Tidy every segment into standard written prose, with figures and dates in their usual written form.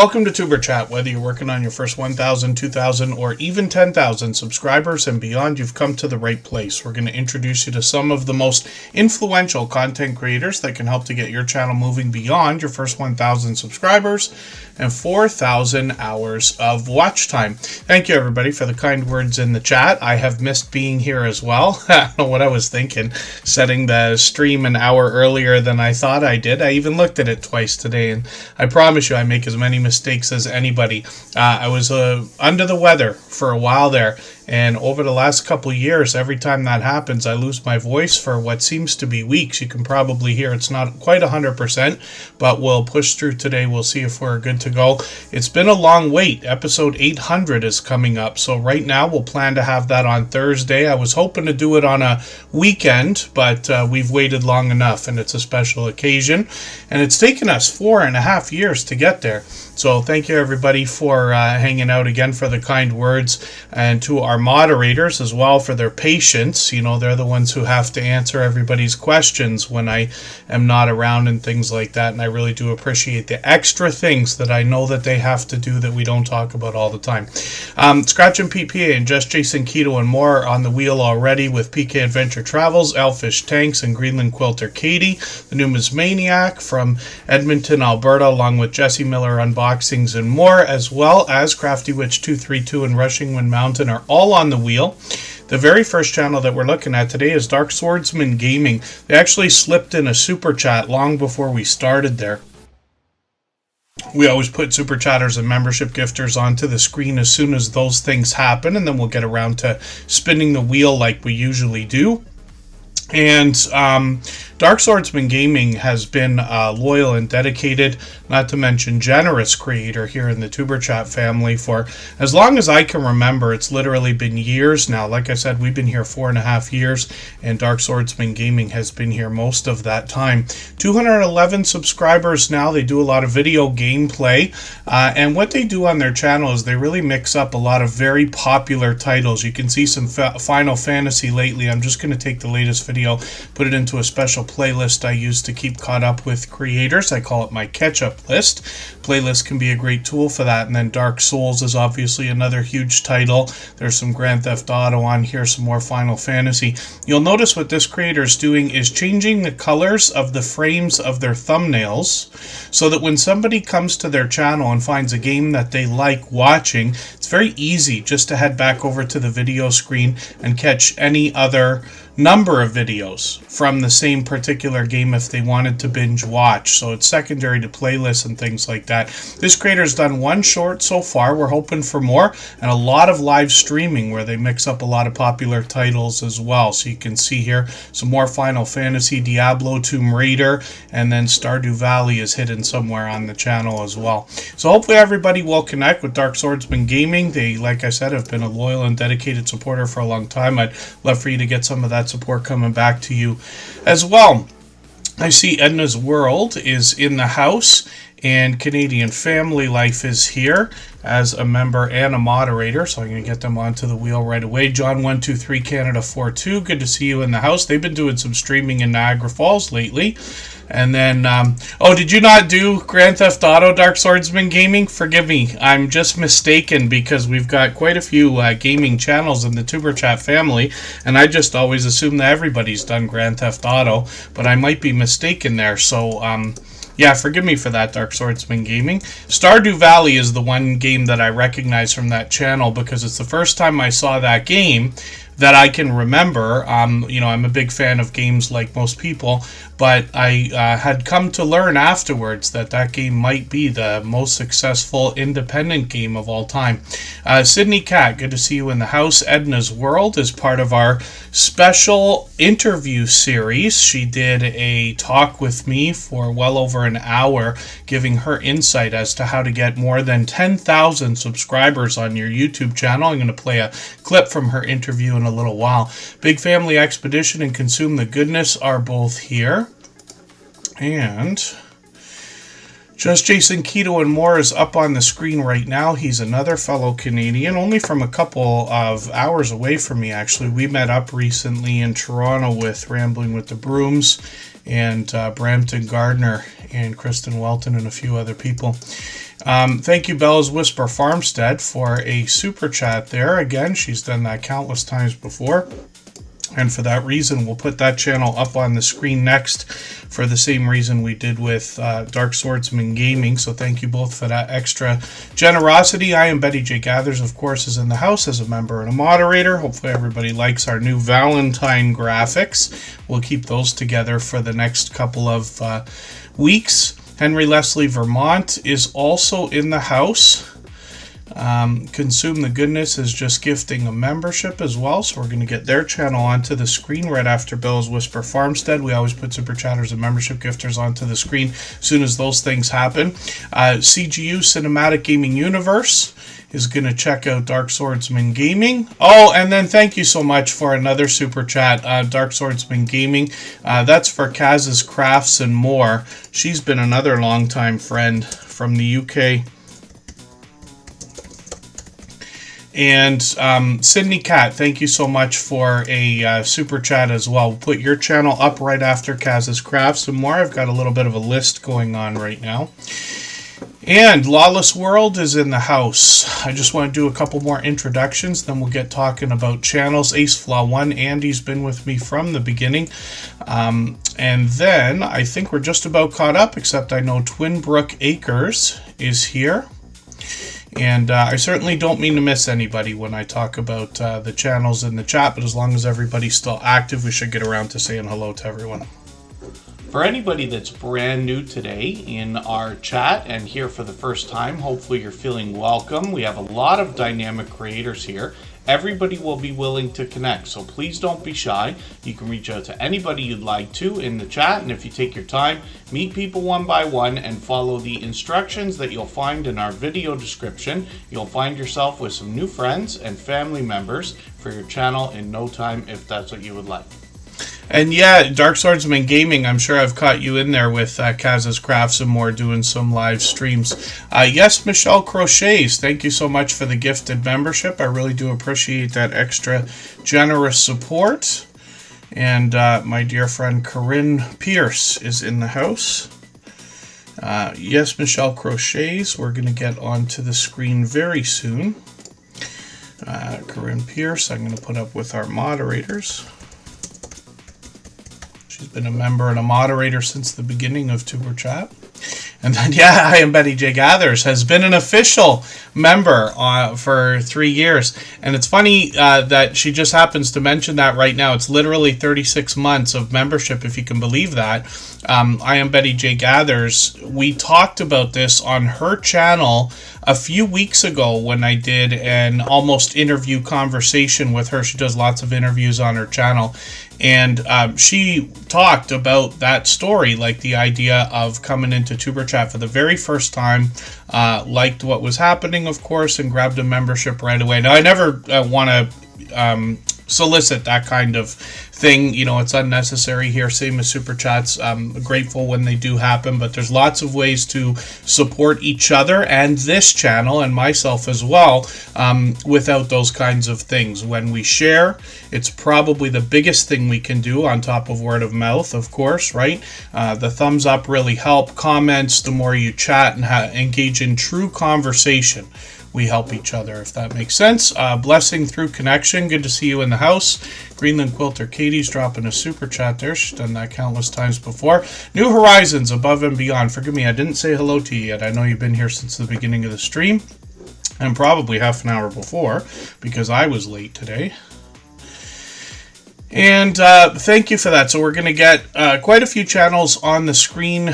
Welcome to Tuber Chat. Whether you're working on your first 1,000, 2,000, or even 10,000 subscribers and beyond, you've come to the right place. We're going to introduce you to some of the most influential content creators that can help to get your channel moving beyond your first 1,000 subscribers and 4,000 hours of watch time. Thank you, everybody, for the kind words in the chat. I have missed being here as well. I don't know what I was thinking, setting the stream an hour earlier than I thought I did. I even looked at it twice today, and I promise you I make as many mistakes as anybody. I was under the weather for a while there, and over the last couple years, every time that happens, I lose my voice for what seems to be weeks. You can probably hear it's not quite 100%, but we'll push through today. We'll see if we're good to go. It's been a long wait. Episode 800 is coming up, so right now we'll plan to have that on Thursday. I was hoping to do it on a weekend, but we've waited long enough, and it's a special occasion, and it's taken us 4.5 years to get there. So thank you, everybody, for hanging out again, for the kind words, and to our moderators as well for their patience. You know, they're the ones who have to answer everybody's questions when I am not around and things like that, and I really do appreciate the extra things that I know that they have to do that we don't talk about all the time. Scratch and PPA and Just Jason Keto and more on the wheel already with PK Adventure Travels, Elfish Tanks, and Greenland Quilter Katie, the Numismaniac from Edmonton, Alberta, along with Jesse Miller Unboxings and more, as well as Crafty Witch 232 and Rushing Wind Mountain are all on the wheel. The very first channel that we're looking at today is Dark Swordsman Gaming. They actually slipped in a super chat long before we started there. We always put super chatters and membership gifters onto the screen as soon as those things happen, and then we'll get around to spinning the wheel like we usually do. And Dark Swordsman Gaming has been a loyal and dedicated, not to mention generous creator here in the Tuber Chat family for as long as I can remember. It's literally been years now. Like I said, we've been here 4.5 years, and Dark Swordsman Gaming has been here most of that time. 211 subscribers now. They do a lot of video gameplay, and what they do on their channel is they really mix up a lot of very popular titles. You can see some Final Fantasy lately. I'm just going to take the latest video, put it into a special playlist I use to keep caught up with creators. I call it my catch-up list. Playlist can be a great tool for that. And then Dark Souls is obviously another huge title. There's some Grand Theft Auto on here, some more Final Fantasy. You'll notice what this creator is doing is changing the colors of the frames of their thumbnails so that when somebody comes to their channel and finds a game that they like watching, it's very easy just to head back over to the video screen and catch any other number of videos from the same particular game if they wanted to binge watch. So it's secondary to playlists and things like that. This creator's done one short so far. We're hoping for more, and a lot of live streaming where they mix up a lot of popular titles as well. So you can see here some more Final Fantasy, Diablo, Tomb Raider, and then Stardew Valley is hidden somewhere on the channel as well. So hopefully everybody will connect with Dark Swordsman Gaming. They, like I said, have been a loyal and dedicated supporter for a long time. I'd love for you to get some of that support coming back to you as well. I see Edna's World is in the house, and Canadian Family Life is here as a member and a moderator, so I'm going to get them onto the wheel right away. John123 Canada 42, good to see you in the house. They've been doing some streaming in Niagara Falls lately. And then, oh, did you not do Grand Theft Auto Dark Swordsman Gaming? Forgive me, I'm just mistaken because we've got quite a few gaming channels in the Tuber Chat family, and I just always assume that everybody's done Grand Theft Auto, but I might be mistaken there, so yeah, forgive me for that, Dark Swordsman Gaming. Stardew Valley is the one game that I recognize from that channel because it's the first time I saw that game that I can remember. You know, I'm a big fan of games like most people, but I had come to learn afterwards that that game might be the most successful independent game of all time. Sydney Cat, good to see you in the house. Edna's World is part of our special interview series. She did a talk with me for well over an hour, giving her insight as to how to get more than 10,000 subscribers on your YouTube channel. I'm going to play a clip from her interview in a little while. Big Family Expedition and Consume the Goodness are both here. And Just Jason Keto and more is up on the screen right now. He's another fellow Canadian, only from a couple of hours away from me, actually. We met up recently in Toronto with Rambling with the Brooms and Brampton Gardner and Kristen Welton and a few other people. Thank you, Bella's Whisper Farmstead, for a super chat there. Again, she's done that countless times before. And for that reason, we'll put that channel up on the screen next for the same reason we did with Dark Swordsman Gaming. So thank you both for that extra generosity. I am Betty J. Gathers, of course, is in the house as a member and a moderator. Hopefully everybody likes our new Valentine graphics. We'll keep those together for the next couple of weeks. Henry Leslie Vermont is also in the house. Consume the Goodness is just gifting a membership as well, so we're going to get their channel onto the screen right after Bill's Whisper Farmstead. We always put super chatters and membership gifters onto the screen as soon as those things happen. CGU Cinematic Gaming Universe is going to check out Dark Swordsman Gaming. Oh, and then thank you so much for another super chat, Dark Swordsman Gaming. That's for Kaz's Crafts and More. She's been another longtime friend from the UK. And Sydney Cat, thank you so much for a super chat as well. We'll put your channel up right after Kaz's Crafts and More. I've got a little bit of a list going on right now. And Lawless World is in the house. I just want to do a couple more introductions, then we'll get talking about channels. Ace Flaw 1, Andy's been with me from the beginning. And then I think we're just about caught up, except I know Twinbrook Acres is here. And I certainly don't mean to miss anybody when I talk about the channels in the chat, but as long as everybody's still active, we should get around to saying hello to everyone. For anybody that's brand new today in our chat and here for the first time, hopefully you're feeling welcome. We have a lot of dynamic creators here. Everybody will be willing to connect, so please don't be shy. You can reach out to anybody you'd like to in the chat, and if you take your time, meet people one by one and follow the instructions that you'll find in our video description. You'll find yourself with some new friends and family members for your channel in no time if that's what you would like. And yeah, Dark Swordsman Gaming, I'm sure I've caught you in there with Kaz's Crafts and More doing some live streams. Yes, Michelle Crochets, thank you so much for the gifted membership. I really do appreciate that extra generous support. And my dear friend Corinne Pierce is in the house. Yes, Michelle Crochets, we're going to get onto the screen very soon. Corinne Pierce, I'm going to put up with our moderators. She's been a member and a moderator since the beginning of Tuber Chat. And then, yeah, I am Betty J. Gathers, has been an official member for 3 years. And it's funny that she just happens to mention that right now. It's literally 36 months of membership, if you can believe that. I am Betty J. Gathers. We talked about this on her channel a few weeks ago when I did an almost interview conversation with her. She does lots of interviews on her channel. And she talked about that story, like the idea of coming into Tuber Chat for the very first time, liked what was happening, of course, and grabbed a membership right away. Now, I never want to solicit that kind of thing. You know, it's unnecessary here. Same as super chats. I'm grateful when they do happen, but there's lots of ways to support each other and this channel and myself as well without those kinds of things. When we share, it's probably the biggest thing we can do on top of word of mouth, of course, right? The thumbs up really help. Comments, the more you chat and engage in true conversation, we help each other, if that makes sense. Blessing through connection. Good to see you in the house. Greenland Quilter Katie's dropping a super chat there. She's done that countless times before. New Horizons, Above and Beyond. Forgive me, I didn't say hello to you yet. I know you've been here since the beginning of the stream. And probably half an hour before, because I was late today. And thank you for that. So we're going to get quite a few channels on the screen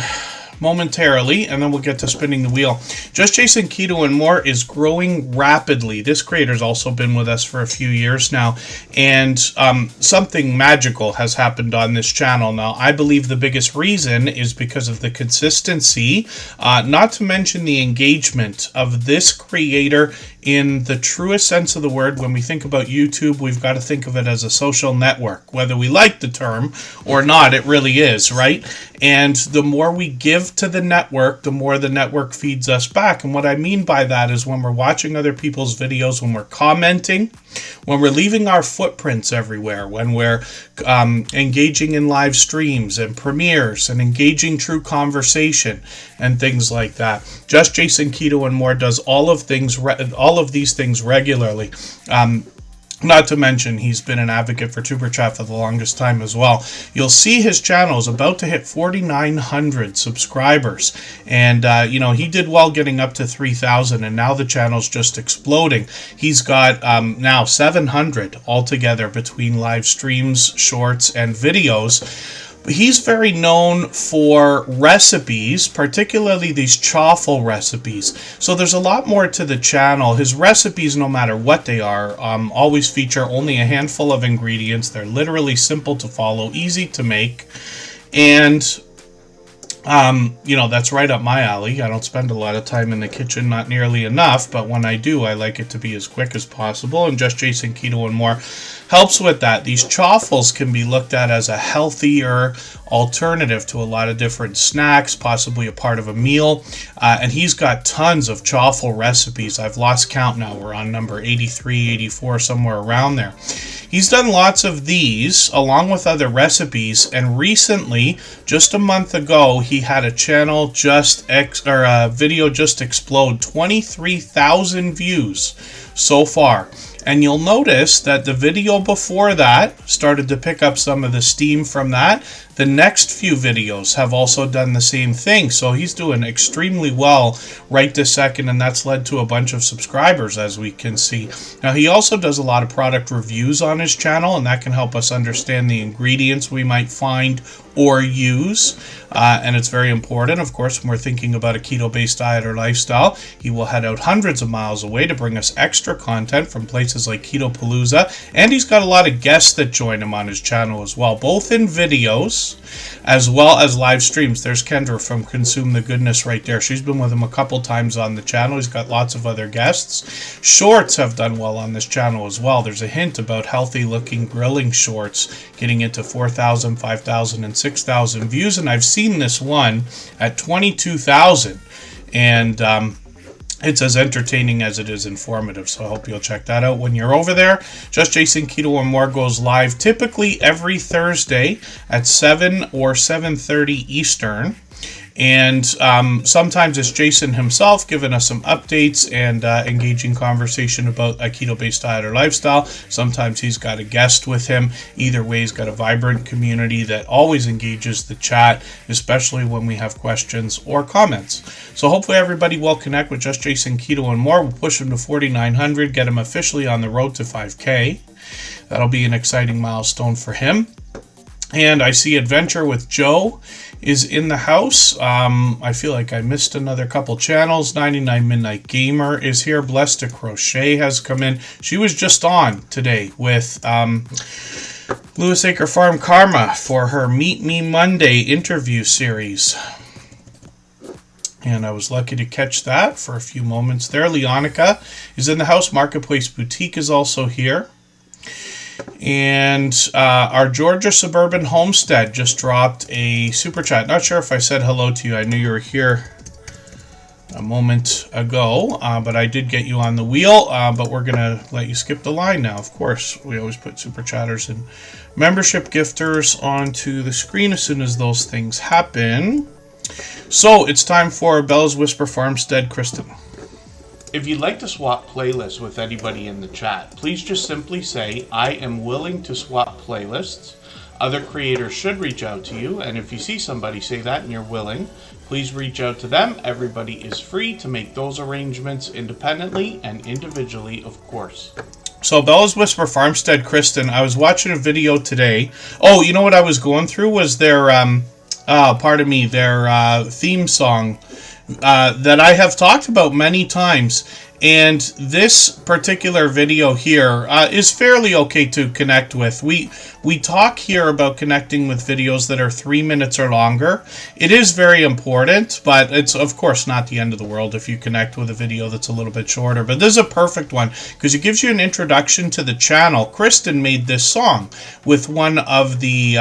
momentarily, and then we'll get to spinning the wheel. Just Chasing Keto and More is growing rapidly. This creator's also been with us for a few years now, and something magical has happened on this channel. Now, I believe the biggest reason is because of the consistency, not to mention the engagement of this creator in the truest sense of the word. When we think about YouTube, we've got to think of it as a social network. Whether we like the term or not, it really is, right? And the more we give to the network, the more the network feeds us back. And what I mean by that is when we're watching other people's videos, when we're commenting, when we're leaving our footprints everywhere, when we're engaging in live streams and premieres and engaging true conversation and things like that. Just Jason Keto and More does all of these things regularly. Not to mention, he's been an advocate for Superchat for the longest time as well. You'll see his channel is about to hit 4,900 subscribers. And, he did well getting up to 3,000, and now the channel's just exploding. He's got now 700 altogether between live streams, shorts, and videos. He's very known for recipes, particularly these chaffle recipes. So there's a lot more to the channel. His recipes, no matter what they are, always feature only a handful of ingredients. They're literally simple to follow, easy to make, and that's right up my alley. I don't spend a lot of time in the kitchen, not nearly enough, but when I do, I like it to be as quick as possible, and Just Jason Keto and More helps with that. These chaffles can be looked at as a healthier alternative to a lot of different snacks, possibly a part of a meal, and he's got tons of chaffle recipes. I've lost count now. We're on number 83, 84, somewhere around there. He's done lots of these along with other recipes, and recently, just a month ago, he had a channel a video just explode 23,000 views so far. And you'll notice that the video before that started to pick up some of the steam from that. The next few videos have also done the same thing. So he's doing extremely well right this second, and that's led to a bunch of subscribers, as we can see. Now, he also does a lot of product reviews on his channel, and that can help us understand the ingredients we might find or use. And it's very important, of course, when we're thinking about a keto-based diet or lifestyle. He will head out hundreds of miles away to bring us extra content from places like Ketopalooza, and he's got a lot of guests that join him on his channel as well, both in videos as well as live streams. There's Kendra from Consume the Goodness right there. She's been with him a couple times on the channel. He's got lots of other guests. Shorts have done well on this channel as well. There's a hint about healthy looking grilling shorts getting into 4,000, 5,000, and 6,000 views, and I've seen this one at 22,000, and it's as entertaining as it is informative, so I hope you'll check that out when you're over there. Just Jason Keto and More goes live typically every Thursday at 7 or 7:30 Eastern. And sometimes it's Jason himself giving us some updates and engaging conversation about a keto-based diet or lifestyle. Sometimes he's got a guest with him. Either way, he's got a vibrant community that always engages the chat, especially when we have questions or comments. So hopefully everybody will connect with Just Jason Keto and More. We'll push him to 4,900, get him officially on the road to 5K. That'll be an exciting milestone for him. And I see Adventure with Joe is in the house. I feel like I missed another couple channels. 99 Midnight Gamer is here. Blessed to Crochet has come in. She was just on today with Lewis Acre Farm Karma for her Meet Me Monday interview series. And I was lucky to catch that for a few moments there. Leonica is in the house. Marketplace Boutique is also here. And our Georgia Suburban Homestead just dropped a super chat. Not sure if I said hello to you. I knew you were here a moment ago, but I did get you on the wheel. But we're going to let you skip the line now. Of course, we always put super chatters and membership gifters onto the screen as soon as those things happen. So it's time for Bella's Whisper Farmstead, Kristen. If you'd like to swap playlists with anybody in the chat, please just simply say, I am willing to swap playlists. Other creators should reach out to you, and if you see somebody say that and you're willing, please reach out to them. Everybody is free to make those arrangements independently and individually, of course. So Bella's Whisper Farmstead, Kristen, I was watching a video today. Oh, you know what I was going through was their, their theme song that I have talked about many times, And this particular video here is fairly okay to connect with. We talk here about connecting with videos that are 3 minutes or longer. It is very important, but it's of course not the end of the world if you connect with a video that's a little bit shorter. But this is a perfect one because it gives you an introduction to the channel. Kristen made this song with one of the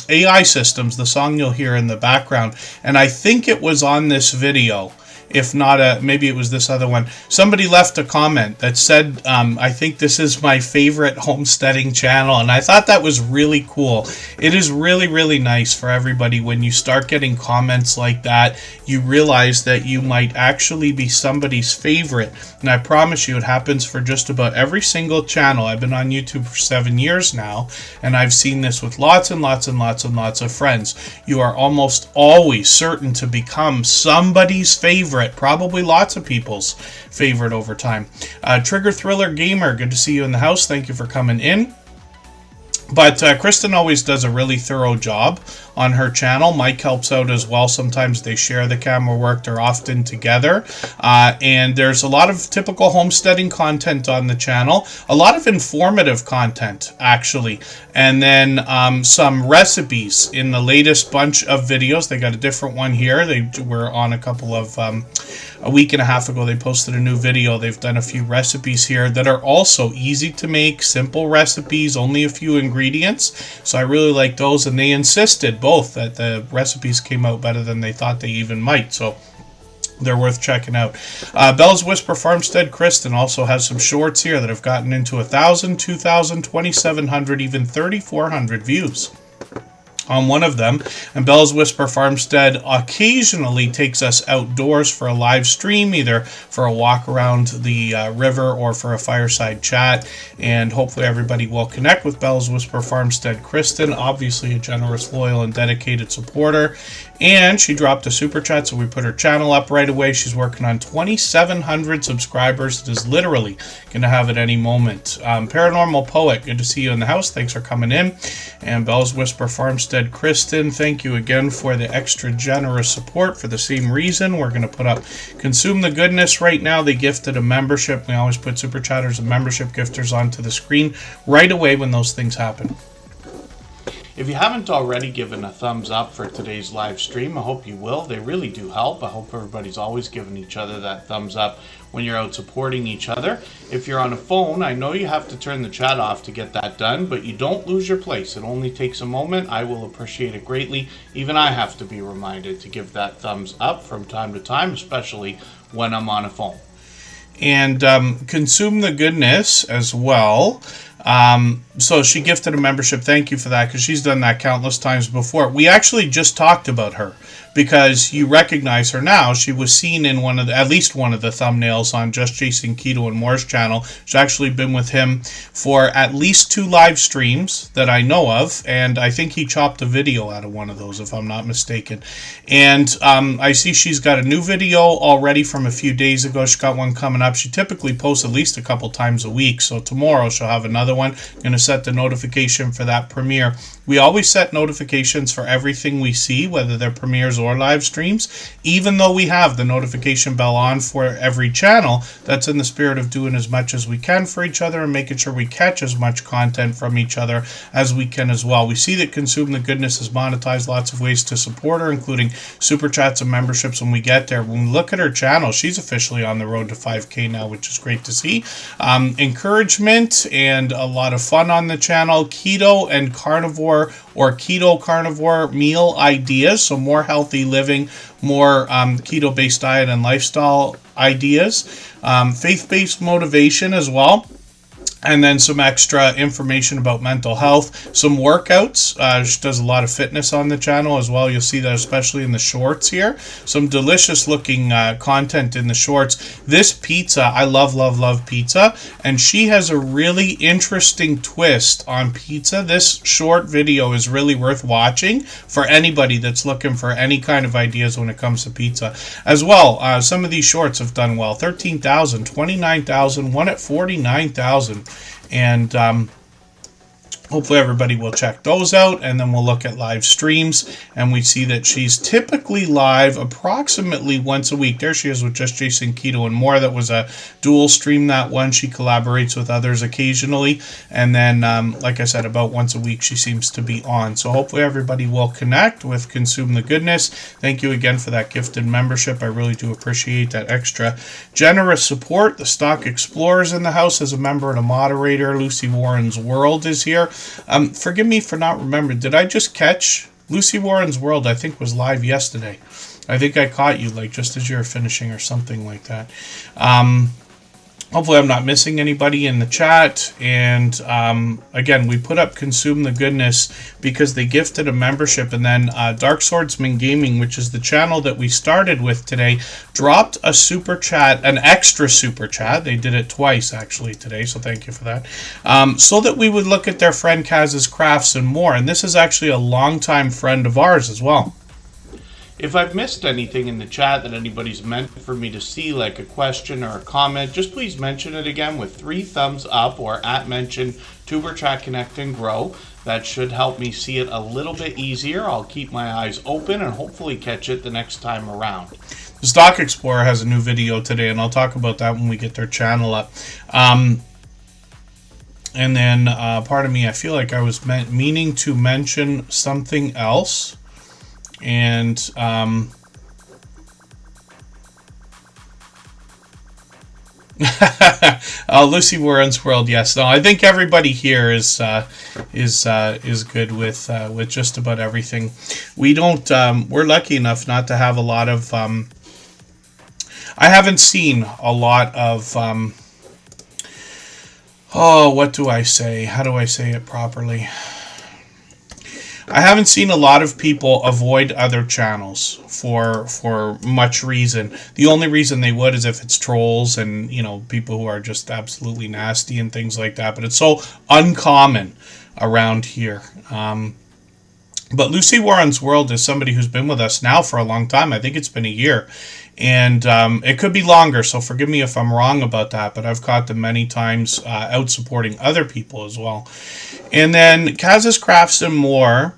AI systems, the song you'll hear in the background, and I think it was on this video. If not, maybe it was this other one. Somebody left a comment that said, I think this is my favorite homesteading channel. And I thought that was really cool. It is really, really nice for everybody when you start getting comments like that. You realize that you might actually be somebody's favorite. And I promise you, it happens for just about every single channel. I've been on YouTube for 7 years now, and I've seen this with lots and lots and lots and lots of friends. You are almost always certain to become somebody's favorite. Probably lots of people's favorite over time. Trigger Thriller Gamer, good to see you in the house. Thank you for coming in. But Kristen always does a really thorough job on her channel. Mike helps out as well. Sometimes they share the camera work. They're often together. And there's a lot of typical homesteading content on the channel. A lot of informative content, actually. And then some recipes in the latest bunch of videos. They got a different one here. They were on a couple of... a week and a half ago, they posted a new video. They've done a few recipes here that are also easy to make, simple recipes, only a few ingredients. So I really like those, and they insisted both that the recipes came out better than they thought they even might. So they're worth checking out. Bella's Whisper Farmstead Kristen also has some shorts here that have gotten into 1,000, 2,000, 2,700, even 3,400 views on one of them. And Bella's Whisper Farmstead occasionally takes us outdoors for a live stream, either for a walk around the river or for a fireside chat. And hopefully everybody will connect with Bella's Whisper Farmstead Kristen, obviously a generous, loyal, and dedicated supporter. And she dropped a super chat, so we put her channel up right away. She's working on 2,700 subscribers. It is literally going to have at any moment. Paranormal Poet, good to see you in the house. Thanks for coming in. And Bella's Whisper Farmstead Kristen, thank you again for the extra generous support. For the same reason, we're going to put up Consume the Goodness right now. They gifted a membership. We always put super chatters and membership gifters onto the screen right away when those things happen. If you haven't already given a thumbs up for today's live stream, I hope you will. They really do help. I hope everybody's always giving each other that thumbs up when you're out supporting each other. If you're on a phone, I know you have to turn the chat off to get that done, but you don't lose your place. It only takes a moment. I will appreciate it greatly. Even I have to be reminded to give that thumbs up from time to time, especially when I'm on a phone. And Consume the Goodness as well. So she gifted a membership. Thank you for that, because she's done that countless times before. We actually just talked about her because you recognize her now. She was seen in at least one of the thumbnails on Just Chasing Keto and More's channel. She's actually been with him for at least 2 live streams that I know of, and I think he chopped a video out of one of those, if I'm not mistaken. And I see she's got a new video already from a few days ago. She's got one coming up. She typically posts at least a couple times a week, so tomorrow she'll have another one. I'm going to set the notification for that premiere. We always set notifications for everything we see, whether they're premieres or live streams, even though we have the notification bell on for every channel. That's in the spirit of doing as much as we can for each other and making sure we catch as much content from each other as we can as well. We see that Consume the Goodness is monetized, lots of ways to support her, including super chats and memberships when we get there. When we look at her channel, she's officially on the road to 5K now, which is great to see. Encouragement and a lot of fun on the channel. Keto and carnivore or keto carnivore meal ideas, so more healthy living, more keto-based diet and lifestyle ideas, faith-based motivation as well, and then some extra information about mental health, some workouts. She does a lot of fitness on the channel as well. You'll see that especially in the shorts here. Some delicious looking content in the shorts. This pizza, I love, love, love pizza. And she has a really interesting twist on pizza. This short video is really worth watching for anybody that's looking for any kind of ideas when it comes to pizza. As well, some of these shorts have done well. 13,000, 29,000, one at 49,000. And Hopefully everybody will check those out, and then we'll look at live streams, and we see that she's typically live approximately once a week. There she is with Just Jason Keto and More. That was a dual stream, that one. She collaborates with others occasionally, and then like I said, about once a week she seems to be on. So hopefully everybody will connect with Consume the Goodness. Thank you again for that gifted membership. I really do appreciate that extra generous support. The Stock Explorer's in the house as a member and a moderator. Lucy Warren's World is here. Forgive me for not remembering. Did I just catch Lucy Warren's World? I think was live yesterday. I think I caught you like just as you were finishing or something like that. Hopefully I'm not missing anybody in the chat. And again, we put up Consume the Goodness because they gifted a membership. And then Dark Swordsman Gaming, which is the channel that we started with today, dropped a super chat, an extra super chat. They did it twice actually today, so thank you for that. So that we would look at their friend Kaz's Crafts and More. And this is actually a longtime friend of ours as well. If I've missed anything in the chat that anybody's meant for me to see, like a question or a comment, just please mention it again with 3 thumbs up or @mention Superchat Connect and Grow. That should help me see it a little bit easier. I'll keep my eyes open and hopefully catch it the next time around. The Stock Explorer has a new video today, and I'll talk about that when we get their channel up. And then, pardon me, I feel like I was meaning to mention something else. And Lucy Warren's World, yes. No, I think everybody here is good with just about everything. We don't. We're lucky enough not to have a lot of. I haven't seen a lot of. Oh, what do I say? How do I say it properly? I haven't seen a lot of people avoid other channels for much reason. The only reason they would is if it's trolls and, you know, people who are just absolutely nasty and things like that. But it's so uncommon around here. But Lucy Warren's World is somebody who's been with us now for a long time. I think it's been a year. And it could be longer, so forgive me if I'm wrong about that, but I've caught them many times out supporting other people as well. And then Kaz's Crafts and More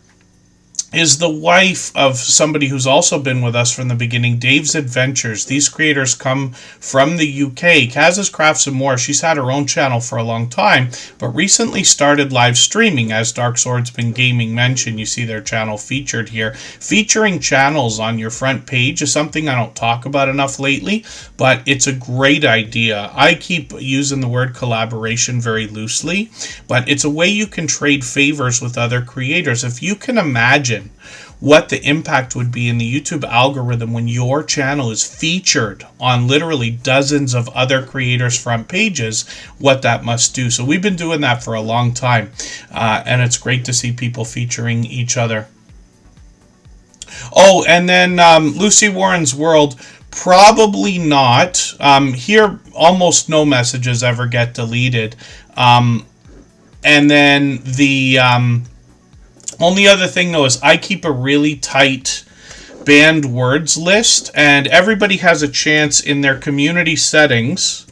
is the wife of somebody who's also been with us from the beginning, Dave's Adventures. These creators come from the UK. Kaz's Crafts and More, she's had her own channel for a long time, but recently started live streaming, as Dark Swordsman Gaming mentioned. You see their channel featured here. Featuring channels on your front page is something I don't talk about enough lately, but it's a great idea. I keep using the word collaboration very loosely, but it's a way you can trade favors with other creators. If you can imagine what the impact would be in the YouTube algorithm when your channel is featured on literally dozens of other creators' front pages, what that must do. So we've been doing that for a long time, and it's great to see people featuring each other. Oh, and then Lucy Warren's World, probably not. Here, almost no messages ever get deleted. And then the only other thing, though, is I keep a really tight banned words list, and everybody has a chance in their community settings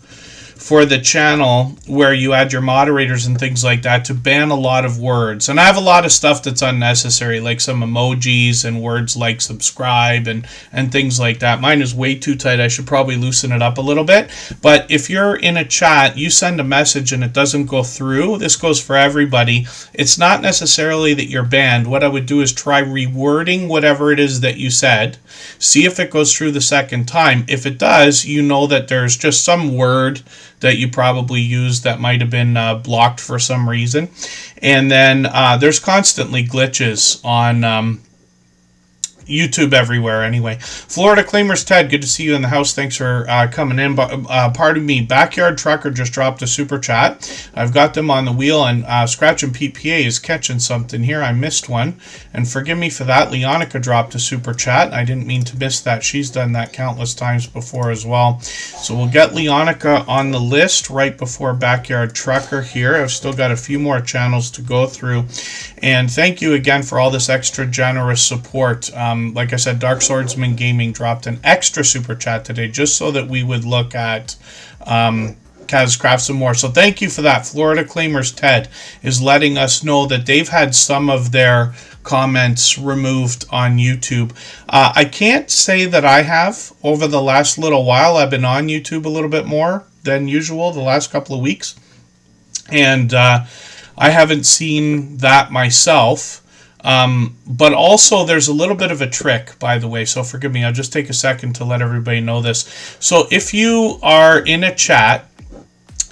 for the channel where you add your moderators and things like that to ban a lot of words. And I have a lot of stuff that's unnecessary, like some emojis and words like subscribe and things like that. Mine is way too tight. I should probably loosen it up a little bit. But if you're in a chat, you send a message and it doesn't go through, this goes for everybody. It's not necessarily that you're banned. What I would do is try rewording whatever it is that you said. See if it goes through the second time. If it does, you know that there's just some word that you probably used that might have been blocked for some reason. And then there's constantly glitches on YouTube everywhere anyway. Florida Claimers Ted, good to see you in the house. Thanks for coming in. But pardon me, Backyard Trucker just dropped a super chat. I've got them on the wheel, and Scratch and PPA is catching something here. I missed one, and forgive me for that. Leonica dropped a super chat. I didn't mean to miss that. She's done that countless times before as well. So we'll get Leonica on the list right before Backyard Trucker here. I've still got a few more channels to go through. And thank you again for all this extra generous support. Like I said, Dark Swordsman Gaming dropped an extra super chat today just so that we would look at Kaz Crafts and More. So thank you for that. Florida Claimers Ted is letting us know that they've had some of their comments removed on YouTube. I can't say that I have over the last little while. I've been on YouTube a little bit more than usual the last couple of weeks. And I haven't seen that myself. But also there's a little bit of a trick, by the way, so forgive me. I'll just take a second to let everybody know this. So if you are in a chat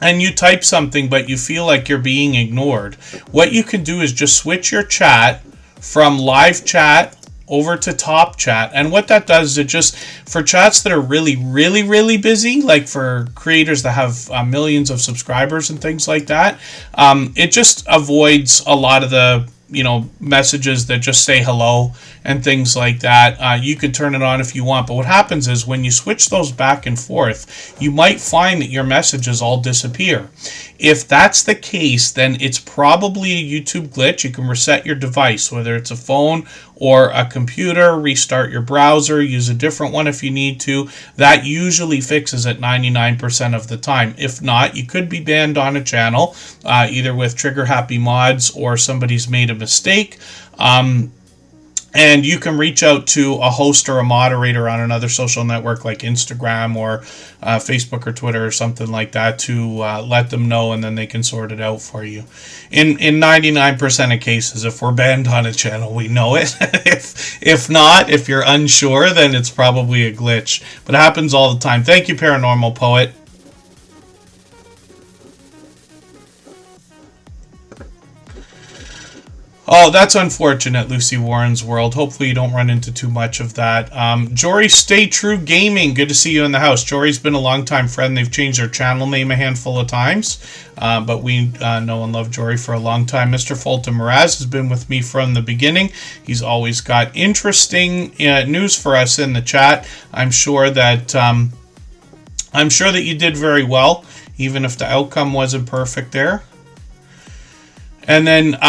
and you type something but you feel like you're being ignored, what you can do is just switch your chat from live chat over to top chat. And what that does is it just, for chats that are really, really, really busy, like for creators that have millions of subscribers and things like that, it just avoids a lot of the messages that just say hello and things like that. You can turn it on if you want, but what happens is when you switch those back and forth, you might find that your messages all disappear. If that's the case, then it's probably a YouTube glitch. You can reset your device, whether it's a phone or a computer, restart your browser, use a different one if you need to. That usually fixes it 99% of the time. If not, you could be banned on a channel, either with trigger happy mods or somebody's made a mistake. And you can reach out to a host or a moderator on another social network like Instagram or Facebook or Twitter or something like that to let them know, and then they can sort it out for you. In 99% of cases, if we're banned on a channel, we know it. If not, if you're unsure, then it's probably a glitch. But it happens all the time. Thank you, Paranormal Poet. Oh, that's unfortunate, Lucy Warren's World. Hopefully you don't run into too much of that. Jory Stay True Gaming, good to see you in the house. Jory's been a long-time friend. They've changed their channel name a handful of times, but we know and love Jory for a long time. Mr. Fulton Mraz has been with me from the beginning. He's always got interesting news for us in the chat. I'm sure that you did very well, even if the outcome wasn't perfect there. And then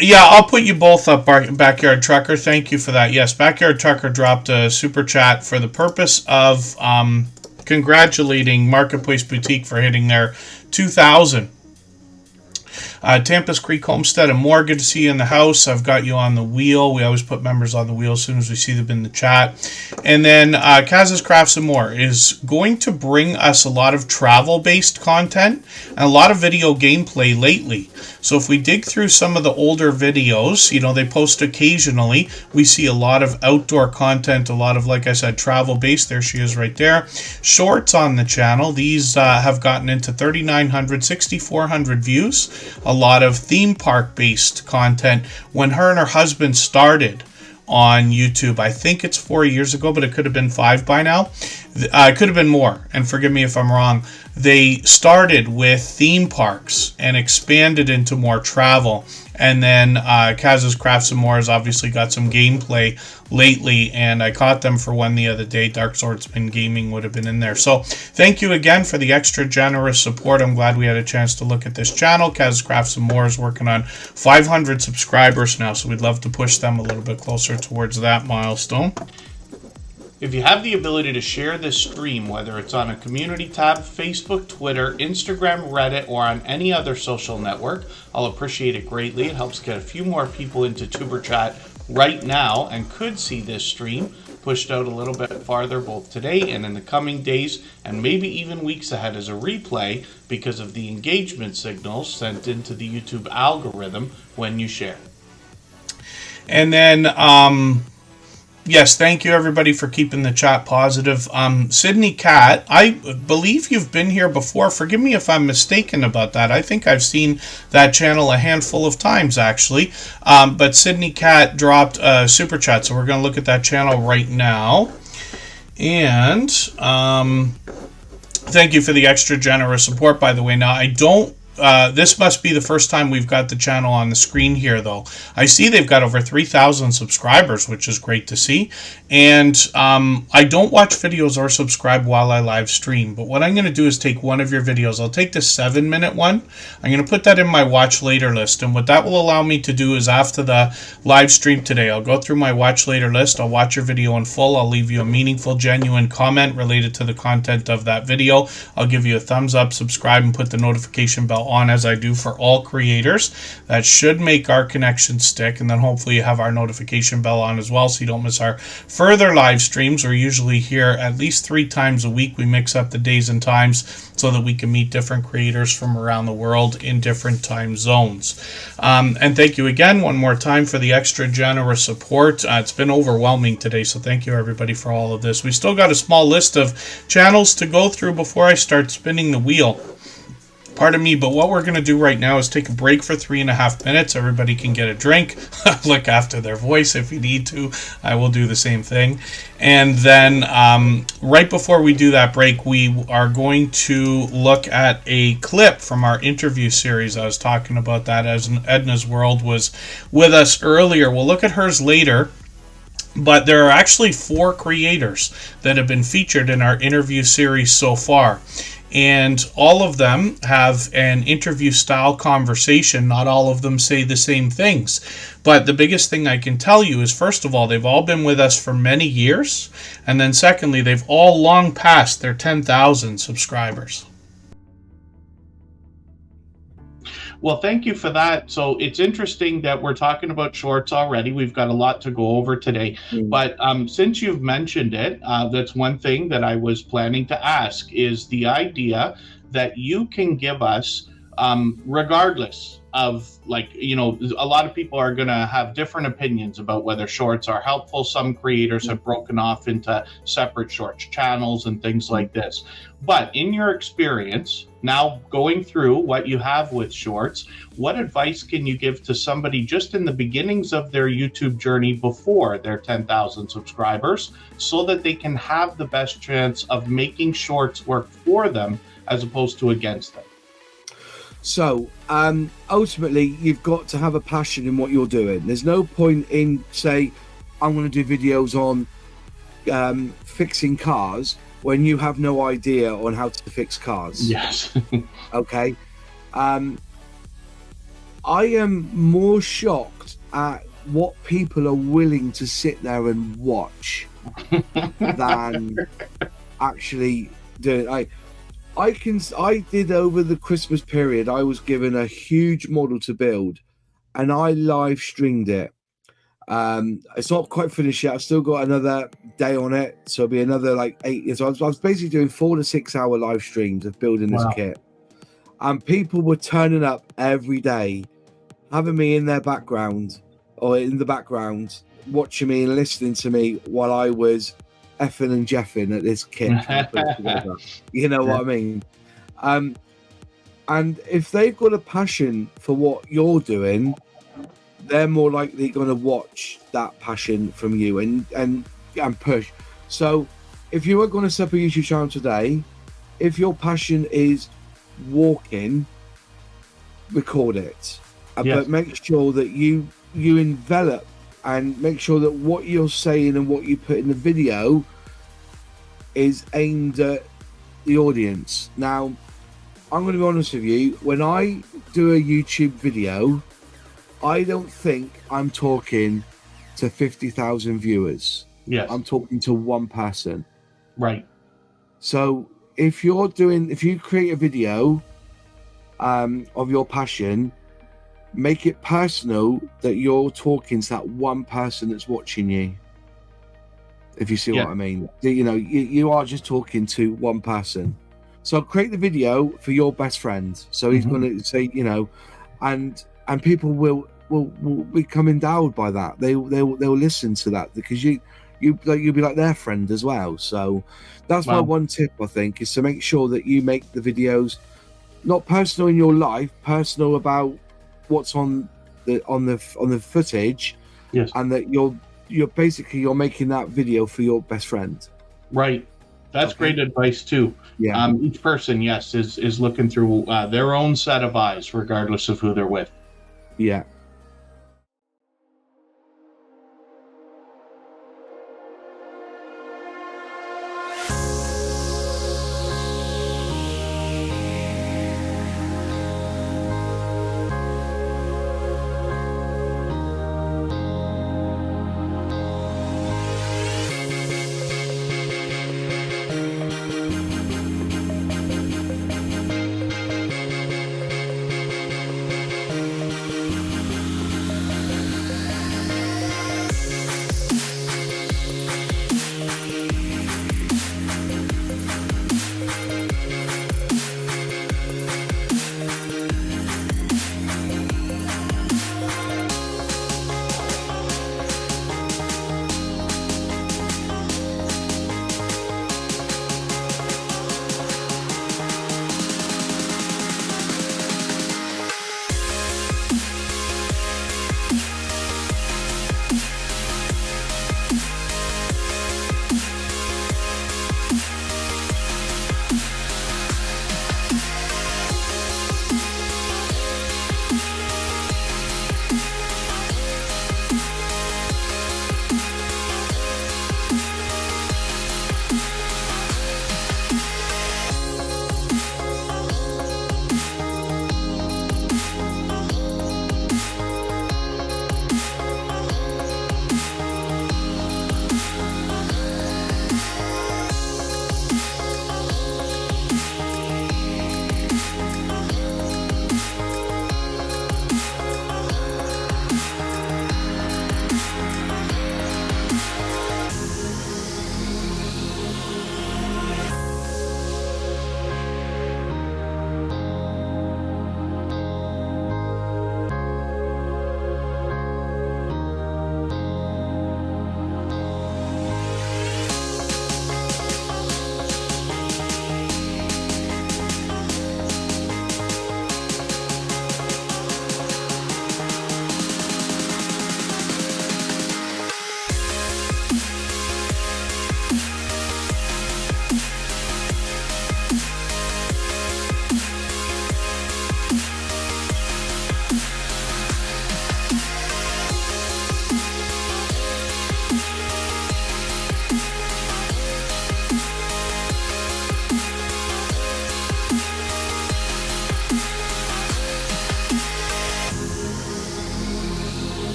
yeah, I'll put you both up, Backyard Trucker. Thank you for that. Yes, Backyard Trucker dropped a super chat for the purpose of congratulating Marketplace Boutique for hitting their 2,000. Tampa's Creek Homestead and More, good to see you in the house. I've got you on the wheel. We always put members on the wheel as soon as we see them in the chat. And then Kaz's Crafts and More is going to bring us a lot of travel-based content and a lot of video gameplay lately. So if we dig through some of the older videos, they post occasionally, we see a lot of outdoor content, a lot of, like I said, travel-based. There she is right there. Shorts on the channel. These have gotten into 3,900, 6,400 views. A lot of theme park-based content. When her and her husband started on YouTube, I think it's 4 years ago, but it could have been 5 by now. It could have been more, and forgive me if I'm wrong. They started with theme parks and expanded into more travel. And then Kaz's Crafts and More has obviously got some gameplay lately, and I caught them for one the other day. Dark Swordsman Gaming would have been in there. So thank you again for the extra generous support. I'm glad we had a chance to look at this channel. Kaz's Crafts and More is working on 500 subscribers now, so we'd love to push them a little bit closer towards that milestone. If you have the ability to share this stream, whether it's on a community tab, Facebook, Twitter, Instagram, Reddit, or on any other social network, I'll appreciate it greatly. It helps get a few more people into Tuber Chat right now and could see this stream pushed out a little bit farther both today and in the coming days and maybe even weeks ahead as a replay because of the engagement signals sent into the YouTube algorithm when you share. And then, yes, thank you everybody for keeping the chat positive. Sydney Cat, I believe you've been here before. Forgive me if I'm mistaken about that. I think I've seen that channel a handful of times actually. But Sydney Cat dropped a super chat, so we're going to look at that channel right now. And thank you for the extra generous support, by the way. Now, I don't this must be the first time we've got the channel on the screen here, though. I see they've got over 3,000 subscribers, which is great to see. And I don't watch videos or subscribe while I live stream. But what I'm going to do is take one of your videos. I'll take the 7-minute one. I'm going to put that in my watch later list. And what that will allow me to do is after the live stream today, I'll go through my watch later list. I'll watch your video in full. I'll leave you a meaningful, genuine comment related to the content of that video. I'll give you a thumbs up, subscribe, and put the notification bell on, as I do for all creators. That should make our connection stick, and then hopefully you have our notification bell on as well so you don't miss our further live streams. We're usually here at least 3 times a week. We mix up the days and times so that we can meet different creators from around the world in different time zones. And thank you again one more time for the extra generous support. It's been overwhelming today, so thank you everybody for all of this. We still got a small list of channels to go through before I start spinning the wheel. Pardon me, but what we're going to do right now is take a break for 3.5 minutes. Everybody can get a drink, look after their voice if you need to. I will do the same thing. And then right before we do that break, we are going to look at a clip from our interview series. I was talking about that as Edna's World was with us earlier. We'll look at hers later. But there are actually 4 creators that have been featured in our interview series so far. And all of them have an interview style conversation. Not all of them say the same things. But the biggest thing I can tell you is, first of all, they've all been with us for many years. And then secondly, they've all long passed their 10,000 subscribers. Well, thank you for that. So it's interesting that we're talking about shorts already. We've got a lot to go over today. But since you've mentioned it, that's one thing that I was planning to ask, is the idea that you can give us, regardless of, like, you know, a lot of people are going to have different opinions about whether shorts are helpful. Some creators have broken off into separate shorts channels and things like this. But in your experience, now going through what you have with shorts, what advice can you give to somebody just in the beginnings of their YouTube journey before their 10,000 subscribers so that they can have the best chance of making shorts work for them as opposed to against them? So ultimately, you've got to have a passion in what you're doing. There's no point in, say, I'm going to do videos on fixing cars when you have no idea on how to fix cars. Yes. Okay. I am more shocked at what people are willing to sit there and watch than actually do it. I did over the Christmas period, I was given a huge model to build and I live streamed it. It's not quite finished yet. I've still got another day on it. So it'll be another like 8 years. So I was basically doing 4 to 6 hour live streams of building this kit. And people were turning up every day, having me in their background or in the background, watching me and listening to me while I was effing and jeffing at this kit. You know what I mean? And if they've got a passion for what you're doing, they're more likely going to watch that passion from you and push. So if you are going to set up a YouTube channel today, if your passion is walking, record it. But make sure that you envelop and make sure that what you're saying and what you put in the video is aimed at the audience. Now, I'm going to be honest with you. When I do a YouTube video, I don't think I'm talking to 50,000 viewers. Yes. I'm talking to one person. Right. So if you create a video of your passion, make it personal that you're talking to that one person that's watching you. If you see what I mean. You know, you are just talking to one person. So create the video for your best friend. So he's going to say, you know, and people will become endowed by that. They'll listen to that because you'll be like their friend as well. So that's my one tip, I think, is to make sure that you make the videos not personal in your life, personal about what's on the footage, yes, and that you're basically making that video for your best friend. Right. That's great advice too. Yeah. Each person, yes, is looking through their own set of eyes, regardless of who they're with. Yeah.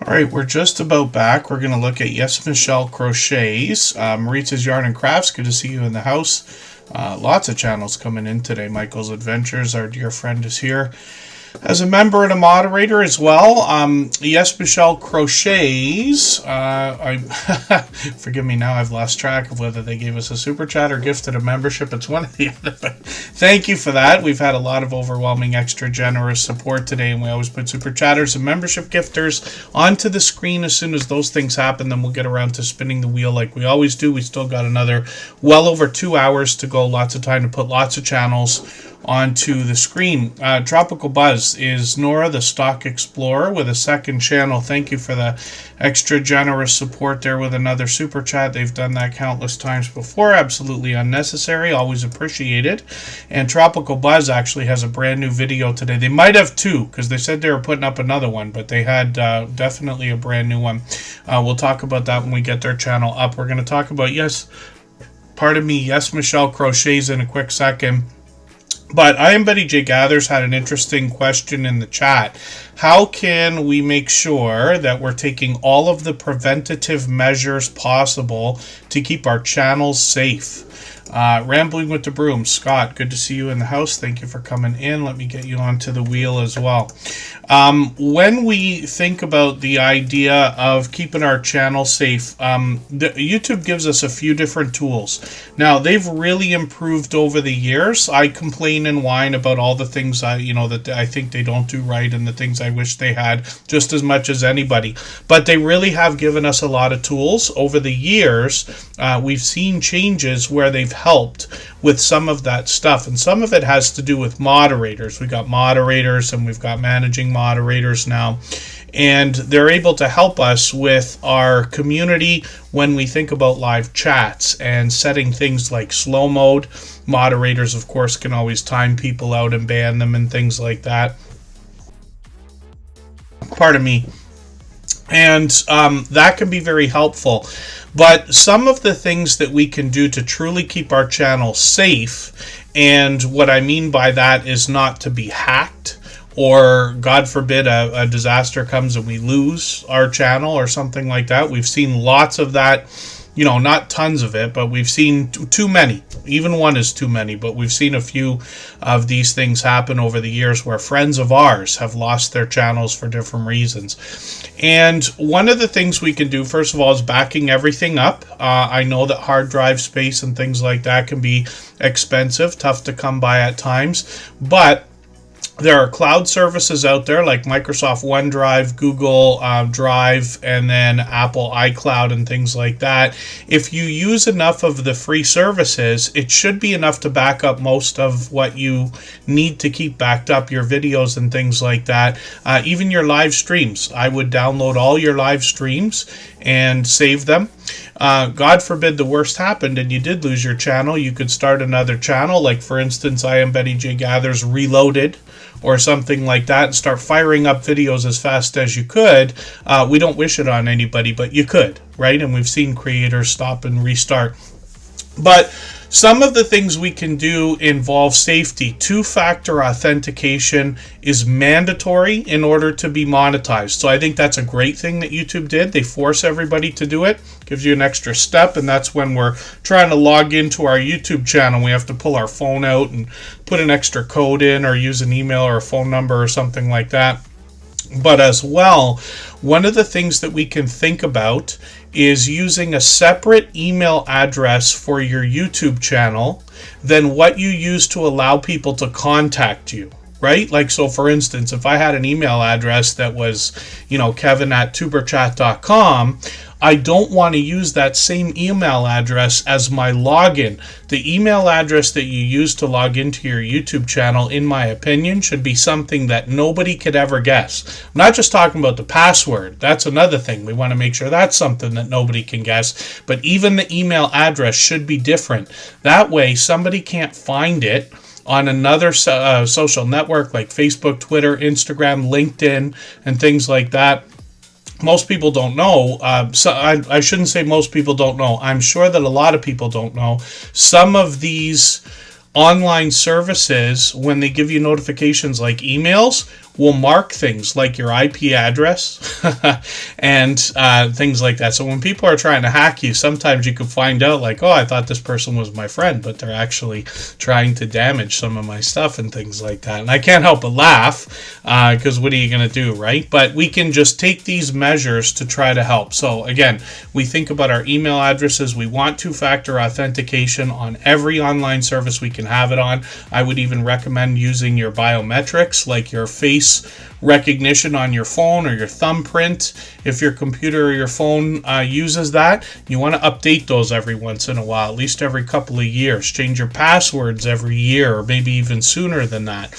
All right, we're just about back. We're going to look at Yes Michelle Crochets. Maritza's Yarn and Crafts, good to see you in the house. Lots of channels coming in today. Michael's Adventures, our dear friend, is here as a member and a moderator as well. Yes Michelle Crochets. Forgive me now, I've lost track of whether they gave us a super chat or gifted a membership. It's one or the other, but thank you for that. We've had a lot of overwhelming extra generous support today, and we always put super chatters and membership gifters onto the screen as soon as those things happen. Then we'll get around to spinning the wheel like we always do. We still got another well over 2 hours to go. Lots of time to put lots of channels onto the screen. Tropical Buzz is Nora, the Stock Explorer, with a second channel. Thank you for the extra generous support there with another super chat. They've done that countless times before. Absolutely unnecessary. Always appreciated. And Tropical Buzz actually has a brand new video today. They might have two, because they said they were putting up another one, but they had definitely a brand new one. We'll talk about that when we get their channel up. We're going to talk about Yes Michelle Crochets in a quick second. But I am Betty J. Gathers had an interesting question in the chat. How can we make sure that we're taking all of the preventative measures possible to keep our channels safe? Rambling with the Broom. Scott, good to see you in the house. Thank you for coming in. Let me get you onto the wheel as well. When we think about the idea of keeping our channel safe, YouTube gives us a few different tools. Now, they've really improved over the years. I complain and whine about all the things that I think they don't do right and the things I wish they had just as much as anybody. But they really have given us a lot of tools. Over the years, we've seen changes where they've helped with some of that stuff, and some of it has to do with moderators. We got moderators and we've got managing moderators now, and they're able to help us with our community when we think about live chats and setting things like slow mode. Moderators, of course, can always time people out and ban them and things like that. Pardon me. And that can be very helpful. But some of the things that we can do to truly keep our channel safe, and what I mean by that is not to be hacked, or God forbid a disaster comes and we lose our channel or something like that. We've seen lots of that, not tons of it, but we've seen too many. Even one is too many, but we've seen a few of these things happen over the years where friends of ours have lost their channels for different reasons. And one of the things we can do, first of all, is backing everything up. I know that hard drive space and things like that can be expensive, tough to come by at times, but there are cloud services out there like Microsoft OneDrive, Google Drive, and then Apple iCloud and things like that. If you use enough of the free services, it should be enough to back up most of what you need to keep backed up, your videos and things like that. Even your live streams. I would download all your live streams and save them. God forbid the worst happened and you did lose your channel. You could start another channel, like for instance, I am Betty J. Gathers Reloaded, or something like that, and start firing up videos as fast as you could. We don't wish it on anybody, but you could, right? And we've seen creators stop and restart. But some of the things we can do involve safety. Two-factor authentication is mandatory in order to be monetized. So I think that's a great thing that YouTube did. They force everybody to do it. Gives you an extra step, and that's when we're trying to log into our YouTube channel. We have to pull our phone out and put an extra code in or use an email or a phone number or something like that. But as well, one of the things that we can think about is using a separate email address for your YouTube channel than what you use to allow people to contact you, right? Like, so for instance, if I had an email address that was, Kevin@superchat.com, I don't want to use that same email address as my login. The email address that you use to log into your YouTube channel, in my opinion, should be something that nobody could ever guess. I'm not just talking about the password. That's another thing. We want to make sure that's something that nobody can guess. But even the email address should be different. That way, somebody can't find it on another social network like Facebook, Twitter, Instagram, LinkedIn, and things like that. Most people don't know. I shouldn't say most people don't know. I'm sure that a lot of people don't know. Some of these online services, when they give you notifications like emails, will mark things like your IP address and things like that. So when people are trying to hack you, sometimes you can find out like, oh, I thought this person was my friend, but they're actually trying to damage some of my stuff and things like that. And I can't help but laugh because what are you going to do, right? But we can just take these measures to try to help. So again, we think about our email addresses. We want two-factor authentication on every online service we can have it on. I would even recommend using your biometrics, like your face recognition on your phone or your thumbprint. If your computer or your phone uses that, you want to update those every once in a while, at least every couple of years. Change your passwords every year, or maybe even sooner than that.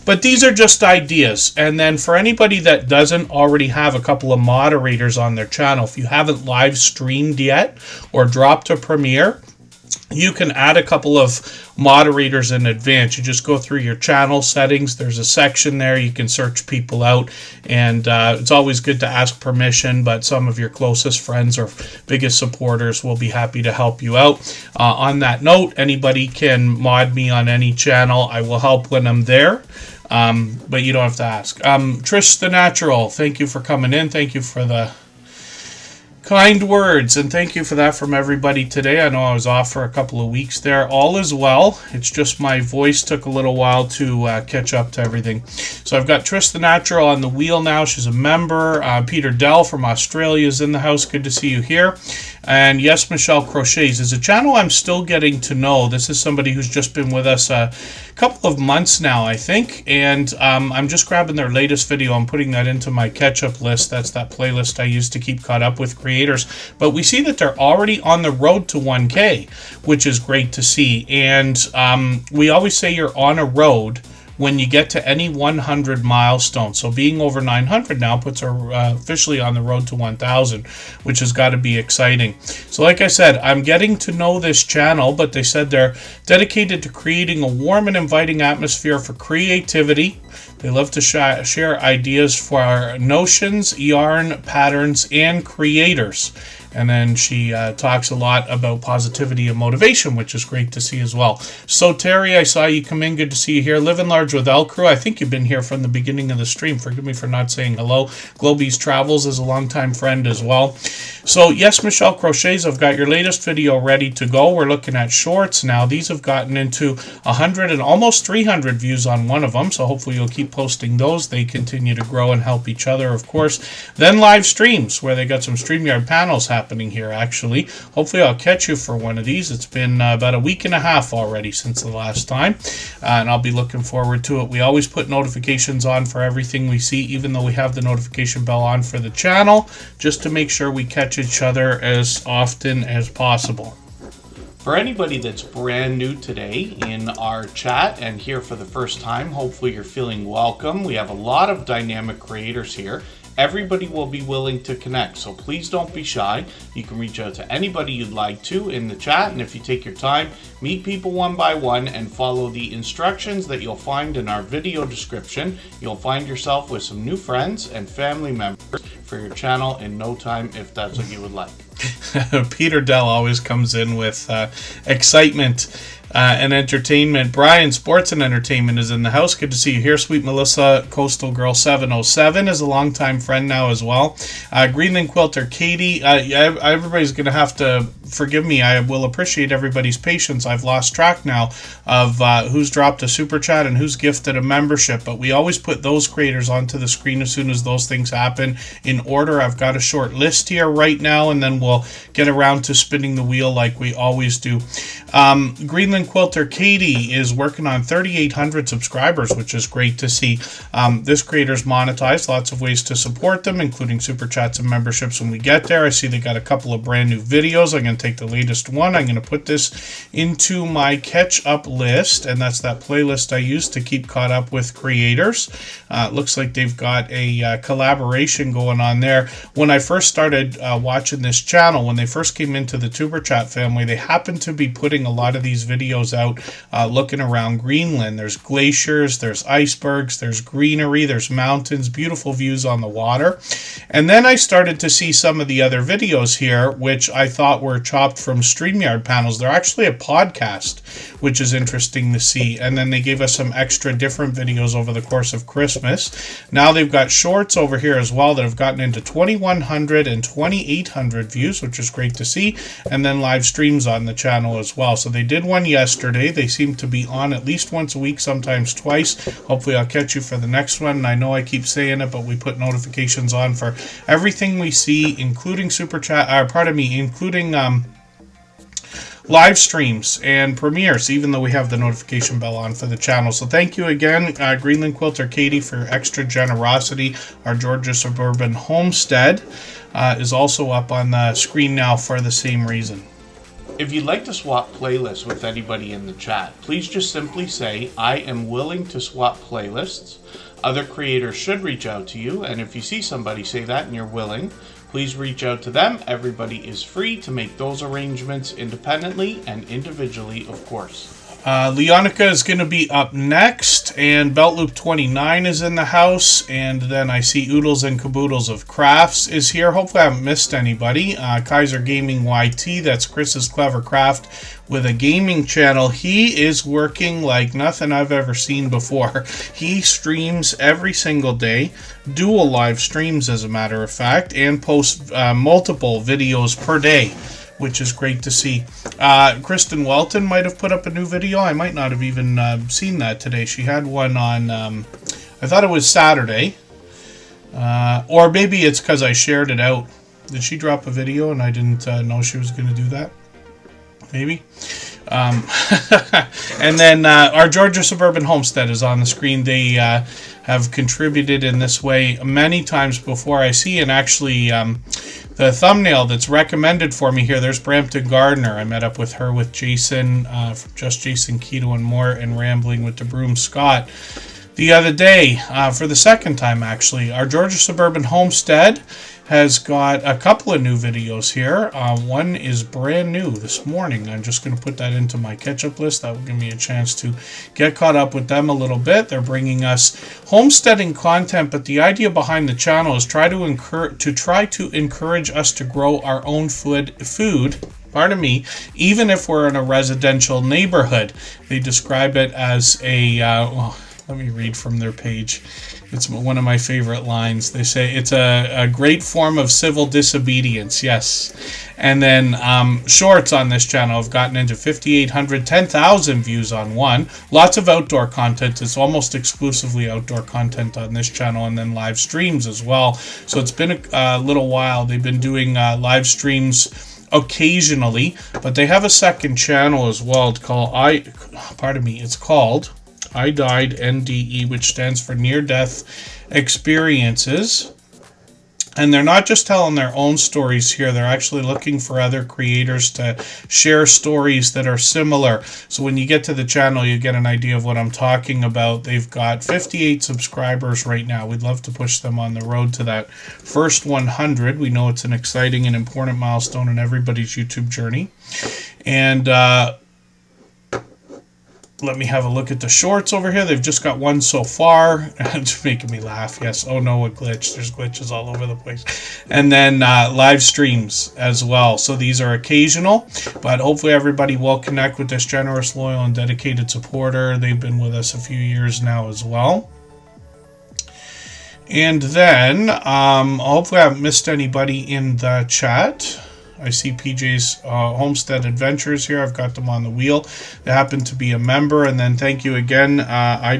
But these are just ideas. And then for anybody that doesn't already have a couple of moderators on their channel, if you haven't live streamed yet or dropped a premiere, you can add a couple of moderators in advance. You just go through your channel settings. There's a section there. You can search people out, and it's always good to ask permission, but some of your closest friends or biggest supporters will be happy to help you out. On that note, anybody can mod me on any channel. I will help when I'm there. But you don't have to ask. Trish the Natural, thank you for coming in. Thank you for the kind words, and thank you for that from everybody today. I know I was off for a couple of weeks there. All is well. It's just my voice took a little while to catch up to everything. So I've got Trish the Natural on the wheel now. She's a member. Peter Dell from Australia is in the house. Good to see you here. And yes, Michelle Crochets is a channel I'm still getting to know. This is somebody who's just been with us a couple of months now, I think, and I'm just grabbing their latest video. I'm putting that into my catch-up list. That's that playlist I use to keep caught up with creators. But we see that they're already on the road to 1K, which is great to see. And we always say you're on a road when you get to any 100 milestone. So being over 900 now puts her officially on the road to 1,000, which has got to be exciting. So like I said, I'm getting to know this channel, but they said they're dedicated to creating a warm and inviting atmosphere for creativity. They love to share ideas for notions, yarn, patterns, and creators. And then she talks a lot about positivity and motivation, which is great to see as well. So Terry, I saw you come in. Good to see you here. Living Large with El Crew. I think you've been here from the beginning of the stream. Forgive me for not saying hello. Globies Travels is a longtime friend as well. So yes, Michelle Crochets, I've got your latest video ready to go. We're looking at shorts now. These have gotten into 100 and almost 300 views on one of them. So hopefully you'll keep posting those. They continue to grow and help each other, of course. Then live streams, where they got some StreamYard panels happening here, actually. Hopefully I'll catch you for one of these. It's been about a week and a half already since the last time, and I'll be looking forward to it. We always put notifications on for everything we see, even though we have the notification bell on for the channel, just to make sure we catch each other as often as possible. For anybody that's brand new today in our chat and here for the first time, hopefully you're feeling welcome. We have a lot of dynamic creators here. Everybody will be willing to connect, so please don't be shy. You can reach out to anybody you'd like to in the chat, and if you take your time, meet people one by one and follow the instructions that you'll find in our video description. You'll find yourself with some new friends and family members for your channel in no time, if that's what you would like. Peter Dell always comes in with excitement and entertainment. Brian, Sports and Entertainment, is in the house. Good to see you here. Sweet Melissa, Coastal Girl 707, is a longtime friend now as well. Greenland Quilter, Katie, everybody's going to have to forgive me. I will appreciate everybody's patience. I've lost track now of who's dropped a super chat and who's gifted a membership, but we always put those creators onto the screen as soon as those things happen in order. I've got a short list here right now, and then we'll get around to spinning the wheel like we always do. Greenland Quilter Katie is working on 3,800 subscribers, which is great to see. This creator's monetized. Lots of ways to support them, including super chats and memberships when we get there. I see they got a couple of brand new videos. I'm going to take the latest one. I'm going to put this into my catch-up list, and that's that playlist I use to keep caught up with creators. Looks like they've got a collaboration going on there. When I first started watching this channel, when they first came into the Superchat family, they happened to be putting a lot of these videos out looking around Greenland. There's glaciers, there's icebergs, there's greenery, there's mountains, beautiful views on the water. And then I started to see some of the other videos here, which I thought were chopped from StreamYard panels. They're actually a podcast, which is interesting to see. And then they gave us some extra different videos over the course of Christmas. Now they've got shorts over here as well that have gotten into 2,100 and 2,800 views, which is great to see. And then live streams on the channel as well. So they did one yesterday. They seem to be on at least once a week, sometimes twice. Hopefully I'll catch you for the next one. And I know I keep saying it, but we put notifications on for everything we see, including including live streams and premieres, even though we have the notification bell on for the channel. So thank you again, Greenland Quilter Katie, for extra generosity. Our Georgia Suburban Homestead is also up on the screen now for the same reason. If you'd like to swap playlists with anybody in the chat, please just simply say, I am willing to swap playlists. Other creators should reach out to you, and if you see somebody say that and you're willing, please reach out to them. Everybody is free to make those arrangements independently and individually, of course. Leonica is going to be up next, and Beltloop 29 is in the house, and then I see Oodles and Caboodles of Crafts is here. Hopefully I haven't missed anybody. Kaiser Gaming YT, that's Chris's Clever Craft with a gaming channel. He is working like nothing I've ever seen before. He streams every single day, dual live streams as a matter of fact, and posts multiple videos per day, which is great to see. Kristen Welton might have put up a new video. I might not have even seen that today. She had one on, I thought it was Saturday. Or maybe it's because I shared it out. Did she drop a video and I didn't know she was going to do that? Maybe. And then our Georgia Suburban Homestead is on the screen. They have contributed in this way many times before. I see, and actually the thumbnail that's recommended for me here, there's Brampton Gardner. I met up with her with Jason, Just Jason Keto and more, and Rambling with the Broom Scott the other day, for the second time actually. Our Georgia Suburban Homestead has got a couple of new videos here. One is brand new this morning. I'm just going to put that into my catch-up list. That will give me a chance to get caught up with them a little bit. They're bringing us homesteading content, but the idea behind the channel is try to encourage us to grow our own food. Pardon me, even if we're in a residential neighborhood. They describe it as a let me read from their page. It's one of my favorite lines. They say it's a great form of civil disobedience. Yes. And then shorts on this channel have gotten into 5,800, 10,000 views on one. Lots of outdoor content. It's almost exclusively outdoor content on this channel, and then live streams as well. So it's been a little while. They've been doing live streams occasionally, but they have a second channel as well. It's called I Died NDE, which stands for Near Death Experiences. And they're not just telling their own stories here. They're actually looking for other creators to share stories that are similar. So when you get to the channel, you get an idea of what I'm talking about. They've got 58 subscribers right now. We'd love to push them on the road to that first 100. We know it's an exciting and important milestone in everybody's YouTube journey. And let me have a look at the shorts over here. They've just got one so far. It's making me laugh. Yes. Oh no, a glitch. There's glitches all over the place. And then live streams as well. So these are occasional, but hopefully everybody will connect with this generous, loyal, and dedicated supporter. They've been with us a few years now as well. And then hopefully I haven't missed anybody in the chat. I see PJ's Homestead Adventures here. I've got them on the wheel. They happen to be a member. And then thank you again. Our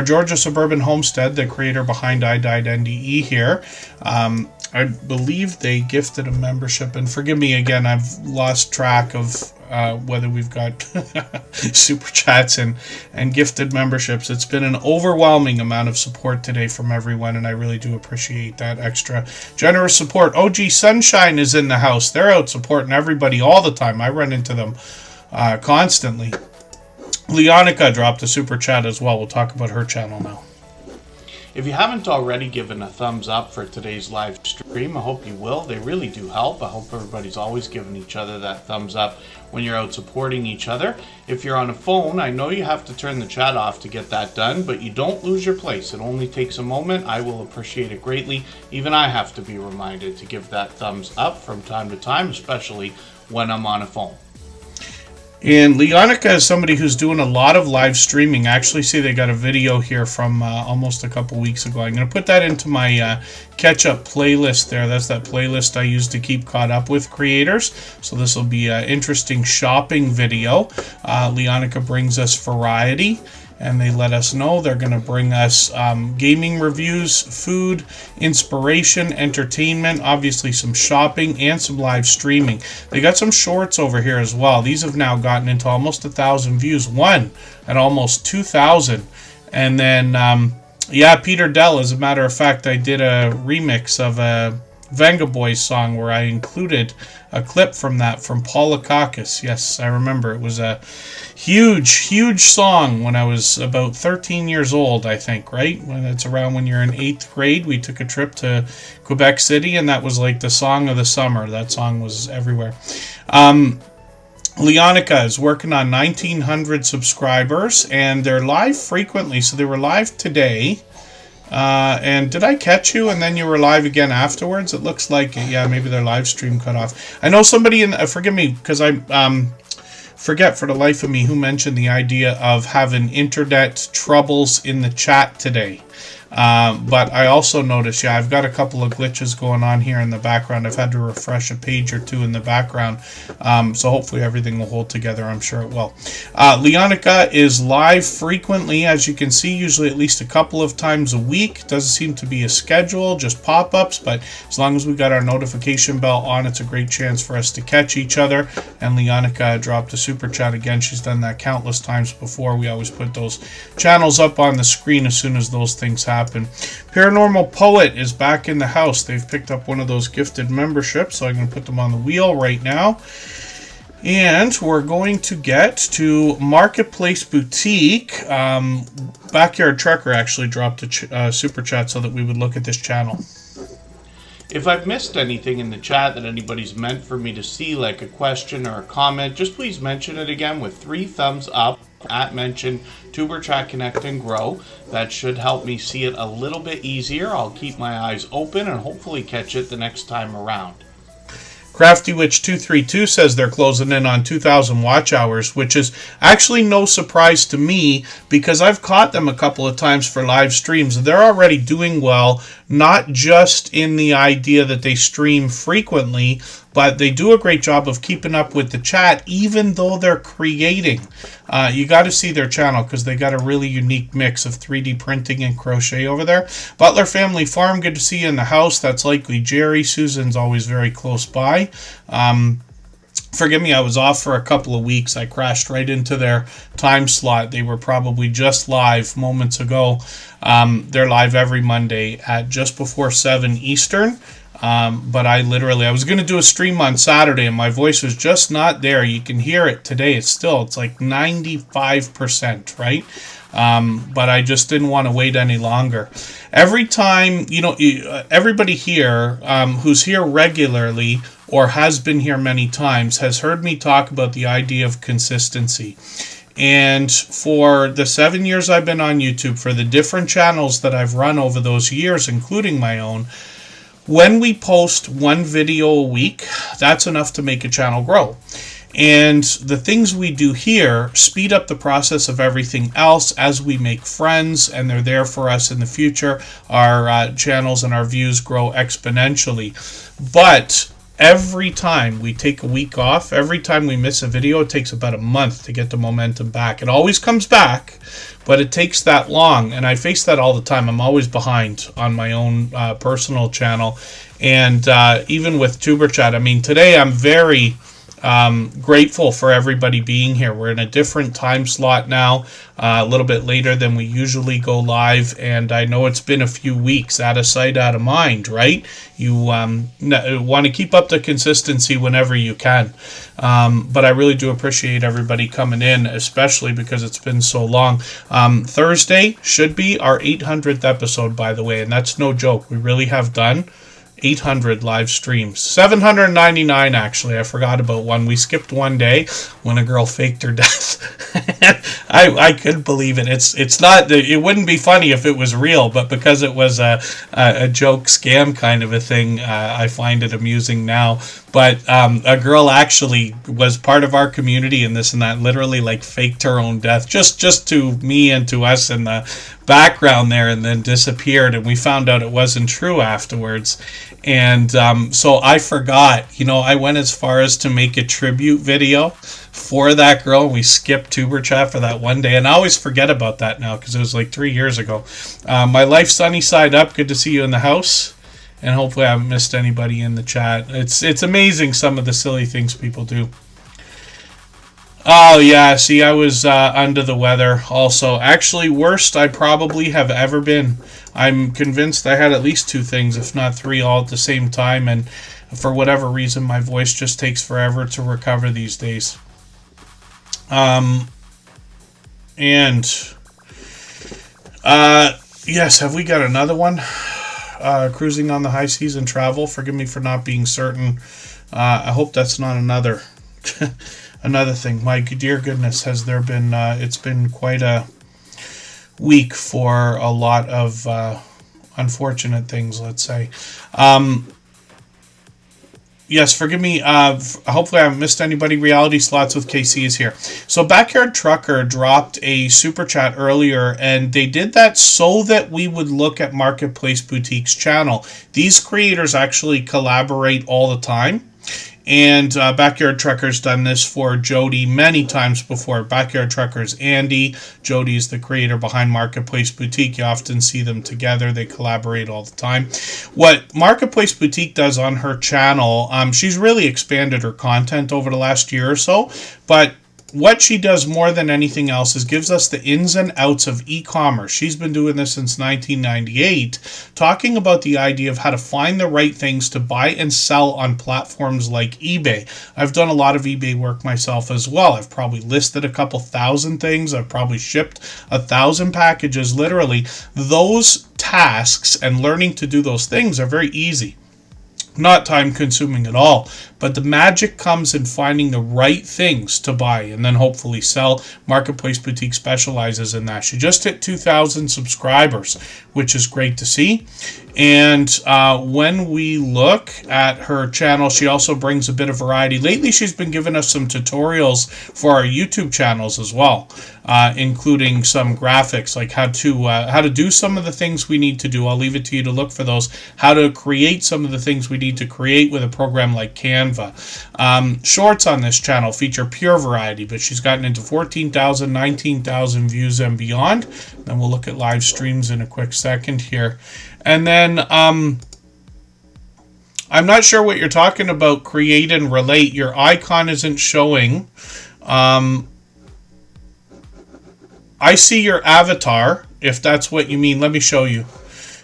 Georgia Suburban Homestead, the creator behind I Died NDE here. I believe they gifted a membership. And forgive me again, I've lost track of whether we've got super chats and gifted memberships. It's been an overwhelming amount of support today from everyone, and I really do appreciate that extra generous support. OG Sunshine is in the house. They're out supporting everybody all the time. I run into them constantly. Leonica dropped a super chat as well. We'll talk about her channel now. If you haven't already given a thumbs up for today's live stream, I hope you will. They really do help. I hope everybody's always giving each other that thumbs up when you're out supporting each other. If you're on a phone, I know you have to turn the chat off to get that done, but you don't lose your place. It only takes a moment. I will appreciate it greatly. Even I have to be reminded to give that thumbs up from time to time, especially when I'm on a phone. And Leonica is somebody who's doing a lot of live streaming. I actually see they got a video here from almost a couple weeks ago. I'm going to put that into my catch-up playlist there. That's that playlist I use to keep caught up with creators. So this will be an interesting shopping video. Leonica brings us variety, and they let us know they're going to bring us gaming reviews, food, inspiration, entertainment, obviously some shopping, and some live streaming. They got some shorts over here as well. These have now gotten into almost 1,000 views. One at almost 2,000. And then, yeah, Peter Dell, as a matter of fact, I did a remix of a Venga Boys song where I included a clip from that from Paula Kakis. Yes, I remember. It was a huge song when I was about 13 years old, I think, right? When it's around when you're in 8th grade, we took a trip to Quebec City, and that was like the song of the summer. That song was everywhere. Leonica is working on 1,900 subscribers, and they're live frequently. So they were live today. And did I catch you and then you were live again afterwards? It looks like it. Yeah, maybe their live stream cut off. I know somebody in, forgive me, because I forget for the life of me who mentioned the idea of having internet troubles in the chat today. But I also noticed, yeah, I've got a couple of glitches going on here in the background. I've had to refresh a page or two in the background. So hopefully everything will hold together. I'm sure it will. Leonica is live frequently, as you can see, usually at least a couple of times a week. Doesn't seem to be a schedule, just pop-ups. But as long as we got our notification bell on, it's a great chance for us to catch each other. And Leonica dropped a super chat again. She's done that countless times before. We always put those channels up on the screen as soon as those things happen. Paranormal Poet is back in the house. They've picked up one of those gifted memberships, so I'm going to put them on the wheel right now. And we're going to get to Marketplace Boutique. Backyard Trucker actually dropped a super chat so that we would look at this channel. If I've missed anything in the chat that anybody's meant for me to see, like a question or a comment, just please mention it again with 3 thumbs up. At mention Tuber Chat Connect and Grow. That should help me see it a little bit easier. I'll keep my eyes open and hopefully catch it the next time around. Crafty Witch 232 says they're closing in on 2,000 watch hours, which is actually no surprise to me because I've caught them a couple of times for live streams. They're already doing well, not just in the idea that they stream frequently, but they do a great job of keeping up with the chat, even though they're creating. You got to see their channel because they got a really unique mix of 3D printing and crochet over there. Butler Family Farm, good to see you in the house. That's likely Jerry. Susan's always very close by. Forgive me, I was off for a couple of weeks. I crashed right into their time slot. They were probably just live moments ago. They're live every Monday at just before 7 Eastern. But I was going to do a stream on Saturday and my voice was just not there. You can hear it today. It's like 95%, right? But I just didn't want to wait any longer. Every time, everybody here who's here regularly or has been here many times has heard me talk about the idea of consistency. And for the 7 years I've been on YouTube, for the different channels that I've run over those years, including my own, when we post one video a week, that's enough to make a channel grow. And the things we do here speed up the process of everything else as we make friends, and they're there for us in the future. Our channels and our views grow exponentially. But every time we take a week off, every time we miss a video, it takes about a month to get the momentum back. It always comes back, but it takes that long, and I face that all the time. I'm always behind on my own personal channel, and even with Tuber Chat. I mean, today I'm very grateful for everybody being here. We're in a different time slot now, a little bit later than we usually go live, and I know it's been a few weeks. Out of sight, out of mind, right? You want to keep up the consistency whenever you can, but I really do appreciate everybody coming in, especially because it's been so long. Thursday should be our 800th episode, by the way, and that's no joke. We really have done 800 live streams. 799 actually. I forgot about one. We skipped one day when a girl faked her death. I couldn't believe it. It's not. It wouldn't be funny if it was real, but because it was a joke scam kind of a thing, I find it amusing now. But a girl actually was part of our community and this and that, literally like faked her own death just to me and to us in the background there, and then disappeared, and we found out it wasn't true afterwards. And so I forgot, I went as far as to make a tribute video for that girl. We skipped Tuber Chat for that one day, and I always forget about that now because it was like 3 years ago. My life sunny side up, good to see you in the house, and hopefully I haven't missed anybody in the chat. It's amazing some of the silly things people do. Oh, yeah. See, I was under the weather also. Actually, worst I probably have ever been. I'm convinced I had at least two things, if not three, all at the same time. And for whatever reason, my voice just takes forever to recover these days. And, yes, have we got another one? Cruising on the high seas and travel. Forgive me for not being certain. I hope that's not another. Another thing, my dear goodness, has there been, it's been quite a week for a lot of unfortunate things, let's say. Yes, forgive me. Hopefully I haven't missed anybody. Reality Slots with KC is here. So Backyard Trucker dropped a super chat earlier, and they did that so that we would look at Marketplace Boutique's channel. These creators actually collaborate all the time. And Backyard Trucker's done this for Jody many times before. Backyard Trucker's Andy. Jody's the creator behind Marketplace Boutique. You often see them together. They collaborate all the time. What Marketplace Boutique does on her channel, she's really expanded her content over the last year or so. But what she does more than anything else is gives us the ins and outs of e-commerce. She's been doing this since 1998, talking about the idea of how to find the right things to buy and sell on platforms like eBay. I've done a lot of eBay work myself as well. I've probably listed a couple thousand things. I've probably shipped 1,000 packages, literally. Those tasks and learning to do those things are very easy. Not time consuming at all, but the magic comes in finding the right things to buy and then hopefully sell. Marketplace Boutique specializes in that. She just hit 2,000 subscribers, which is great to see. And when we look at her channel, she also brings a bit of variety. Lately, she's been giving us some tutorials for our YouTube channels as well, including some graphics, like how to do some of the things we need to do. I'll leave it to you to look for those. How to create some of the things we need to create with a program like Canva. Shorts on this channel feature pure variety, but she's gotten into 14,000, 19,000 views and beyond. Then we'll look at live streams in a quick second here. And then I'm not sure what you're talking about, create and relate. Your icon isn't showing. I see your avatar, if that's what you mean. Let me show you.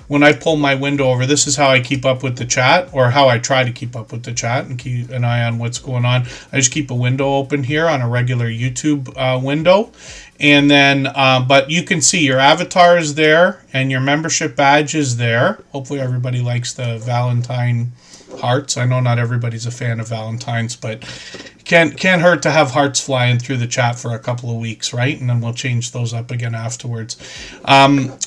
When I pull my window over, this is how I keep up with the chat, or how I try to keep up with the chat and keep an eye on what's going on. I just keep a window open here on a regular YouTube window. And then, but you can see your avatar is there and your membership badge is there. Hopefully everybody likes the Valentine hearts. I know not everybody's a fan of Valentine's, but can't hurt to have hearts flying through the chat for a couple of weeks, right? And then we'll change those up again afterwards.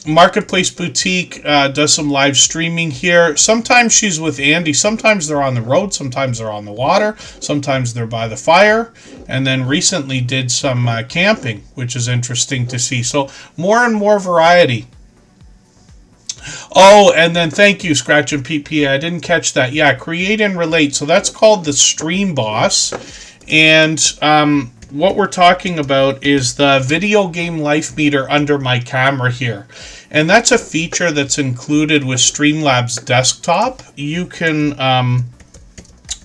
Marketplace Boutique does some live streaming here. Sometimes she's with Andy. Sometimes they're on the road. Sometimes they're on the water. Sometimes they're by the fire. And then recently did some camping, which is interesting to see. So more and more variety. Oh, and then thank you, Scratch and PP. I didn't catch that. Yeah, create and relate. So that's called the Stream Boss. And what we're talking about is the video game life meter under my camera here. And that's a feature that's included with Streamlabs Desktop. You can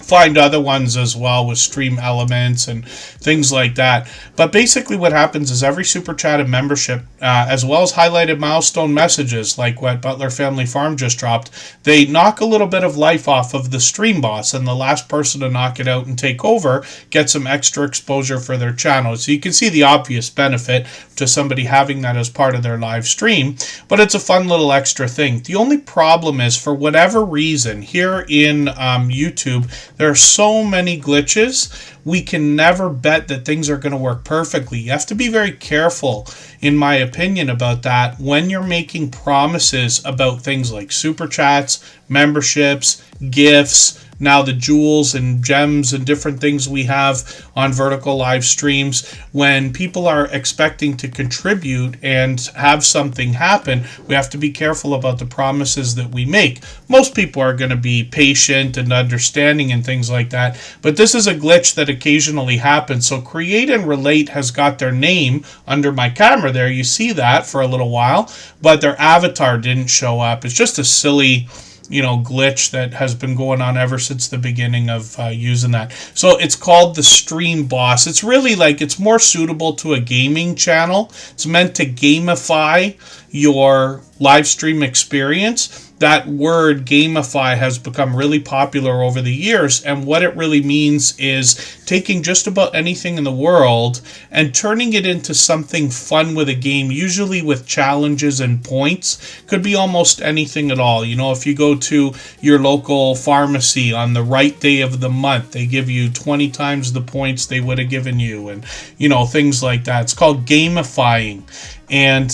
find other ones as well with Stream Elements and things like that. But basically what happens is every Super Chat and membership, as well as highlighted milestone messages like what Butler Family Farm just dropped, they knock a little bit of life off of the Stream Boss, and the last person to knock it out and take over gets some extra exposure for their channel. So you can see the obvious benefit to somebody having that as part of their live stream, but it's a fun little extra thing. The only problem is, for whatever reason, here in YouTube, there are so many glitches. We can never bet that things are going to work perfectly. You have to be very careful, in my opinion, about that when you're making promises about things like super chats, memberships, gifts, now the jewels and gems and different things we have on vertical live streams. When people are expecting to contribute and have something happen, we have to be careful about the promises that we make. Most people are going to be patient and understanding and things like that, but this is a glitch that occasionally happens. So Create and Relate has got their name under my camera there. You see that for a little while, but their avatar didn't show up. It's just a silly glitch that has been going on ever since the beginning of using that. So it's called the Stream Boss. It's really it's more suitable to a gaming channel. It's meant to gamify your live stream experience. That word gamify has become really popular over the years, and what it really means is taking just about anything in the world and turning it into something fun with a game, usually with challenges and points. Could be almost anything at all. If you go to your local pharmacy on the right day of the month, they give you 20 times the points they would have given you, and things like that. It's called gamifying. And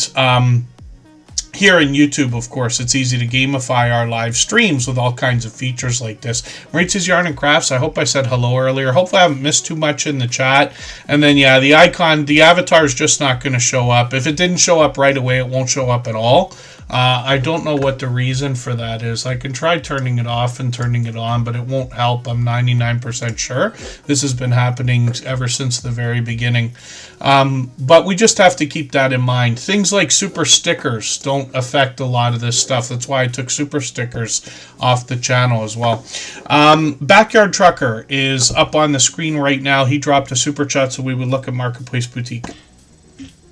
here in YouTube, of course, it's easy to gamify our live streams with all kinds of features like this. Maritz's Yarn and Crafts, I hope I said hello earlier. Hopefully I haven't missed too much in the chat. And then, yeah, the icon, the avatar is just not going to show up. If it didn't show up right away, it won't show up at all. I don't know what the reason for that is. I can try turning it off and turning it on, but it won't help. I'm 99% sure. This has been happening ever since the very beginning. But we just have to keep that in mind. Things like super stickers don't affect a lot of this stuff. That's why I took super stickers off the channel as well. Backyard Trucker is up on the screen right now. He dropped a super chat, so we would look at Marketplace Boutique.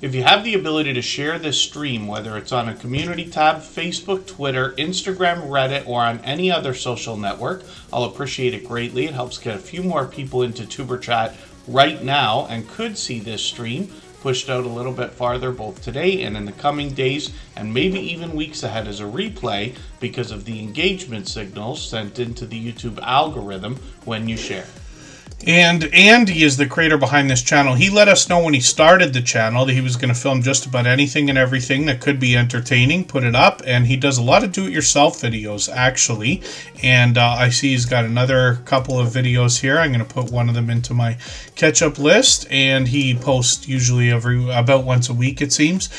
If you have the ability to share this stream, whether it's on a community tab, Facebook, Twitter, Instagram, Reddit, or on any other social network, I'll appreciate it greatly. It helps get a few more people into Tuber Chat right now and could see this stream pushed out a little bit farther both today and in the coming days and maybe even weeks ahead as a replay because of the engagement signals sent into the YouTube algorithm when you share. And Andy is the creator behind this channel. He let us know when he started the channel that he was going to film just about anything and everything that could be entertaining, put it up, and he does a lot of do-it-yourself videos, actually. And I see he's got another couple of videos here. I'm going to put one of them into my catch-up list, and he posts usually about once a week, it seems.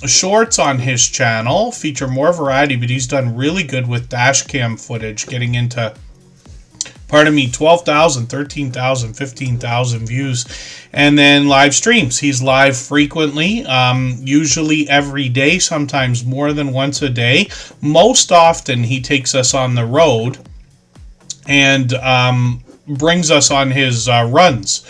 Shorts on his channel feature more variety, but he's done really good with dash cam footage, getting into 12,000, 13,000, 15,000 views. And then live streams. He's live frequently, usually every day, sometimes more than once a day. Most often he takes us on the road and brings us on his runs.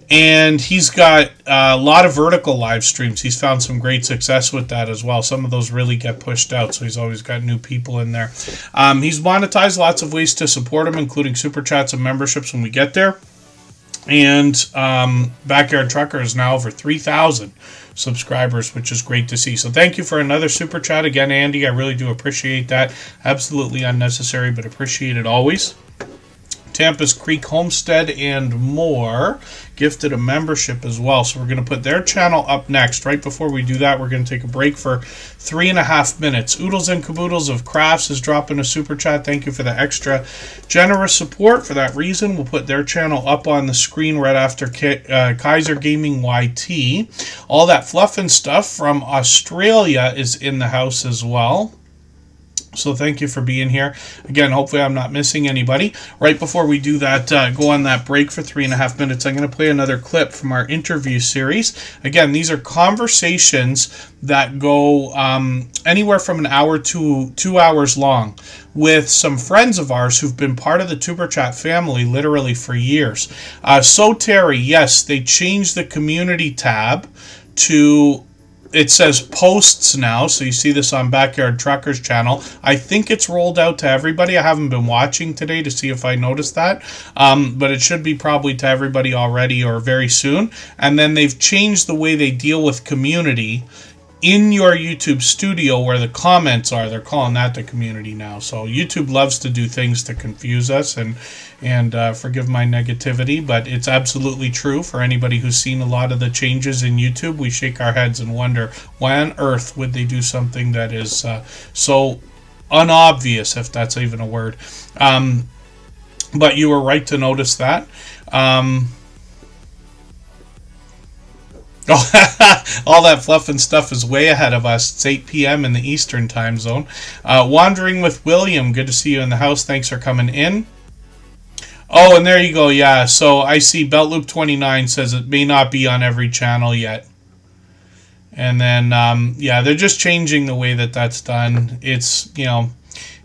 And he's got a lot of vertical live streams. He's found some great success with that as well. Some of those really get pushed out, so he's always got new people in there. He's monetized lots of ways to support him, including super chats and memberships when we get there. And Backyard Trucker is now over 3,000 subscribers, which is great to see. So thank you for another super chat again, Andy. I really do appreciate that. Absolutely unnecessary, but appreciate it always. Tampa's Creek Homestead and More gifted a membership as well. So we're going to put their channel up next. Right before we do that, we're going to take a break for 3.5 minutes. Oodles and Caboodles of Crafts is dropping a super chat. Thank you for the extra generous support. For that reason, we'll put their channel up on the screen right after Kaiser Gaming YT. All that fluff and stuff from Australia is in the house as well. So thank you for being here. Again, hopefully I'm not missing anybody. Right before we do that, go on that break for 3.5 minutes, I'm going to play another clip from our interview series. Again, these are conversations that go anywhere from an hour to 2 hours long with some friends of ours who've been part of the Tuber Chat family literally for years. So Terry, yes, they changed the community tab to... It says posts now, so you see this on Backyard Trucker's channel. I think it's rolled out to everybody. I haven't been watching today to see if I noticed that, but it should be probably to everybody already or very soon. And then they've changed the way they deal with community in your YouTube studio where the comments are. They're calling that the community now. So YouTube loves to do things to confuse us, and forgive my negativity, but it's absolutely true. For anybody who's seen a lot of the changes in YouTube, we shake our heads and wonder, why on earth would they do something that is so unobvious, if that's even a word. But you were right to notice that. All that fluff and stuff is way ahead of us. It's 8 p.m. in the Eastern time zone. Wandering with William, good to see you in the house. Thanks for coming in. Oh, and there you go. Yeah, so I see Beltloop29 says it may not be on every channel yet. And then, yeah, they're just changing the way that that's done. It's,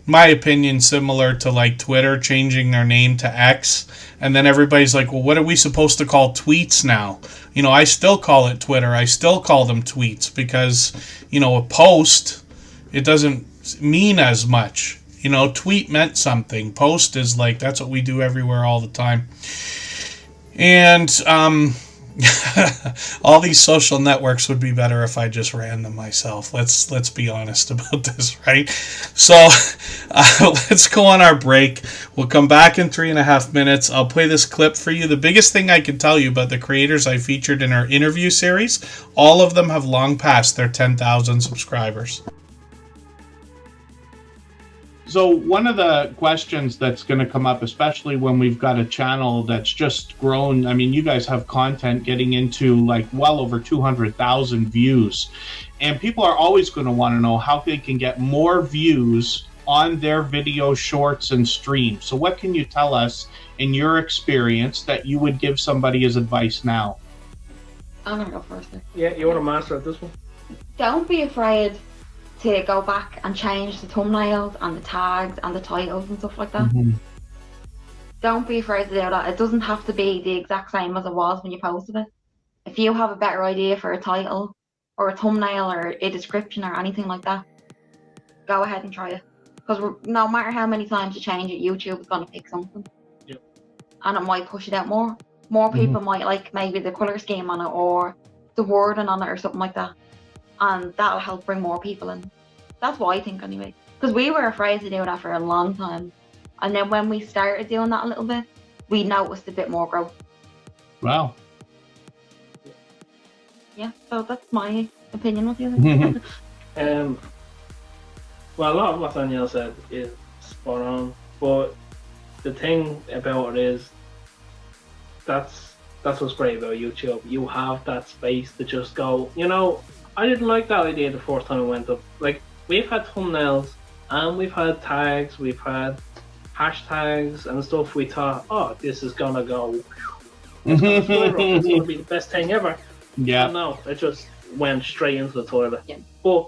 my opinion, similar to like Twitter changing their name to X. And then everybody's like, well, what are we supposed to call tweets now? You know, I still call it Twitter. I still call them tweets because, you know, a post, it doesn't mean as much. You know, tweet meant something. Post is like, that's what we do everywhere all the time. And all these social networks would be better if I just ran them myself. Let's be honest about this, right? So let's go on our break. We'll come back in 3.5 minutes. I'll play this clip for you. The biggest thing I can tell you about the creators I featured in our interview series, all of them have long passed their 10,000 subscribers. So one of the questions that's going to come up, especially when we've got a channel that's just grown, I mean, you guys have content getting into like well over 200,000 views, and people are always going to want to know how they can get more views on their video shorts and streams. So what can you tell us in your experience that you would give somebody as advice now? I'm going to go first. Yeah, you're a master at this one. Don't be afraid to go back and change the thumbnails and the tags and the titles and stuff like that. Mm-hmm. Don't be afraid to do that. It doesn't have to be the exact same as it was when you posted it. If you have a better idea for a title or a thumbnail or a description or anything like that, go ahead and try it. Because no matter how many times you change it, YouTube is going to pick something. Yep. And it might push it out more. More people might like maybe the colour scheme on it or the wording on it or something like that. And that'll help bring more people in. That's what I think anyway. Because we were afraid to do that for a long time. And then when we started doing that a little bit, we noticed a bit more growth. Wow. Yeah, so that's my opinion with you. Well, a lot of what Danielle said is spot on. But the thing about it is, that's what's great about YouTube. You have that space to just go, you know, I didn't like that idea the first time it went up. Like, we've had thumbnails and we've had tags, we've had hashtags and stuff. We thought, oh, this is gonna go, it's gonna be the best thing ever. Yeah. But no, it just went straight into the toilet. Yeah. But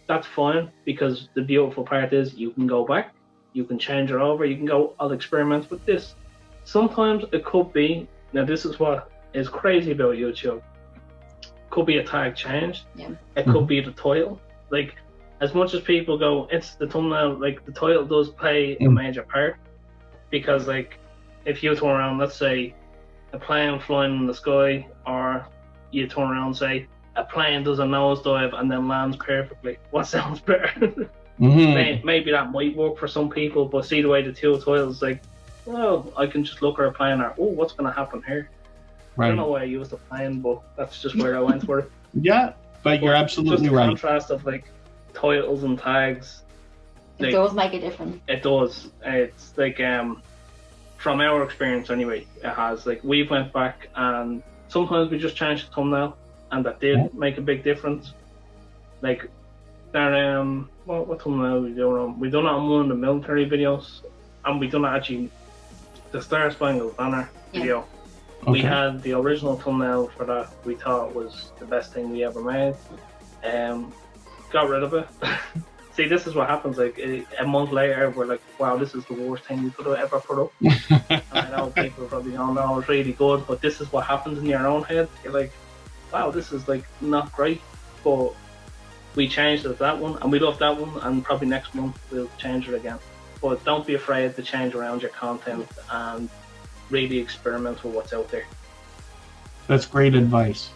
that's fine, because the beautiful part is you can go back, you can change it over, you can go, I'll experiment with this. Sometimes it could be, now this is what is crazy about YouTube, could be a tag changed. Yeah. It could be the title. Like, as much as people go, it's the thumbnail, like the title does play a major part. Because like, if you turn around, let's say a plane flying in the sky, or you turn around and say a plane does a nosedive and then lands perfectly, what sounds better? Maybe that might work for some people, but see the way the two titles, like, well, I can just look at a plane or, oh, what's going to happen here? Right. I don't know why I used the plane, but that's just where I went for it. Yeah, but you're absolutely just the right. contrast of like titles and tags. It does make a difference. It does. It's like from our experience anyway, it has. Like, we went back and sometimes we just changed the thumbnail, and that did make a big difference. Like, there, what thumbnail we doing on? We done it on one of the military videos, and we done it actually the Star Spangled Banner video. Okay. We had the original thumbnail for that. We thought was the best thing we ever made. Got rid of it. See, this is what happens. Like, a month later, we're like, wow, this is the worst thing we could have ever put up. And I know people probably don't know it's really good, but this is what happens in your own head. You're like, wow, this is like not great. But we changed it to that one, and we love that one, and probably next month we'll change it again. But don't be afraid to change around your content and really experiment with what's out there. That's great advice.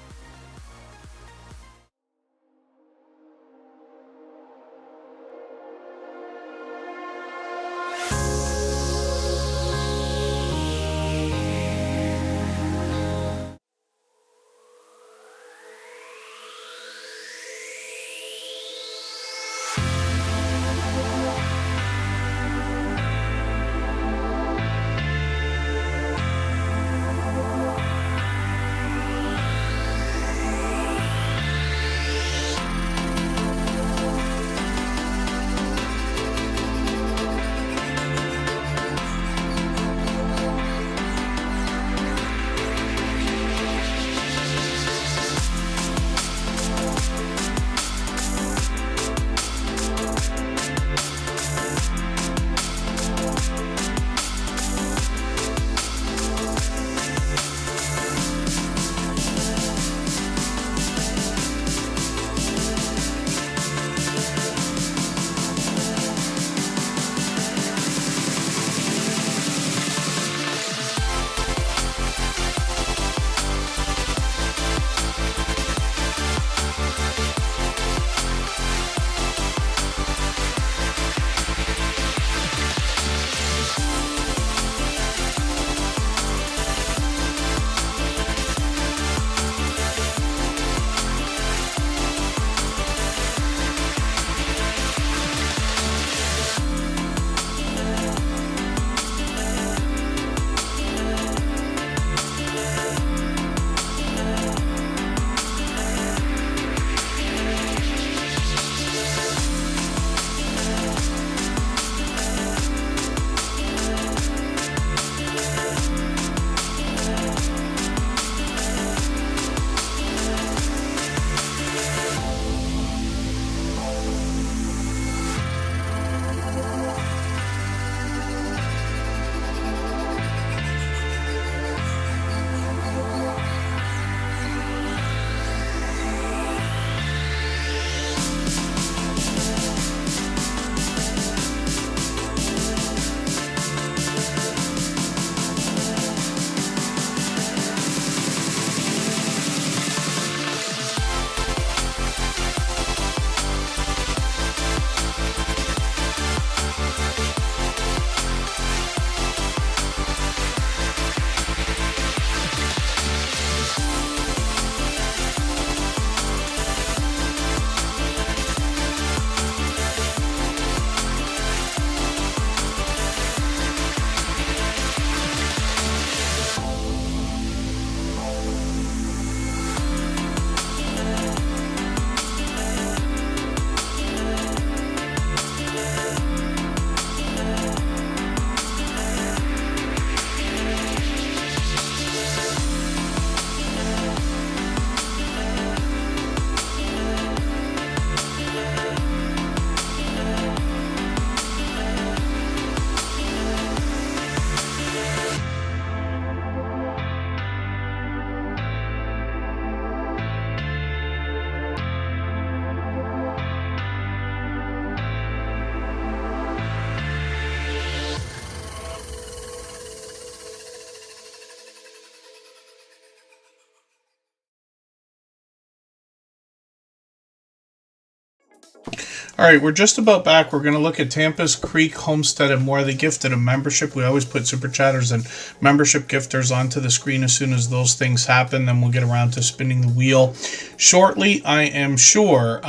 All right, we're just about back. We're going to look at Tampa's Creek Homestead and more. They gifted a membership. We always put super chatters and membership gifters onto the screen as soon as those things happen. Then we'll get around to spinning the wheel shortly, I am sure.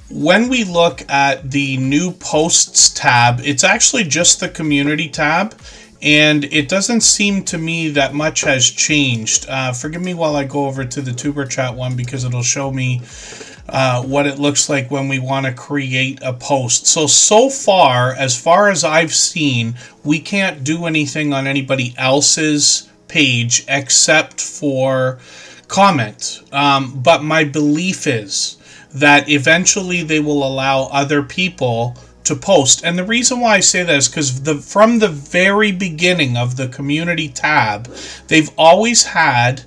When we look at the new posts tab, it's actually just the community tab. And it doesn't seem to me that much has changed. Forgive me while I go over to the Tuber Chat one, because it'll show me what it looks like when we want to create a post. So far as I've seen, we can't do anything on anybody else's page except for comment. But my belief is that eventually they will allow other people to post. And the reason why I say that is because from the very beginning of the community tab, they've always had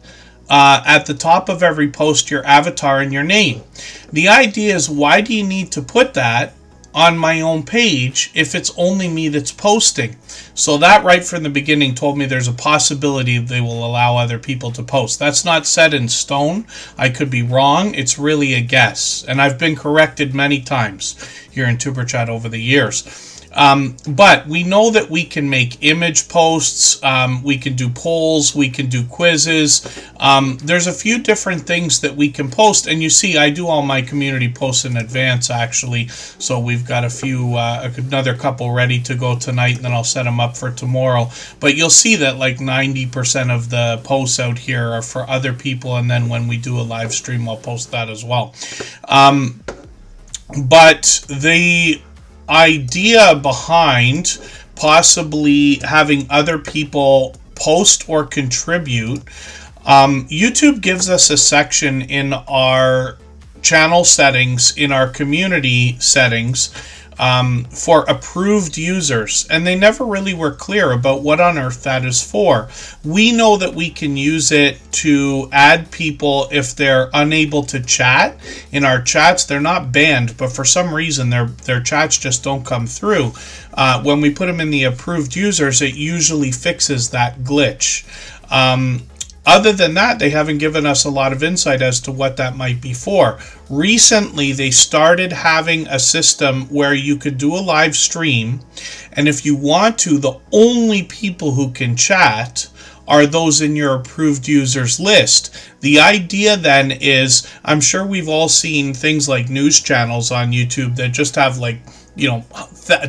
at the top of every post your avatar and your name. The idea is, why do you need to put that on my own page if it's only me that's posting? So that right from the beginning told me there's a possibility they will allow other people to post. That's not set in stone. I could be wrong. It's really a guess. And I've been corrected many times here in Tuber Chat over the years. But we know that we can make image posts, we can do polls, we can do quizzes. There's a few different things that we can post, and you see I do all my community posts in advance actually, so we've got a few, another couple ready to go tonight, and then I'll set them up for tomorrow. But you'll see that like 90% of the posts out here are for other people, and then when we do a live stream I'll post that as well. But the idea behind possibly having other people post or contribute, YouTube gives us a section in our channel settings, in our community settings, for approved users, and they never really were clear about what on earth that is for. We know that we can use it to add people if they're unable to chat in our chats. They're not banned, but for some reason their chats just don't come through. When we put them in the approved users, it usually fixes that glitch. Other than that, they haven't given us a lot of insight as to what that might be for. Recently, they started having a system where you could do a live stream, and if you want to, the only people who can chat are those in your approved users list. The idea then is, I'm sure we've all seen things like news channels on YouTube that just have like, you know,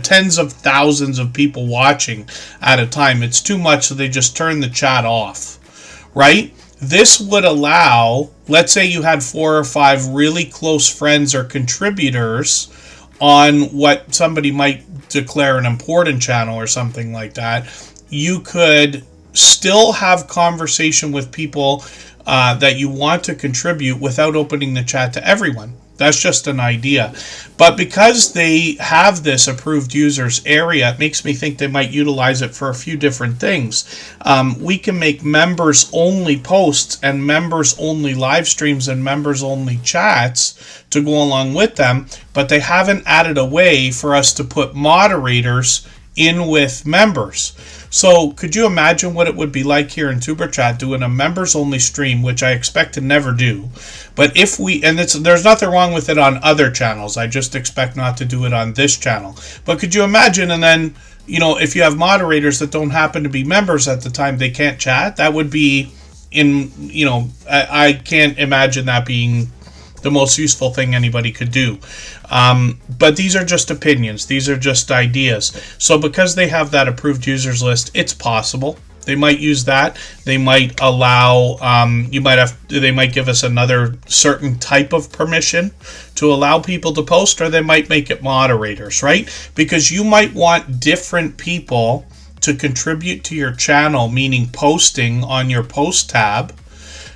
tens of thousands of people watching at a time. It's too much, so they just turn the chat off. Right? This would allow, let's say you had 4 or 5 really close friends or contributors on what somebody might declare an important channel or something like that. You could still have conversation with people that you want to contribute without opening the chat to everyone. That's just an idea. But because they have this approved users area, it makes me think they might utilize it for a few different things. We can make members only posts and members only live streams and members only chats to go along with them, but they haven't added a way for us to put moderators in with members. So could you imagine what it would be like here in Tuber Chat doing a members only stream, which I expect to never do. But if we, and there's nothing wrong with it on other channels, I just expect not to do it on this channel. But could you imagine, and then, you know, if you have moderators that don't happen to be members at the time, they can't chat? That would be I can't imagine that being the most useful thing anybody could do. But these are just opinions. These are just ideas. So because they have that approved users list, it's possible. They might use that. They might allow, they might give us another certain type of permission to allow people to post, or they might make it moderators, right? Because you might want different people to contribute to your channel, meaning posting on your post tab.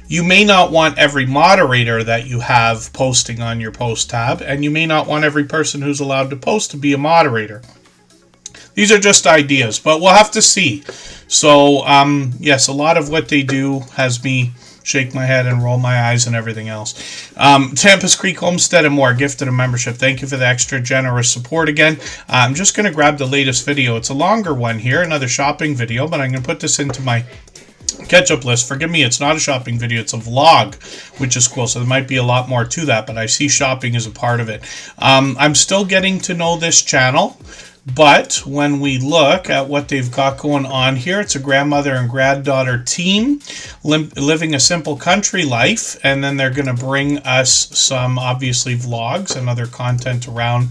You may not want every moderator that you have posting on your post tab, and you may not want every person who's allowed to post to be a moderator. These are just ideas, but we'll have to see. So, yes, a lot of what they do has me shake my head and roll my eyes and everything else. Tampa's Creek Homestead and more gifted a membership. Thank you for the extra generous support again. I'm just going to grab the latest video. It's a longer one here, another shopping video, but I'm going to put this into my catch-up list. Forgive me, it's not a shopping video, it's a vlog, which is cool. So there might be a lot more to that, but I see shopping as a part of it. I'm still getting to know this channel, but when we look at what they've got going on here, it's a grandmother and granddaughter team living a simple country life, and then they're going to bring us some, obviously, vlogs and other content around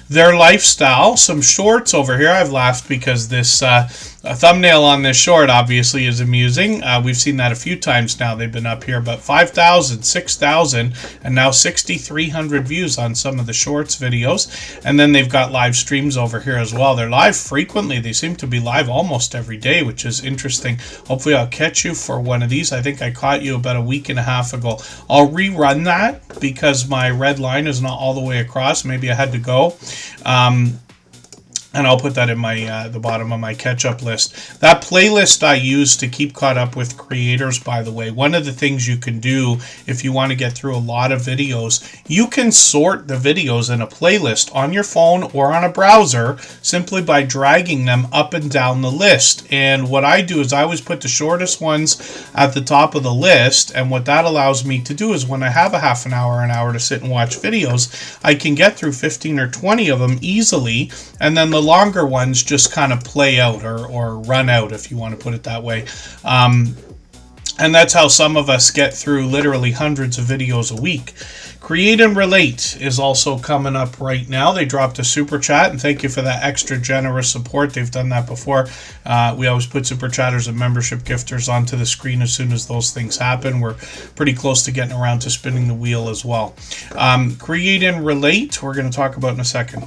their lifestyle. Some shorts over here. I've laughed because this thumbnail on this short obviously is amusing. We've seen that a few times now. They've been up here, but 5,000, 6,000, and now 6,300 views on some of the shorts videos. And then they've got live streams over here as well. They're live frequently. They seem to be live almost every day, which is interesting. Hopefully I'll catch you for one of these. I think I caught you about a week and a half ago. I'll rerun that because my red line is not all the way across. Maybe I had to go. And I'll put that in my the bottom of my catch-up list. That playlist I use to keep caught up with creators, by the way. One of the things you can do if you want to get through a lot of videos, you can sort the videos in a playlist on your phone or on a browser simply by dragging them up and down the list. And what I do is I always put the shortest ones at the top of the list. And what that allows me to do is when I have a half an hour to sit and watch videos, I can get through 15 or 20 of them easily. And then the longer ones just kind of play out or run out, if you want to put it that way. And that's how some of us get through literally hundreds of videos a week. Create and Relate is also coming up right now. They dropped a super chat, and thank you for that extra generous support. They've done that before. We always put super chatters and membership gifters onto the screen as soon as those things happen. We're pretty close to getting around to spinning the wheel as well. Create and Relate, we're going to talk about in a second.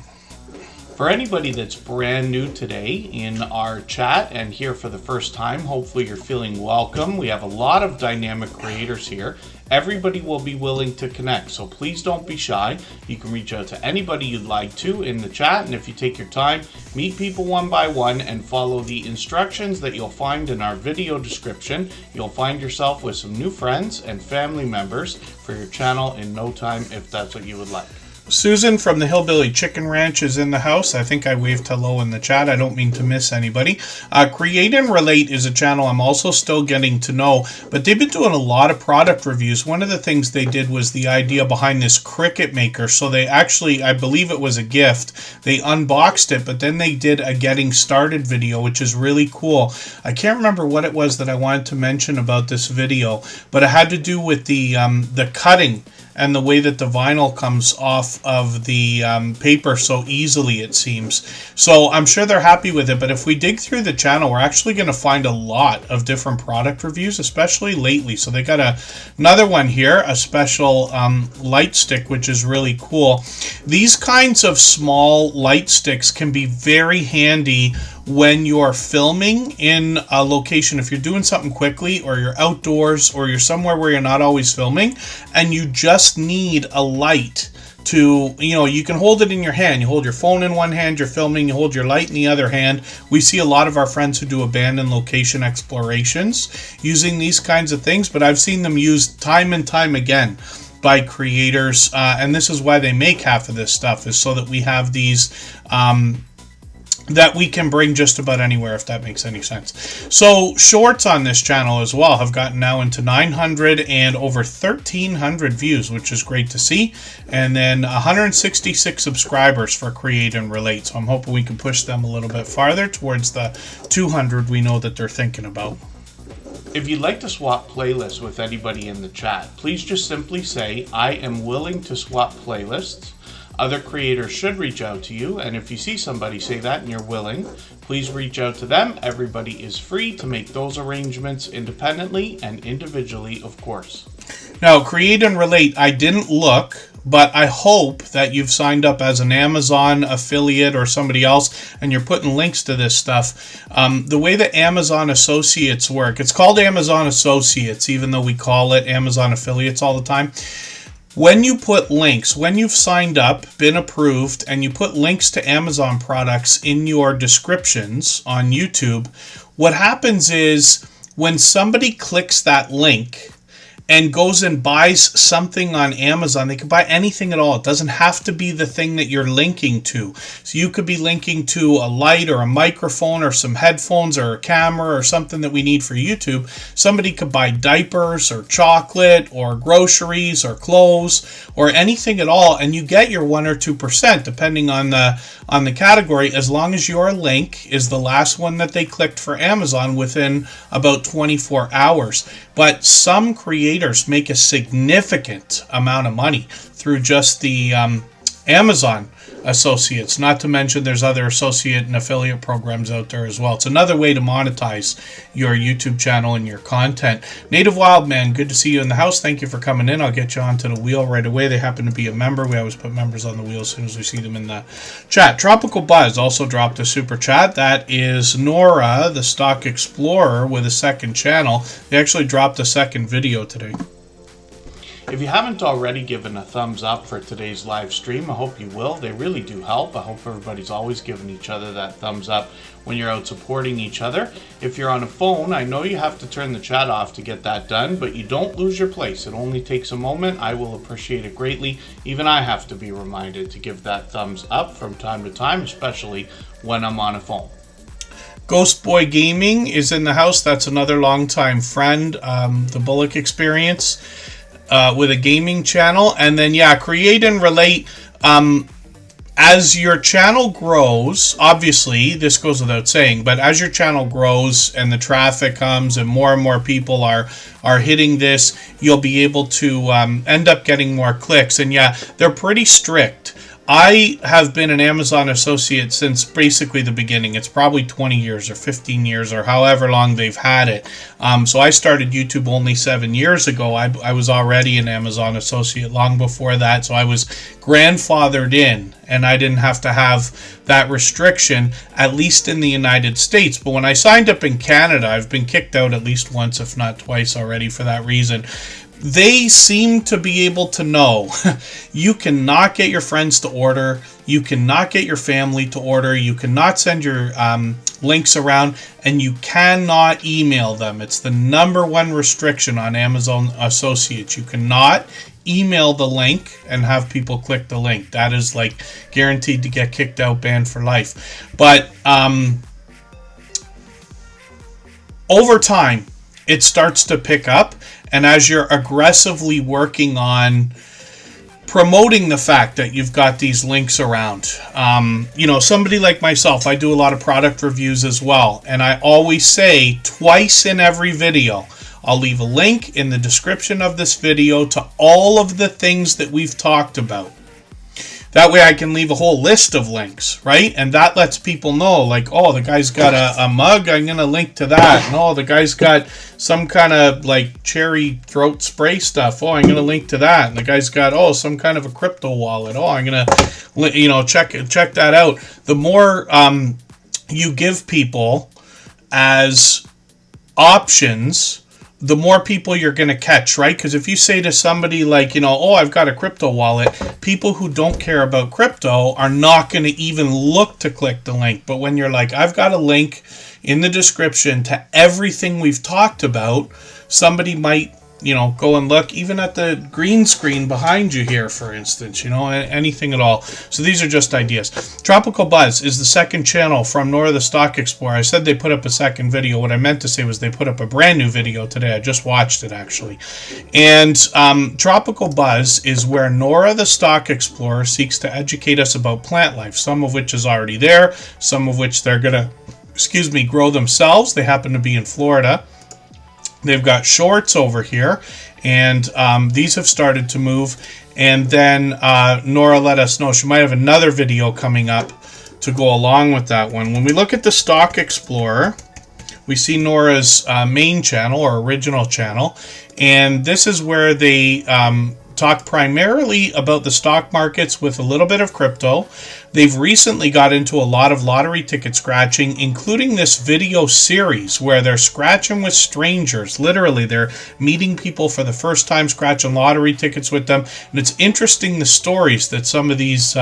For anybody that's brand new today in our chat and here for the first time, hopefully you're feeling welcome. We have a lot of dynamic creators here. Everybody will be willing to connect, so please don't be shy. You can reach out to anybody you'd like to in the chat, and if you take your time, meet people one by one and follow the instructions that you'll find in our video description. You'll find yourself with some new friends and family members for your channel in no time if that's what you would like. Susan from the Hillbilly Chicken Ranch is in the house. I think I waved hello in the chat. I don't mean to miss anybody. Create and Relate is a channel I'm also still getting to know, but they've been doing a lot of product reviews. One of the things they did was the idea behind this Cricut maker. So they actually, I believe it was a gift. They unboxed it, but then they did a getting started video, which is really cool. I can't remember what it was that I wanted to mention about this video, but it had to do with the cutting and the way that the vinyl comes off of the paper so easily, it seems. So I'm sure they're happy with it, but if we dig through the channel, we're actually going to find a lot of different product reviews, especially lately. So they got another one here, a special light stick, which is really cool. These kinds of small light sticks can be very handy when you're filming in a location. If you're doing something quickly, or you're outdoors, or you're somewhere where you're not always filming, and you just need a light to, you can hold it in your hand. You hold your phone in one hand, you're filming, you hold your light in the other hand. We see a lot of our friends who do abandoned location explorations using these kinds of things, but I've seen them used time and time again by creators, and this is why they make half of this stuff, is so that we have these that we can bring just about anywhere, if that makes any sense. So shorts on this channel as well have gotten now into 900 and over 1,300 views, which is great to see. And then 166 subscribers for Create and Relate. So I'm hoping we can push them a little bit farther towards the 200 we know that they're thinking about. If you'd like to swap playlists with anybody in the chat, please just simply say, I am willing to swap playlists. Other creators should reach out to you, and if you see somebody say that and you're willing, please reach out to them. Everybody is free to make those arrangements independently and individually, of course. Now, Create and Relate, I didn't look, but I hope that you've signed up as an Amazon affiliate or somebody else, and you're putting links to this stuff. The way that Amazon Associates work, it's called Amazon Associates, even though we call it Amazon Affiliates all the time. When you put links, when you've signed up, been approved, and you put links to Amazon products in your descriptions on YouTube, what happens is when somebody clicks that link and goes and buys something on Amazon, they can buy anything at all. It doesn't have to be the thing that you're linking to. So you could be linking to a light or a microphone or some headphones or a camera or something that we need for YouTube. Somebody could buy diapers or chocolate or groceries or clothes or anything at all, and you get your 1 or 2% depending on the category, as long as your link is the last one that they clicked for Amazon within about 24 hours. But some creators make a significant amount of money through just the Amazon associates. Not to mention there's other associate and affiliate programs out there as well. It's another way to monetize your YouTube channel and your content. Native Wildman, good to see you in the house. Thank you for coming in. I'll get you onto the wheel right away. They happen to be a member. We always put members on the wheel as soon as we see them in the chat. Tropical Buzz also dropped a super chat. That is Nora, the Stock Explorer, with a second channel. They actually dropped a second video today. If you haven't already given a thumbs up for today's live stream, I hope you will. They really do help. I hope everybody's always giving each other that thumbs up when you're out supporting each other. If you're on a phone, I know you have to turn the chat off to get that done, but you don't lose your place. It only takes a moment. I will appreciate it greatly. Even I have to be reminded to give that thumbs up from time to time, especially when I'm on a phone. Ghost Boy Gaming is in the house. That's another longtime friend, the Bullock Experience. With a gaming channel. And then, yeah, create and relate. As your channel grows, obviously, this goes without saying, but as your channel grows and the traffic comes and more people are hitting this, you'll be able to end up getting more clicks. And yeah, they're pretty strict. I have been an Amazon associate since basically the beginning. It's probably 20 years or 15 years or however long they've had it. So I started YouTube only 7 years ago. I was already an Amazon associate long before that. So I was grandfathered in and I didn't have to have that restriction, at least in the United States. But when I signed up in Canada, I've been kicked out at least once, if not twice already for that reason. They seem to be able to know you cannot get your friends to order, you cannot get your family to order, you cannot send your links around, and you cannot email them. It's the #1 restriction on Amazon Associates. You cannot email the link and have people click the link. That is like guaranteed to get kicked out, banned for life. But over time, it starts to pick up. And as you're aggressively working on promoting the fact that you've got these links around, somebody like myself, I do a lot of product reviews as well. And I always say twice in every video, I'll leave a link in the description of this video to all of the things that we've talked about. That way I can leave a whole list of links, right? And that lets people know, like, oh, the guy's got a mug, I'm going to link to that. And oh, the guy's got some kind of, like, cherry throat spray stuff. Oh, I'm going to link to that. And the guy's got, some kind of a crypto wallet. Oh, I'm going to, check that out. The more you give people as options, the more people you're going to catch, right? Because if you say to somebody like, I've got a crypto wallet, people who don't care about crypto are not going to even look to click the link. But when you're like, I've got a link in the description to everything we've talked about, somebody might, go and look even at the green screen behind you here, for instance, anything at all. So these are just ideas. Tropical Buzz is the second channel from Nora the Stock Explorer. I said they put up a second video. What I meant to say was they put up a brand new video today. I just watched it, actually. And Tropical Buzz is where Nora the Stock Explorer seeks to educate us about plant life, some of which is already there, some of which they're going to, grow themselves. They happen to be in Florida. They've got shorts over here, and these have started to move. And then Nora let us know she might have another video coming up to go along with that one. When we look at the Stock Explorer, we see Nora's main channel or original channel, and this is where they talk primarily about the stock markets with a little bit of crypto. They've recently got into a lot of lottery ticket scratching, including this video series where they're scratching with strangers. Literally, they're meeting people for the first time, scratching lottery tickets with them. And it's interesting the stories that some of these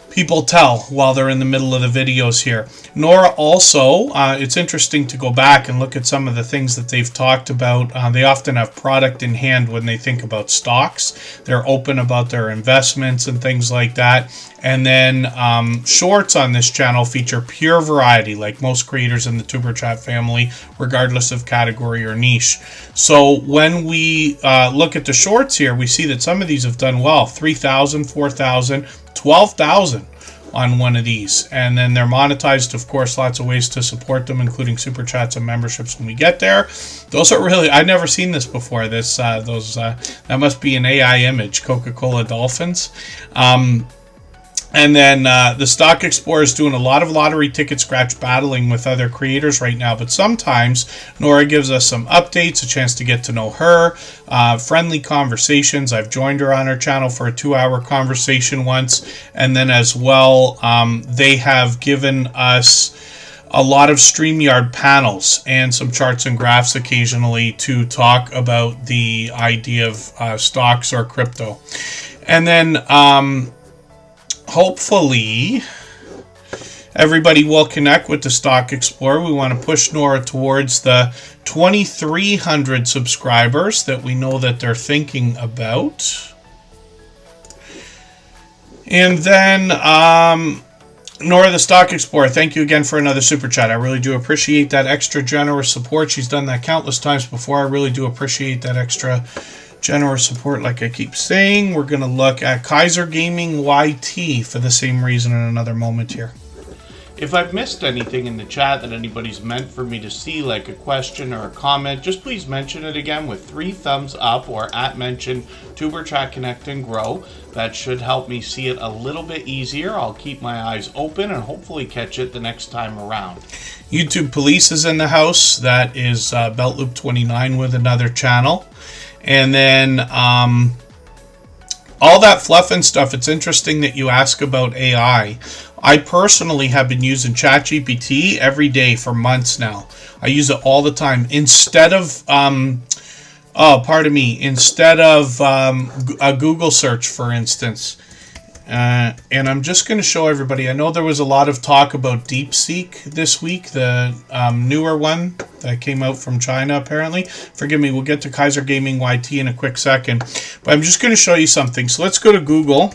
people tell while they're in the middle of the videos here. Nora also, it's interesting to go back and look at some of the things that they've talked about. They often have product in hand when they think about stocks. They're open about their investments and things like that. And then shorts on this channel feature pure variety, like most creators in the Superchat family, regardless of category or niche. So when we look at the shorts here, we see that some of these have done well. 3,000, 4,000, 12,000 on one of these. And then they're monetized, of course, lots of ways to support them, including super chats and memberships when we get there. Those are really, I've never seen this before. That must be an AI image, Coca-Cola dolphins. And then the Stock Explorer is doing a lot of lottery ticket scratch battling with other creators right now. But sometimes Nora gives us some updates, a chance to get to know her, friendly conversations. I've joined her on her channel for a 2-hour conversation once. And then as well, they have given us a lot of StreamYard panels and some charts and graphs occasionally to talk about the idea of stocks or crypto. And then hopefully everybody will connect with the Stock Explorer. We want to push Nora towards the 2,300 subscribers that we know that they're thinking about. And then Nora, the Stock Explorer, thank you again for another super chat. I really do appreciate that extra generous support. She's done that countless times before. I really do appreciate that extra generous support, like I keep saying. We're going to look at Kaiser Gaming YT for the same reason in another moment here. If I've missed anything in the chat that anybody's meant for me to see, like a question or a comment, just please mention it again with 3 thumbs up or @mention Tuberchat Connect and Grow. That should help me see it a little bit easier. I'll keep my eyes open and hopefully catch it the next time around. YouTube Police is in the house. That is BeltLoop29 with another channel. And then all that fluff and stuff, it's interesting that you ask about AI. I personally have been using ChatGPT every day for months now. I use it all the time. Instead of, instead of a Google search, for instance. And I'm just going to show everybody. I know there was a lot of talk about DeepSeek this week, the newer one that came out from China, apparently. Forgive me, we'll get to Kaiser Gaming YT in a quick second. But I'm just going to show you something. So let's go to Google.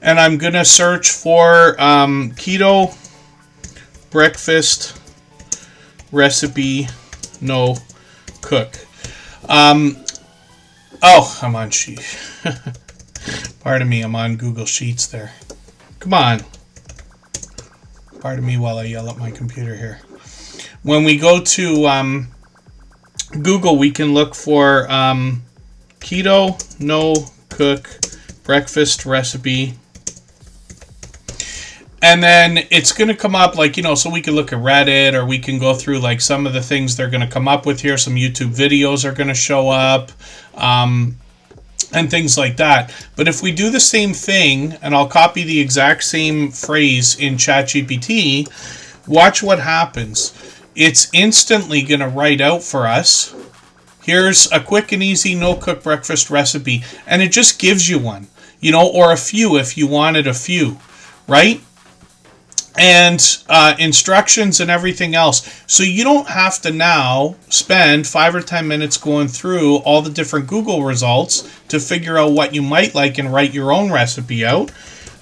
And I'm going to search for keto breakfast recipe no cook. I'm on sheet. Pardon me, I'm on Google Sheets there. Come on. Pardon me while I yell at my computer here. When we go to Google, we can look for keto no cook breakfast recipe. And then it's going to come up like, so we can look at Reddit, or we can go through like some of the things they're going to come up with here. Some YouTube videos are going to show up. And things like that. But if we do the same thing, and I'll copy the exact same phrase in ChatGPT, watch what happens. It's instantly going to write out for us, here's a quick and easy no-cook breakfast recipe. And it just gives you one, or a few if you wanted a few, right? And instructions and everything else. So you don't have to now spend 5 or 10 minutes going through all the different Google results to figure out what you might like and write your own recipe out.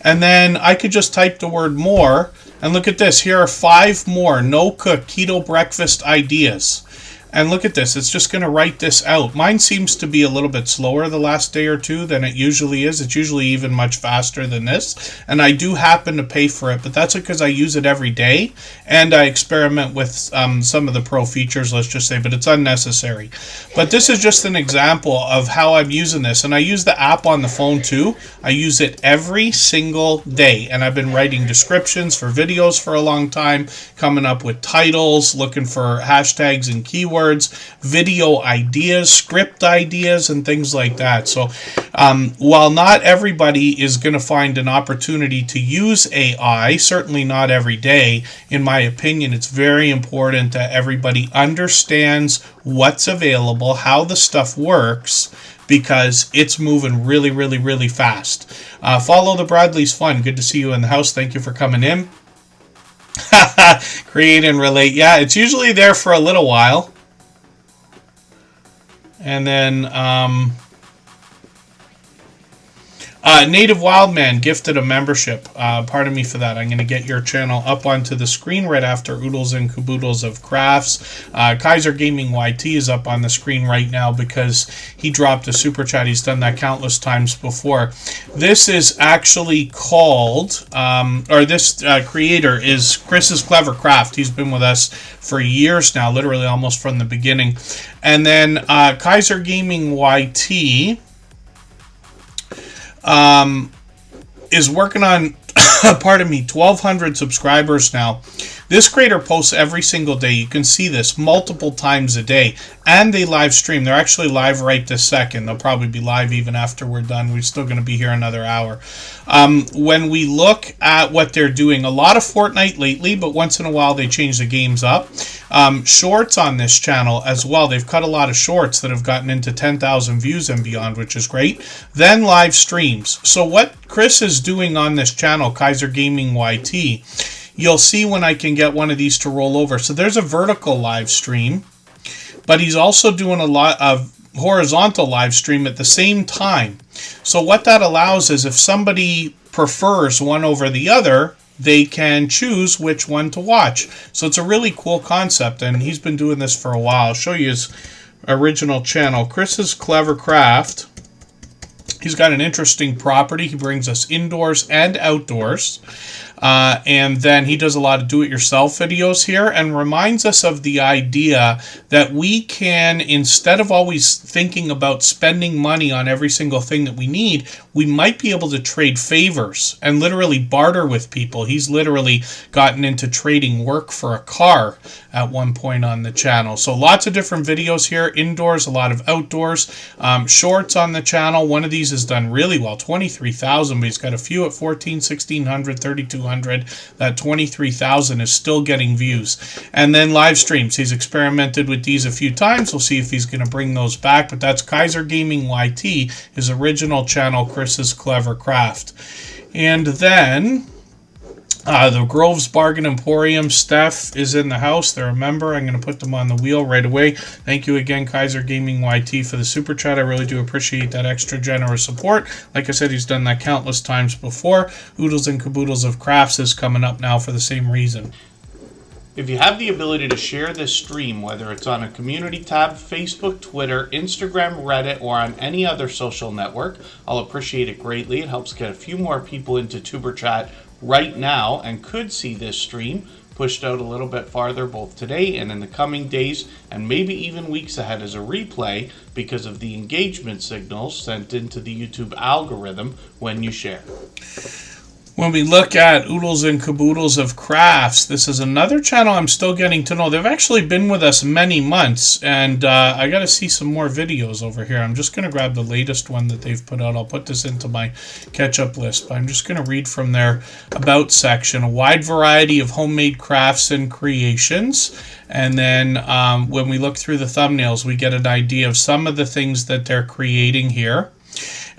And then I could just type the word more, and look at this. Here are 5 more no-cook keto breakfast ideas. And look at this, it's just going to write this out. Mine seems to be a little bit slower the last day or two than it usually is. It's usually even much faster than this. And I do happen to pay for it, but that's because I use it every day. And I experiment with some of the pro features, let's just say, but it's unnecessary. But this is just an example of how I'm using this. And I use the app on the phone too. I use it every single day. And I've been writing descriptions for videos for a long time, coming up with titles, looking for hashtags and keywords, video ideas, script ideas, and things like that. So while not everybody is going to find an opportunity to use AI, certainly not every day, in my opinion, it's very important that everybody understands what's available, how the stuff works, because it's moving really, really, really fast. Follow the Bradley's fun. Good to see you in the house. Thank you for coming in. Create and relate. Yeah, it's usually there for a little while. And then Native Wildman gifted a membership. Pardon me for that. I'm going to get your channel up onto the screen right after Oodles and Caboodles of Crafts. Kaiser Gaming YT is up on the screen right now because he dropped a super chat. He's done that countless times before. This is actually called, this creator is Chris's Clever Craft. He's been with us for years now, literally almost from the beginning. And then Kaiser Gaming YT is working on, pardon me, 1,200 subscribers now. This creator posts every single day. You can see this multiple times a day. And they live stream. They're actually live right this second. They'll probably be live even after we're done. We're still going to be here another hour. When we look at what they're doing, a lot of Fortnite lately, but once in a while they change the games up. Shorts on this channel as well. They've cut a lot of shorts that have gotten into 10,000 views and beyond, which is great. Then live streams. So what Chris is doing on this channel, Kaiser Gaming YT, you'll see when I can get one of these to roll over. So there's a vertical live stream, but he's also doing a lot of horizontal live stream at the same time. So what that allows is if somebody prefers one over the other, they can choose which one to watch. So it's a really cool concept, and he's been doing this for a while. I'll show you his original channel, Chris's Clever Craft. He's got an interesting property. He brings us indoors and outdoors. And then he does a lot of do-it-yourself videos here and reminds us of the idea that we can, instead of always thinking about spending money on every single thing that we need, we might be able to trade favors and literally barter with people. He's literally gotten into trading work for a car at one point on the channel. So lots of different videos here, indoors, a lot of outdoors, shorts on the channel. One of these has done really well, 23,000, but he's got a few at 14, 1,600, 3,200. That 23,000 is still getting views. And then live streams. He's experimented with these a few times. We'll see if he's going to bring those back. But that's Kaiser Gaming YT, his original channel, Chris's Clever Craft. And then the Groves Bargain Emporium, Steph is in the house. They're a member. I'm going to put them on the wheel right away. Thank you again, Kaiser Gaming YT, for the super chat. I really do appreciate that extra generous support. Like I said, he's done that countless times before. Oodles and Caboodles of Crafts is coming up now for the same reason. If you have the ability to share this stream, whether it's on a community tab, Facebook, Twitter, Instagram, Reddit, or on any other social network, I'll appreciate it greatly. It helps get a few more people into Superchat right now and could see this stream pushed out a little bit farther both today and in the coming days and maybe even weeks ahead as a replay because of the engagement signals sent into the YouTube algorithm when you share. When we look at Oodles and Caboodles of Crafts, this is another channel I'm still getting to know. They've actually been with us many months, and I got to see some more videos over here. I'm just going to grab the latest one that they've put out. I'll put this into my catch-up list, but I'm just going to read from their About section. A wide variety of homemade crafts and creations. And then when we look through the thumbnails, we get an idea of some of the things that they're creating here.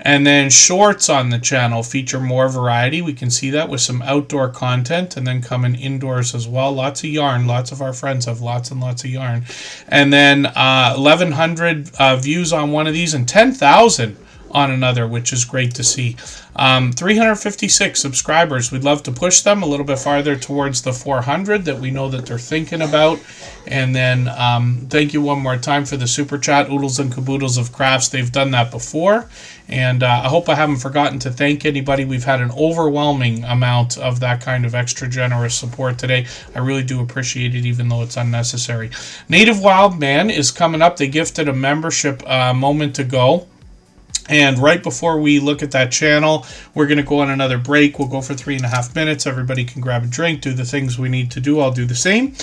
And then shorts on the channel feature more variety. We can see that with some outdoor content and then coming indoors as well. Lots of yarn. Lots of our friends have lots and lots of yarn. And then 1,100 views on one of these and 10,000 on another, which is great to see. 356 subscribers. We'd love to push them a little bit farther towards the 400 that we know that they're thinking about. And then thank you one more time for the super chat, Oodles and Caboodles of Crafts. They've done that before. And I hope I haven't forgotten to thank anybody. We've had an overwhelming amount of that kind of extra generous support today. I really do appreciate it, even though it's unnecessary. Native Wildman is coming up. They gifted a membership a moment ago. And right before we look at that channel, we're going to go on another break. We'll go for 3.5 minutes. Everybody can grab a drink, do the things we need to do. I'll do the same.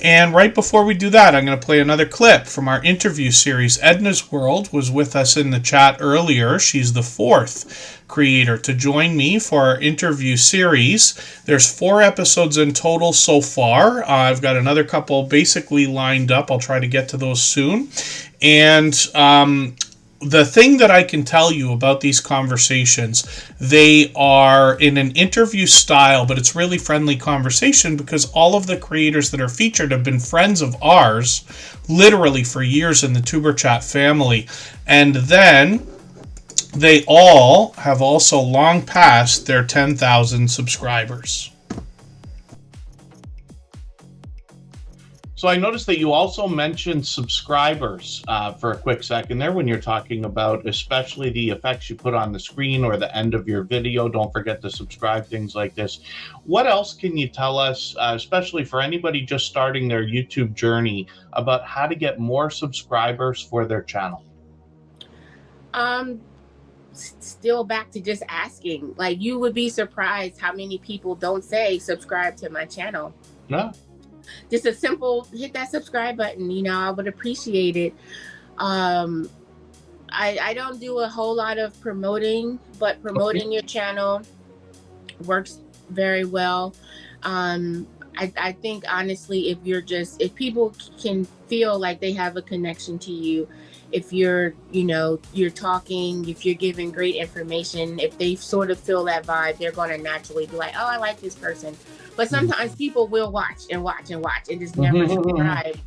And right before we do that, I'm going to play another clip from our interview series. Edna's World was with us in the chat earlier. She's the 4th creator to join me for our interview series. There's 4 episodes in total so far. I've got another couple basically lined up. I'll try to get to those soon. And the thing that I can tell you about these conversations, they are in an interview style, but it's really friendly conversation because all of the creators that are featured have been friends of ours, literally for years in the Tuberchat family. And then they all have also long passed their 10,000 subscribers. So I noticed that you also mentioned subscribers for a quick second there when you're talking about especially the effects you put on the screen or the end of your video. Don't forget to subscribe, things like this. What else can you tell us, especially for anybody just starting their YouTube journey, about how to get more subscribers for their channel? Still back to just asking. Like, you would be surprised how many people don't say subscribe to my channel. No. Just a simple hit that subscribe button, you know, I would appreciate it. I don't do a whole lot of promoting, but promoting your channel works very well. I think honestly, if people can feel like they have a connection to you, if you're talking, if you're giving great information, if they sort of feel that vibe, they're going to naturally be like, oh, I like this person. But sometimes people will watch and just never subscribe.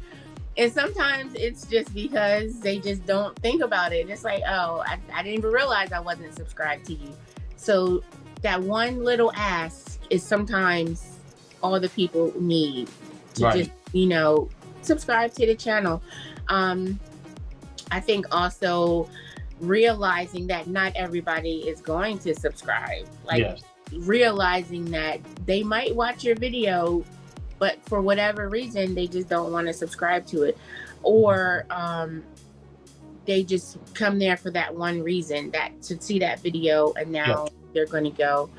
And sometimes it's just because they just don't think about it. It's like, oh, I didn't even realize I wasn't subscribed to you. So that one little ask is sometimes all the people need to just, subscribe to the channel. I think also realizing that not everybody is going to subscribe. Realizing that they might watch your video, but for whatever reason, they just don't want to subscribe to it. Or they just come there for that one reason, that to see that video, and now they're going to go.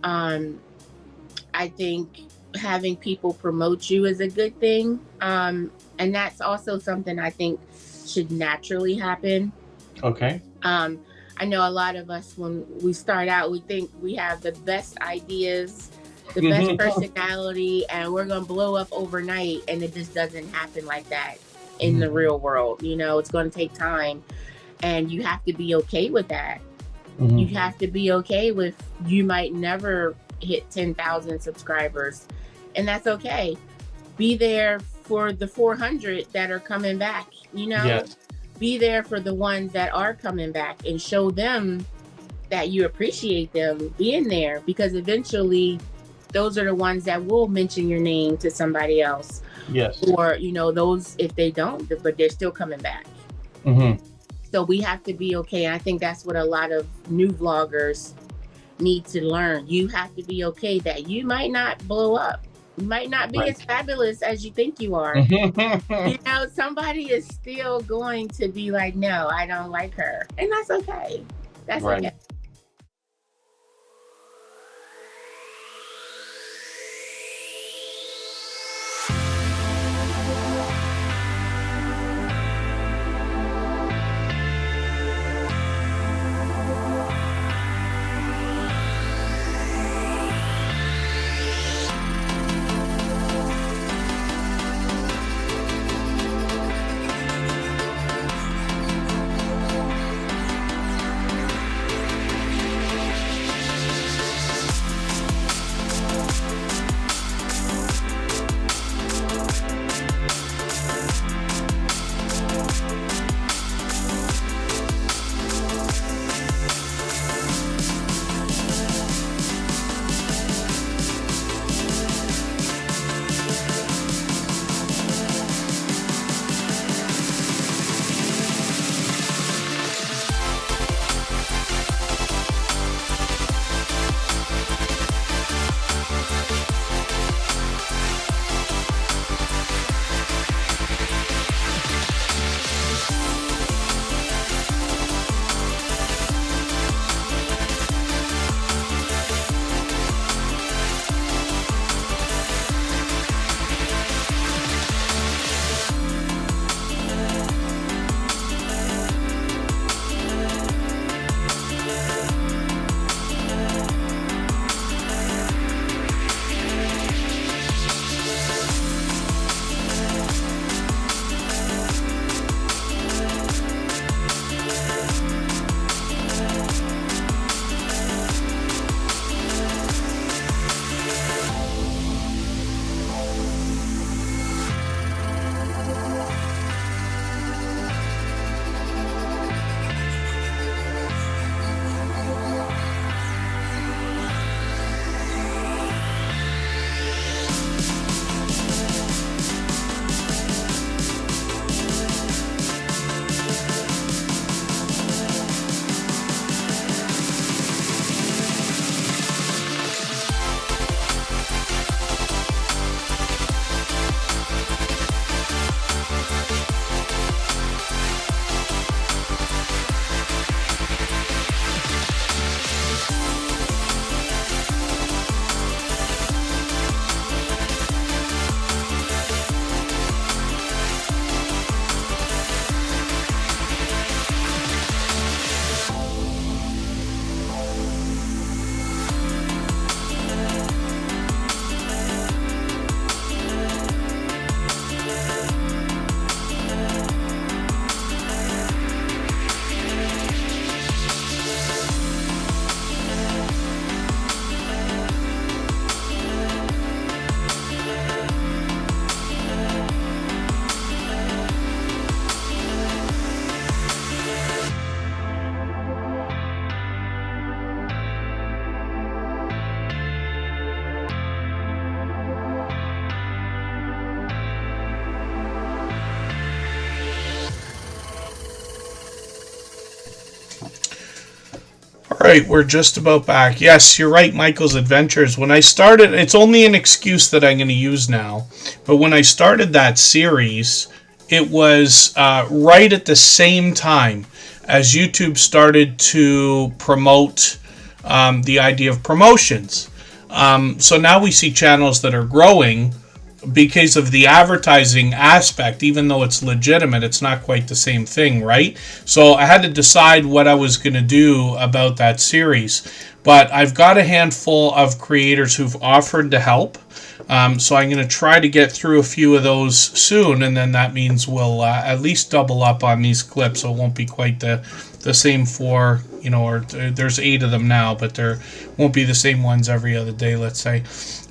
I think having people promote you is a good thing. And that's also something I think should naturally happen. Okay. I know a lot of us, when we start out, we think we have the best ideas, the best personality, and we're going to blow up overnight. And it just doesn't happen like that in the real world. You know, it's going to take time, and you have to be okay with that. You have to be okay with, you might never hit 10,000 subscribers, and that's okay. Be there for the 400 that are coming back, Be there for the ones that are coming back and show them that you appreciate them being there, because eventually those are the ones that will mention your name to somebody else. Yes. Or, those, if they don't, but they're still coming back. So we have to be okay. I think that's what a lot of new vloggers need to learn. You have to be okay that you might not blow up. You might not be as fabulous as you think you are. Somebody is still going to be like, no, I don't like her. And that's okay. That's okay. right, we're just about back. Yes, you're right, Michael's Adventures. When I started, it's only an excuse that I'm going to use now, but when I started that series, it was right at the same time as YouTube started to promote the idea of promotions. So now we see channels that are growing because of the advertising aspect. Even though it's legitimate, it's not quite the same thing, right? So I had to decide what I was going to do about that series. But I've got a handful of creators who've offered to help. So I'm going to try to get through a few of those soon, and then that means we'll at least double up on these clips, so it won't be quite the same 4, or there's 8 of them now, but there won't be the same ones every other day, let's say.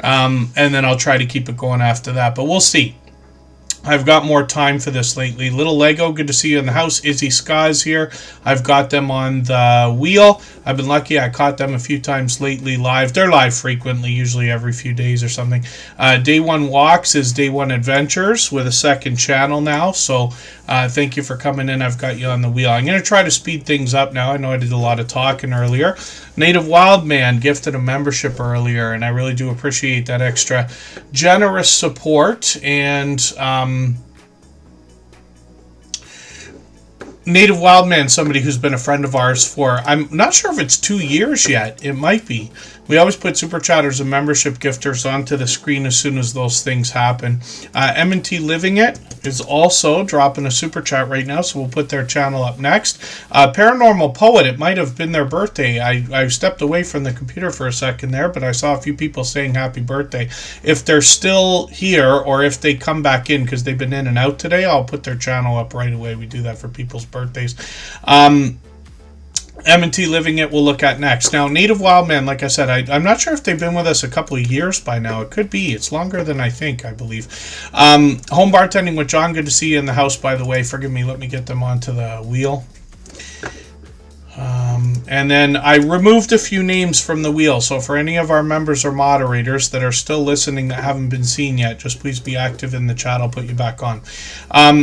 And then I'll try to keep it going after that, but we'll see. I've got more time for this lately. Little Lego, good to see you in the house. Izzy Ska's here. I've got them on the wheel. I've been lucky. I caught them a few times lately live. They're live frequently, usually every few days or something. Day One Walks is Day One Adventures with a second channel now. So thank you for coming in. I've got you on the wheel. I'm going to try to speed things up now. I know I did a lot of talking earlier. Native Wildman gifted a membership earlier, and I really do appreciate that extra generous support. And Native Wildman, somebody who's been a friend of ours for, I'm not sure if it's 2 years yet. It might be. We always put Superchatters and membership gifters onto the screen as soon as those things happen. M&T Living It is also dropping a super chat right now, so we'll put their channel up next. Paranormal Poet, it might have been their birthday. I stepped away from the computer for a second there, but I saw a few people saying happy birthday. If they're still here, or if they come back in, because they've been in and out today, I'll put their channel up right away. We do that for people's birthdays. M&T Living It we'll look at next. Now, Native Wildman, like I said, I'm not sure if they've been with us a couple of years by now. It could be. It's longer than I think, I believe. Home Bartending with John, good to see you in the house, by the way. Forgive me, let me get them onto the wheel. And then I removed a few names from the wheel. So for any of our members or moderators that are still listening that haven't been seen yet, just please be active in the chat. I'll put you back on.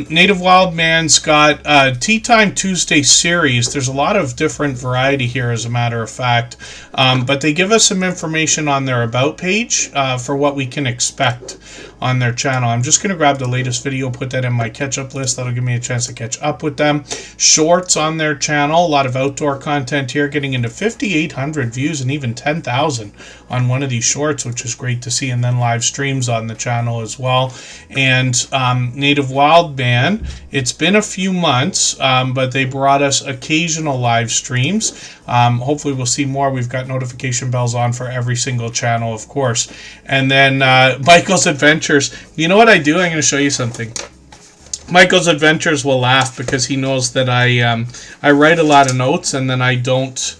Native Wildman's got Tea Time Tuesday series. There's a lot of different variety here, as a matter of fact. But they give us some information on their About page for what we can expect on their channel. I'm just going to grab the latest video, put that in my catch-up list. That'll give me a chance to catch up with them. Shorts on their channel, a lot of outdoor content here, getting into 5,800 views and even 10,000 on one of these shorts, which is great to see. And then live streams on the channel as well. And Native Wildman, it's been a few months, but they brought us occasional live streams. Hopefully we'll see more. We've got notification bells on for every single channel, of course. And then Michael's Adventures. You know what I do? I'm going to show you something. Michael's Adventures will laugh because he knows that I write a lot of notes and then I don't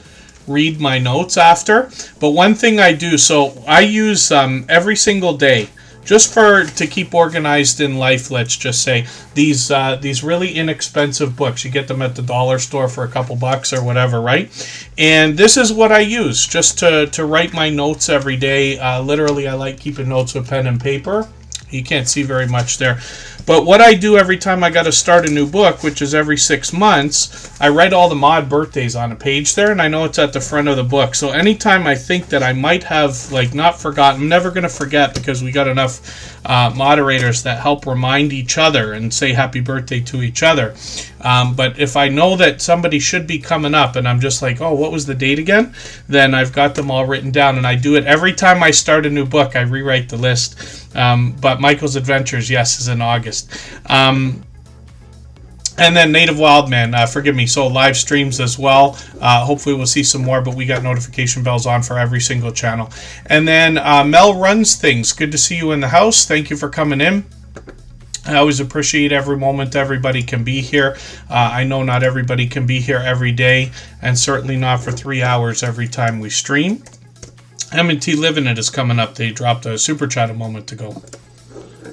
read my notes after. But one thing I do, so I use every single day, just to keep organized in life, let's just say, these really inexpensive books. You get them at the dollar store for a couple bucks or whatever, right? And this is what I use just to write my notes every day. Literally, I like keeping notes with pen and paper. You can't see very much there. But what I do every time I got to start a new book, which is every 6 months, I write all the mod birthdays on a page there, and I know it's at the front of the book. So anytime I think that I might have, not forgotten, I'm never going to forget because we got enough moderators that help remind each other and say happy birthday to each other. But if I know that somebody should be coming up and I'm just like, oh, what was the date again? Then I've got them all written down, and I do it every time I start a new book. I rewrite the list. But Michael's Adventures, yes, is in August. And then Native Wildman, forgive me, so live streams as well. Hopefully we'll see some more, but we got notification bells on for every single channel. And then Mel Runs Things, good to see you in the house. Thank you for coming in. I always appreciate every moment everybody can be here. I know not everybody can be here every day, and certainly not for 3 hours every time we stream. M&T Living It is coming up. They dropped a super chat a moment ago.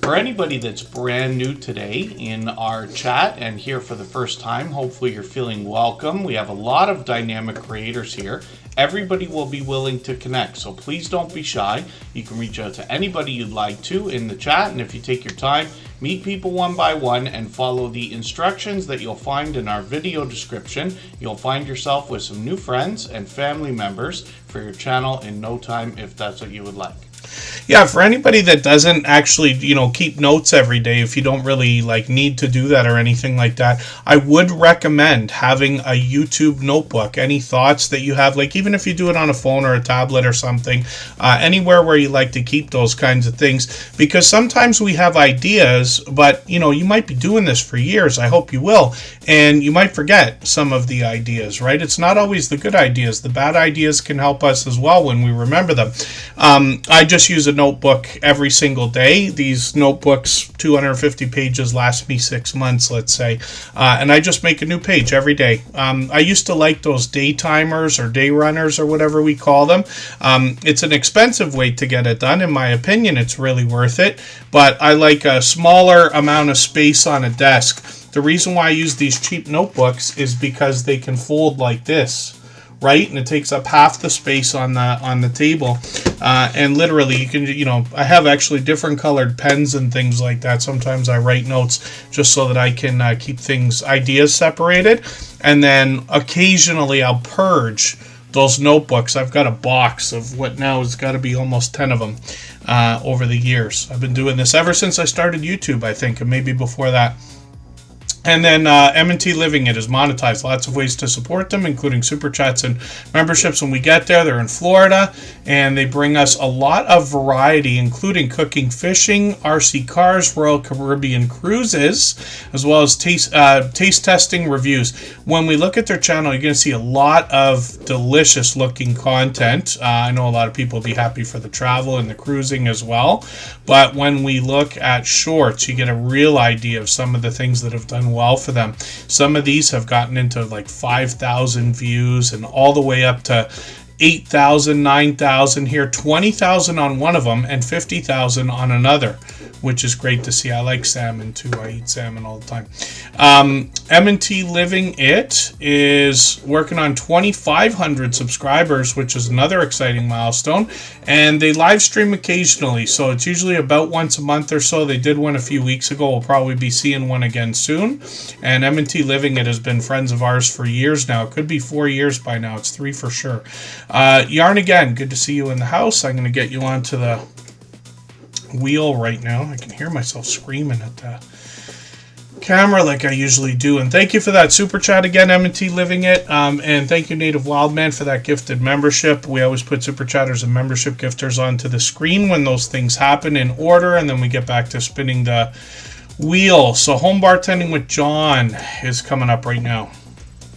For anybody that's brand new today in our chat and here for the first time, hopefully you're feeling welcome. We have a lot of dynamic creators here. Everybody will be willing to connect, so please don't be shy. You can reach out to anybody you'd like to in the chat, and if you take your time, meet people one by one and follow the instructions that you'll find in our video description, you'll find yourself with some new friends and family members for your channel in no time, if that's what you would like. Yeah, for anybody that doesn't actually, keep notes every day, if you don't really need to do that or anything like that, I would recommend having a YouTube notebook. Any thoughts that you have, even if you do it on a phone or a tablet or something, anywhere where you like to keep those kinds of things, because sometimes we have ideas, but you might be doing this for years. I hope you will, and you might forget some of the ideas, right? It's not always the good ideas. The bad ideas can help us as well when we remember them. I just use a notebook every single day. These notebooks, 250 pages, last me 6 months, let's say, and I just make a new page every day. I used to like those day timers or day runners or whatever we call them. It's an expensive way to get it done. In my opinion, it's really worth it, but I like a smaller amount of space on a desk. The reason why I use these cheap notebooks is because they can fold like this, right? And it takes up half the space on the table. And literally, you can, I have actually different colored pens and things like that. Sometimes I write notes just so that I can keep ideas separated. And then occasionally I'll purge those notebooks. I've got a box of what now has got to be almost 10 of them over the years. I've been doing this ever since I started YouTube, I think, and maybe before that. And then M&T Living It is monetized. Lots of ways to support them, including super chats and memberships. When we get there, they're in Florida, and they bring us a lot of variety, including cooking, fishing, RC cars, Royal Caribbean cruises, as well as taste testing reviews. When we look at their channel, you're going to see a lot of delicious looking content. I know a lot of people will be happy for the travel and the cruising as well. But when we look at shorts, you get a real idea of some of the things that have done well for them. Some of these have gotten into 5,000 views and all the way up to 8,000, 9,000 here, 20,000 on one of them and 50,000 on another, which is great to see. I like salmon too. I eat salmon all the time. M&T Living It is working on 2,500 subscribers, which is another exciting milestone. And they live stream occasionally, so it's usually about once a month or so. They did one a few weeks ago. We'll probably be seeing one again soon. And M&T Living It has been friends of ours for years now. It could be 4 years by now. It's 3 for sure. Yarn again, good to see you in the house. I'm going to get you onto the wheel right now. I can hear myself screaming at the camera like I usually do. And thank you for that super chat again, M&T Living It. And thank you, Native Wildman, for that gifted membership. We always put super chatters and membership gifters onto the screen when those things happen in order, and then we get back to spinning the wheel. So Home Bartending with John is coming up right now.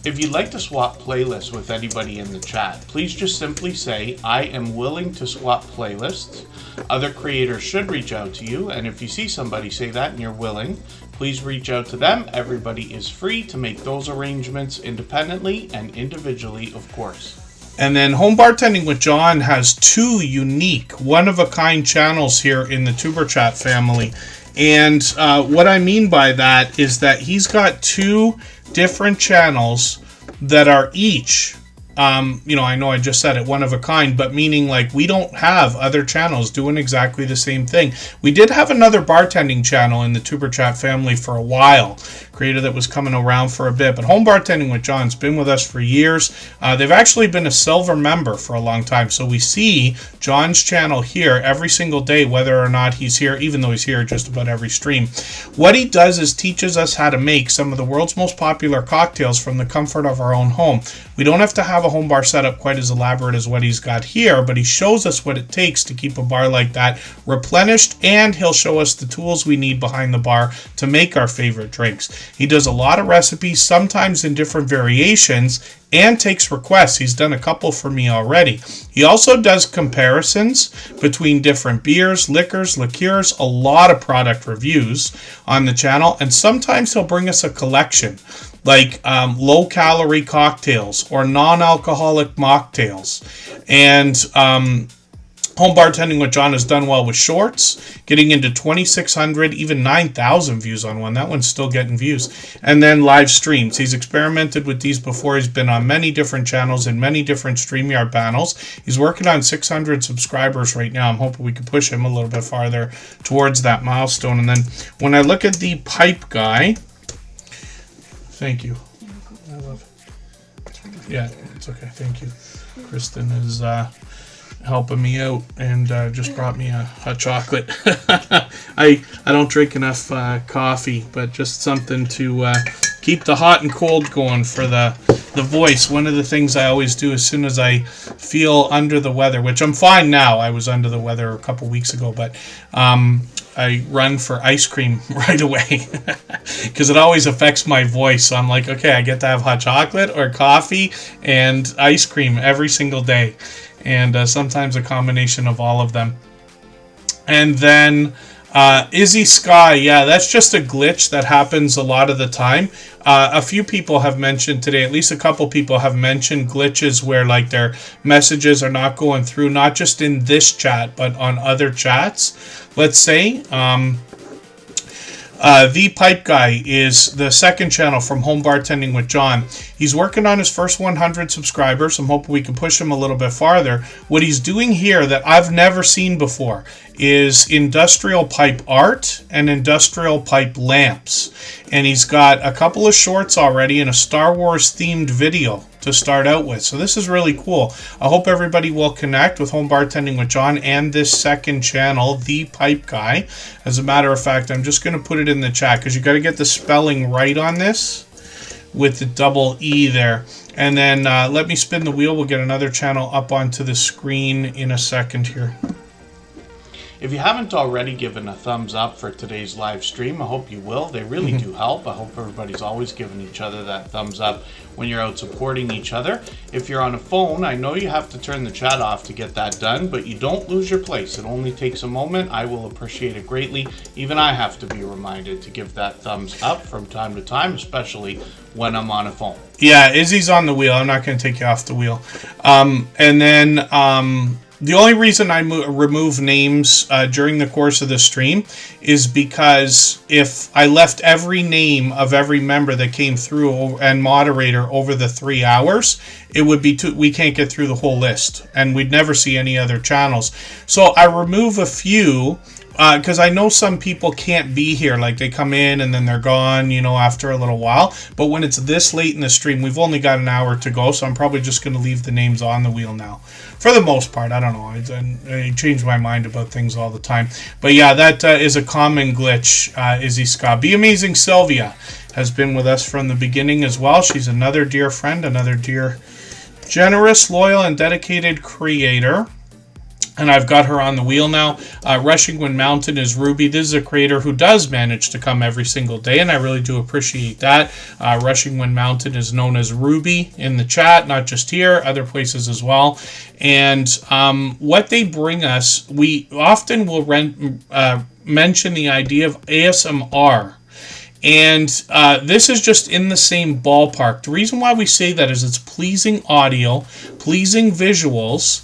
If you'd like to swap playlists with anybody in the chat, please just simply say, I am willing to swap playlists. Other creators should reach out to you, and if you see somebody say that and you're willing, please reach out to them. Everybody is free to make those arrangements independently and individually, of course. And then Home Bartending with John has 2 unique, one-of-a-kind channels here in the Tuber Chat family. And what I mean by that is that he's got 2 different channels that are each, I know I just said it, one of a kind, but meaning we don't have other channels doing exactly the same thing. We did have another bartending channel in the Tuber Chat family for a while, creator that was coming around for a bit, but Home Bartending with John's been with us for years. They've actually been a silver member for a long time, so we see John's channel here every single day, whether or not he's here, even though he's here just about every stream. What he does is teaches us how to make some of the world's most popular cocktails from the comfort of our own home. We don't have to have a home bar setup quite as elaborate as what he's got here, but he shows us what it takes to keep a bar like that replenished, and he'll show us the tools we need behind the bar to make our favorite drinks. He does a lot of recipes, sometimes in different variations, and takes requests. He's done a couple for me already. He also does comparisons between different beers, liquors, liqueurs, a lot of product reviews on the channel, and sometimes he'll bring us a collection like low-calorie cocktails or non-alcoholic mocktails. And Home Bartending with John has done well with shorts, getting into 2,600, even 9,000 views on one. That one's still getting views. And then live streams. He's experimented with these before. He's been on many different channels and many different StreamYard panels. He's working on 600 subscribers right now. I'm hoping we can push him a little bit farther towards that milestone. And then when I look at the pipe guy, thank you. I love it. Yeah, it's okay. Thank you. Kristen is helping me out and just brought me a hot chocolate. I don't drink enough coffee, but just something to keep the hot and cold going for the voice. One of the things I always do as soon as I feel under the weather, which I'm fine now. I was under the weather a couple weeks ago, but I run for ice cream right away because it always affects my voice. So I'm like, okay, I get to have hot chocolate or coffee and ice cream every single day. And sometimes a combination of all of them. And then Izzy Sky, yeah, that's just a glitch that happens a lot of the time. A few people have mentioned today, at least a couple people have mentioned glitches where like their messages are not going through, not just in this chat, but on other chats. Let's say The Pipe Guy is the second channel from Home Bartending with John. He's working on his first 100 subscribers. I'm hoping we can push him a little bit farther. What he's doing here that I've never seen before is industrial pipe art and industrial pipe lamps. And he's got a couple of shorts already and a Star Wars themed video to start out with. So this is really cool. I hope everybody will connect with Home Bartending with John and this second channel, The Pipe Guy. As a matter of fact, I'm just going to put it in the chat because you got to get the spelling right on this with the double E there. And then let me spin the wheel. We'll get another channel up onto the screen in a second here. If you haven't already given a thumbs up for today's live stream, I hope you will. They really do help. I hope everybody's always giving each other that thumbs up when you're out supporting each other. If you're on a phone, I know you have to turn the chat off to get that done, but you don't lose your place. It only takes a moment. I will appreciate it greatly. Even I have to be reminded to give that thumbs up from time to time, especially when I'm on a phone. Yeah, Izzy's on the wheel. I'm not going to take you off the wheel. And then the only reason I remove names during the course of the stream is because if I left every name of every member that came through and moderator over the 3 hours, it would be we can't get through the whole list and we'd never see any other channels. So I remove a few because I know some people can't be here, like they come in and then they're gone, you know, after a little while. But when it's this late in the stream, we've only got an hour to go, so I'm probably just going to leave the names on the wheel now. For the most part, I don't know. I change my mind about things all the time. But yeah, that is a common glitch, Izzy Scott. Be Amazing Sylvia has been with us from the beginning as well. She's another dear friend, another dear, generous, loyal, and dedicated creator. And I've got her on the wheel now. Rushing Wind Mountain is Ruby. This is a creator who does manage to come every single day, and I really do appreciate that. Rushing Wind Mountain is known as Ruby in the chat, not just here, other places as well. And what they bring us, we often will mention the idea of ASMR. And this is just in the same ballpark. The reason why we say that is it's pleasing audio, pleasing visuals,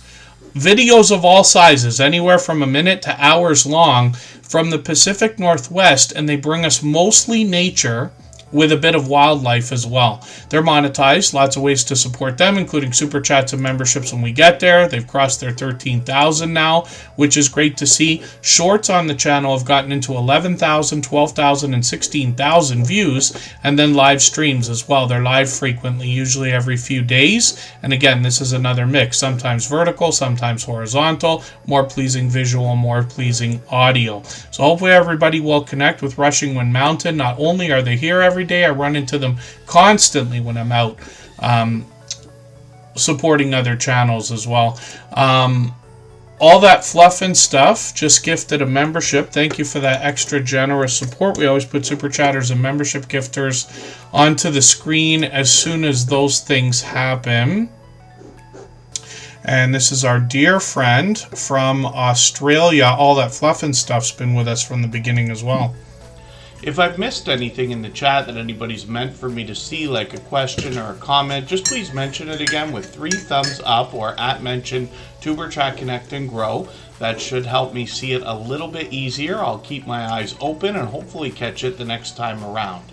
videos of all sizes, anywhere from a minute to hours long, from the Pacific Northwest, and they bring us mostly nature with a bit of wildlife as well. They're monetized, lots of ways to support them, including super chats and memberships when we get there. They've crossed their 13,000 now, which is great to see. Shorts on the channel have gotten into 11,000, 12,000, and 16,000 views, and then live streams as well. They're live frequently, usually every few days. And again, this is another mix, sometimes vertical, sometimes horizontal, more pleasing visual, more pleasing audio. So hopefully everybody will connect with Rushing Wind Mountain. Not only are they here every day, I run into them constantly when I'm out supporting other channels as well. All that fluff and stuff, just gifted a membership. Thank you for that extra generous support. We always put super chatters and membership gifters onto the screen as soon as those things happen. And this is our dear friend from Australia. All that fluff and stuff's been with us from the beginning as well. If I've missed anything in the chat that anybody's meant for me to see, like a question or a comment, just please mention it again with 3 thumbs up or @mention Tuber Chat Connect and Grow. That should help me see it a little bit easier. I'll keep my eyes open and hopefully catch it the next time around.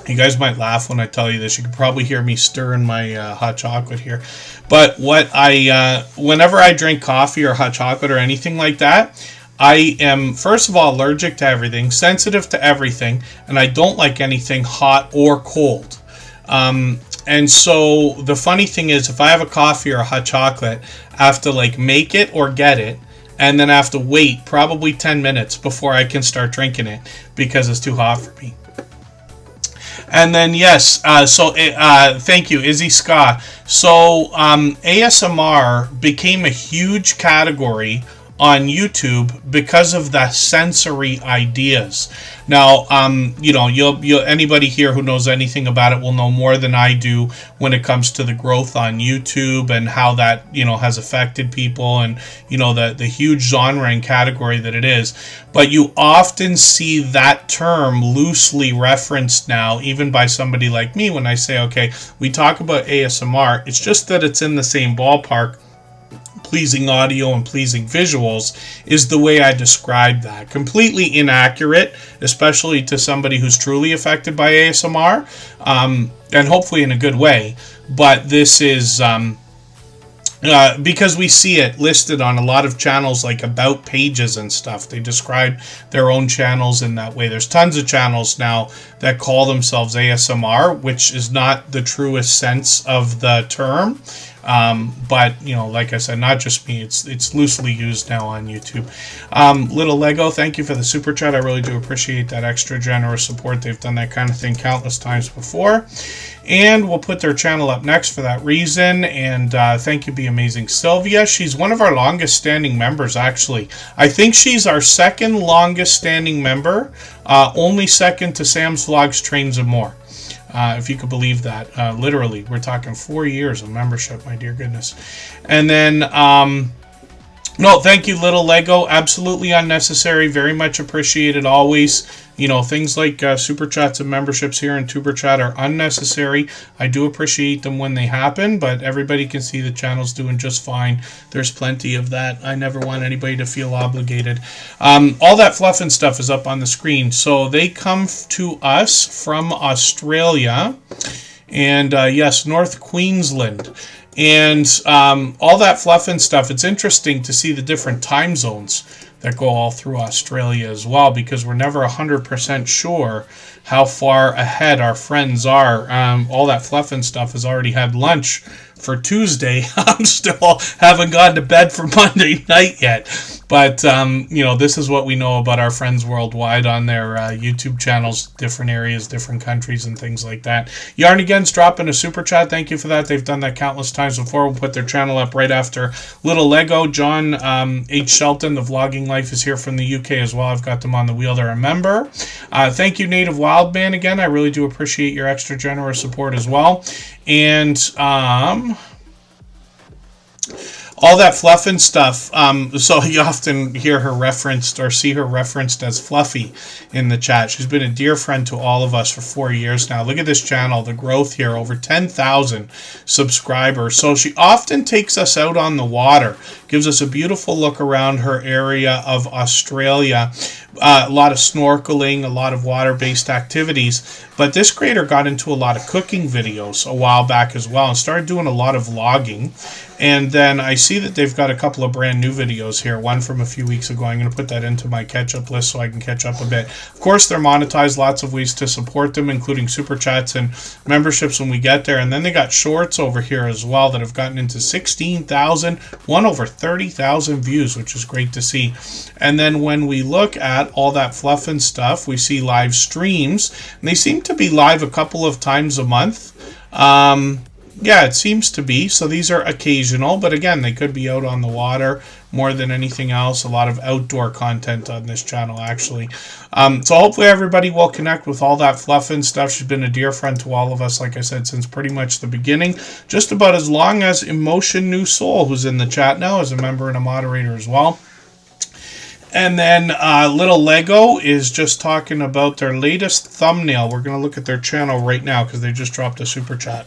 You guys might laugh when I tell you this. You can probably hear me stirring my hot chocolate here. But whenever I drink coffee or hot chocolate or anything like that, I am, first of all, allergic to everything, sensitive to everything, and I don't like anything hot or cold. And so the funny thing is, if I have a coffee or a hot chocolate, I have to like make it or get it, and then I have to wait probably 10 minutes before I can start drinking it because it's too hot for me. And then, yes, thank you, Izzy Scott. So ASMR became a huge category on YouTube because of the sensory ideas. Now, anybody here who knows anything about it will know more than I do when it comes to the growth on YouTube and how that, has affected people and, the huge genre and category that it is. But you often see that term loosely referenced now, even by somebody like me, when I say, okay, we talk about ASMR. It's just that it's in the same ballpark. Pleasing audio and pleasing visuals is the way I describe that. Completely inaccurate, especially to somebody who's truly affected by ASMR, and hopefully in a good way. But this is because we see it listed on a lot of channels, like about pages and stuff. They describe their own channels in that way. There's tons of channels now that call themselves ASMR, which is not the truest sense of the term. But like I said, not just me, it's loosely used now on YouTube. Little Lego, thank you for the super chat. I really do appreciate that extra generous support. They've done that kind of thing countless times before, and we'll put their channel up next for that reason. And thank you, Be Amazing Sylvia. She's one of our longest standing members, actually. I think she's our second longest standing member, only second to Sam's Vlogs, Trains and More. If you could believe that. Literally, we're talking 4 years of membership, my dear goodness. And then, no, thank you, Little Lego. Absolutely unnecessary. Very much appreciated always. Things like super chats and memberships here in Tuber Chat are unnecessary. I do appreciate them when they happen, but everybody can see the channel's doing just fine. There's plenty of that. I never want anybody to feel obligated. All that fluff and stuff is up on the screen. So they come to us from Australia and, yes, North Queensland. And all that fluff and stuff, it's interesting to see the different time zones that go all through Australia as well, because we're never 100% sure how far ahead our friends are. All that fluff and stuff has already had lunch for Tuesday. I'm still haven't gone to bed for Monday night yet. But, this is what we know about our friends worldwide on their YouTube channels, different areas, different countries, and things like that. Yarn Again's dropping a super chat. Thank you for that. They've done that countless times before. We'll put their channel up right after Little Lego. John H. Shelton, the Vlogging Life, is here from the UK as well. I've got them on the wheel. They're a member. Thank you, Native Wildman, again. I really do appreciate your extra generous support as well. And all that fluff and stuff. So you often hear her referenced or see her referenced as Fluffy in the chat. She's been a dear friend to all of us for 4 years now. Look at this channel, the growth here, over 10,000 subscribers. So she often takes us out on the water, gives us a beautiful look around her area of Australia. A lot of snorkeling, a lot of water-based activities. But this creator got into a lot of cooking videos a while back as well and started doing a lot of vlogging. And then I see that they've got a couple of brand new videos here, one from a few weeks ago. I'm going to put that into my catch-up list so I can catch up a bit. Of course, they're monetized, lots of ways to support them, including super chats and memberships when we get there. And then they got shorts over here as well that have gotten into 16,000, one over 30,000 views, which is great to see. And then when we look at all that fluff and stuff, we see live streams, and they seem to be live a couple of times a month. Yeah, it seems to be. So these are occasional, but again, they could be out on the water more than anything else. A lot of outdoor content on this channel, actually. So hopefully everybody will connect with all that fluff and stuff. She's been a dear friend to all of us, like I said, since pretty much the beginning. Just about as long as Emotion New Soul, who's in the chat now, as a member and a moderator as well. And then Little Lego is just talking about their latest thumbnail. We're going to look at their channel right now because they just dropped a super chat.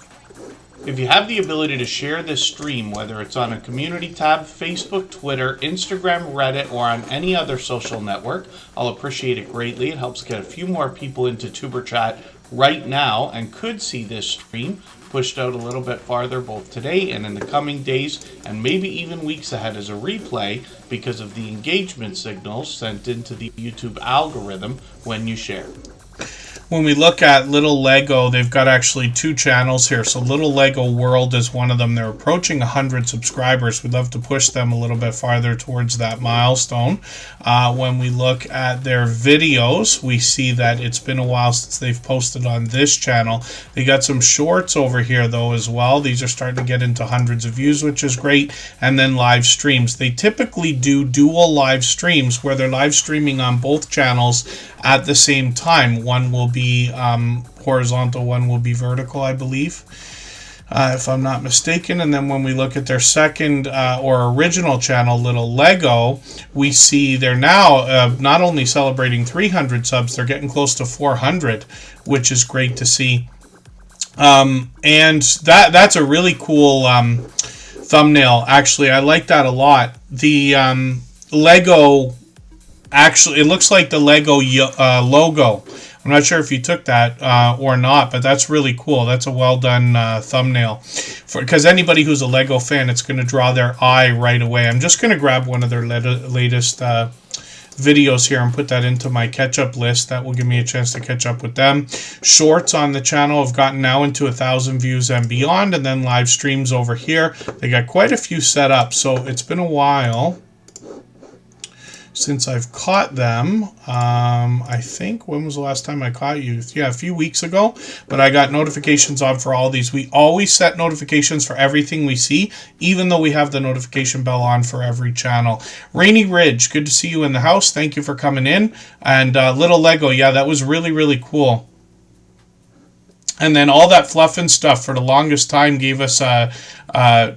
If you have the ability to share this stream, whether it's on a community tab, Facebook, Twitter, Instagram, Reddit, or on any other social network, I'll appreciate it greatly. It helps get a few more people into Superchat right now and could see this stream pushed out a little bit farther both today and in the coming days and maybe even weeks ahead as a replay because of the engagement signals sent into the YouTube algorithm when you share. When we look at Little Lego, they've got actually 2 channels here. So Little Lego World is one of them. They're approaching 100 subscribers. We'd love to push them a little bit farther towards that milestone. When we look at their videos, we see that it's been a while since they've posted on this channel. They got some shorts over here, though, as well. These are starting to get into hundreds of views, which is great. And then live streams. They typically do dual live streams where they're live streaming on both channels at the same time. One will be horizontal, one will be vertical, I believe, if I'm not mistaken. And then when we look at their second or original channel, Little Lego, we see they're now not only celebrating 300 subs, they're getting close to 400, which is great to see. And that's a really cool thumbnail. Actually, I like that a lot. The Lego, actually, it looks like the Lego logo. I'm not sure if you took that or not, but that's really cool. That's a well done thumbnail. Because anybody who's a Lego fan, it's going to draw their eye right away. I'm just going to grab one of their latest videos here and put that into my catch-up list. That will give me a chance to catch up with them. Shorts on the channel have gotten now into 1,000 views and beyond, and then live streams over here. They got quite a few set up, so it's been a while since I've caught them. I think, when was the last time I caught you? Yeah, a few weeks ago, but I got notifications on for all these. We always set notifications for everything we see, even though we have the notification bell on for every channel. Rainy Ridge, good to see you in the house. Thank you for coming in. And Little Lego, yeah, that was really, really cool. And then all that fluff and stuff for the longest time gave us a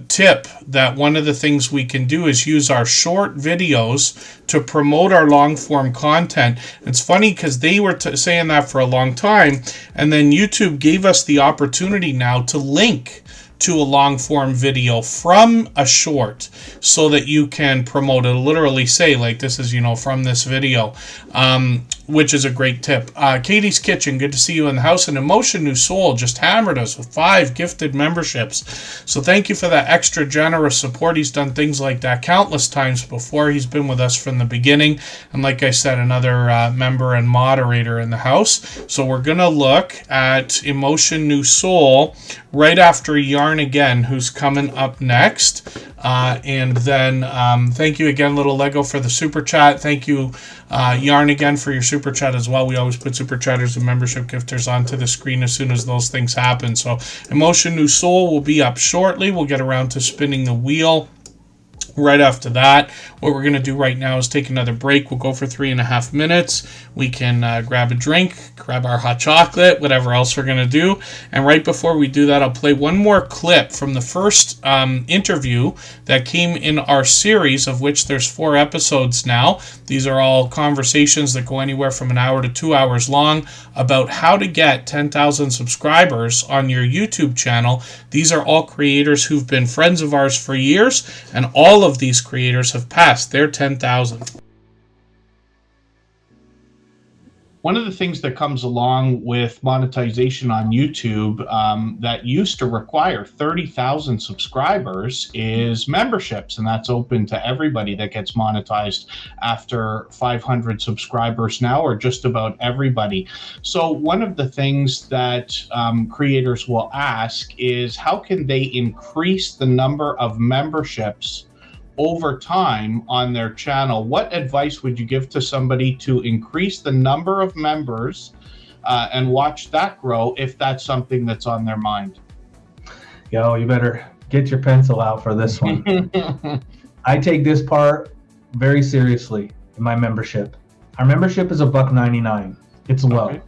tip that one of the things we can do is use our short videos to promote our long form content. It's funny because they were saying that for a long time, and then YouTube gave us the opportunity now to link to a long form video from a short so that you can promote it. Literally say, like, this is, from this video, which is a great tip. Katie's Kitchen, good to see you in the house. And Emotion New Soul just hammered us with 5 gifted memberships. So thank you for that extra generous support. He's done things like that countless times before. He's been with us from the beginning. And like I said, another member and moderator in the house. So we're going to look at Emotion New Soul right after Yarn Again, who's coming up next. And then thank you again, Little Lego, for the super chat. Thank you, Yarn Again, for your super chat as well. We always put super chatters and membership gifters onto the screen as soon as those things happen. So Emotion New Soul will be up shortly. We'll get around to spinning the wheel right after that. What we're going to do right now is take another break. We'll go for 3.5 minutes. We can grab a drink, grab our hot chocolate, whatever else we're going to do. And right before we do that, I'll play one more clip from the first interview that came in our series, of which there's 4 episodes now. These are all conversations that go anywhere from an hour to 2 hours long about how to get 10,000 subscribers on your YouTube channel. These are all creators who've been friends of ours for years, and all of these creators have passed their 10,000. One of the things that comes along with monetization on YouTube that used to require 30,000 subscribers is memberships, and that's open to everybody that gets monetized after 500 subscribers now, or just about everybody. So one of the things that creators will ask is, how can they increase the number of memberships over time on their channel? What advice would you give to somebody to increase the number of members and watch that grow, if that's something that's on their mind? Yo, you better get your pencil out for this one. I take this part very seriously in my membership. Our membership is $1.99. It's low.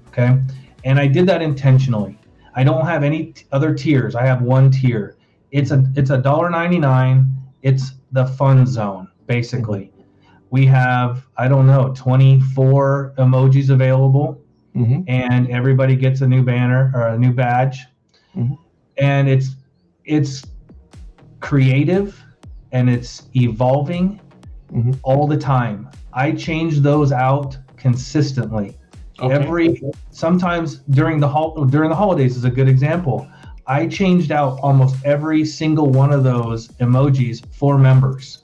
Okay. And I did that intentionally. I don't have any other tiers. I have one tier. It's $1.99. It's the fun zone, basically. we have, I don't know, 24 emojis available, Mm-hmm. and everybody gets a new banner or a new badge. Mm-hmm. And it's creative and it's evolving Mm-hmm. all the time. I change those out consistently. Okay. Sometimes during the holidays is a good example. I changed out almost every single one of those emojis for members.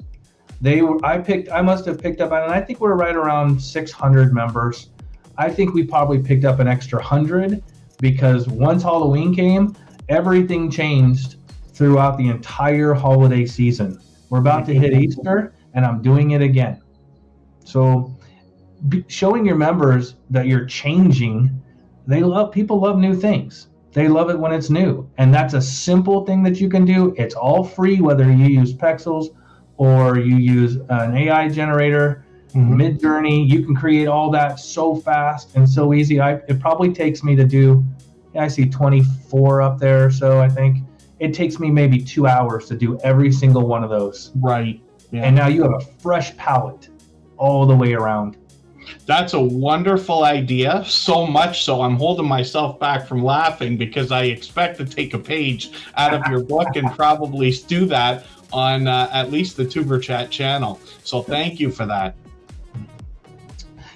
I must have picked up, and I think we're right around 600 members. I think we probably picked up an extra 100 because once Halloween came, everything changed throughout the entire holiday season. We're about to hit Easter, and I'm doing it again. So showing your members that you're changing, people love new things. They love it when it's new. And that's a simple thing that you can do. It's all free, whether you use Pexels or you use an AI generator, Midjourney. You can create all that so fast and so easy. It probably takes me to do, I see 24 up there. So I think it takes me maybe 2 hours to do every single one of those. Right. Yeah. And now you have a fresh palette all the way around. That's a wonderful idea. So much so I'm holding myself back from laughing because I expect to take a page out of your book and probably do that on at least the Tuber Chat channel. So thank you for that.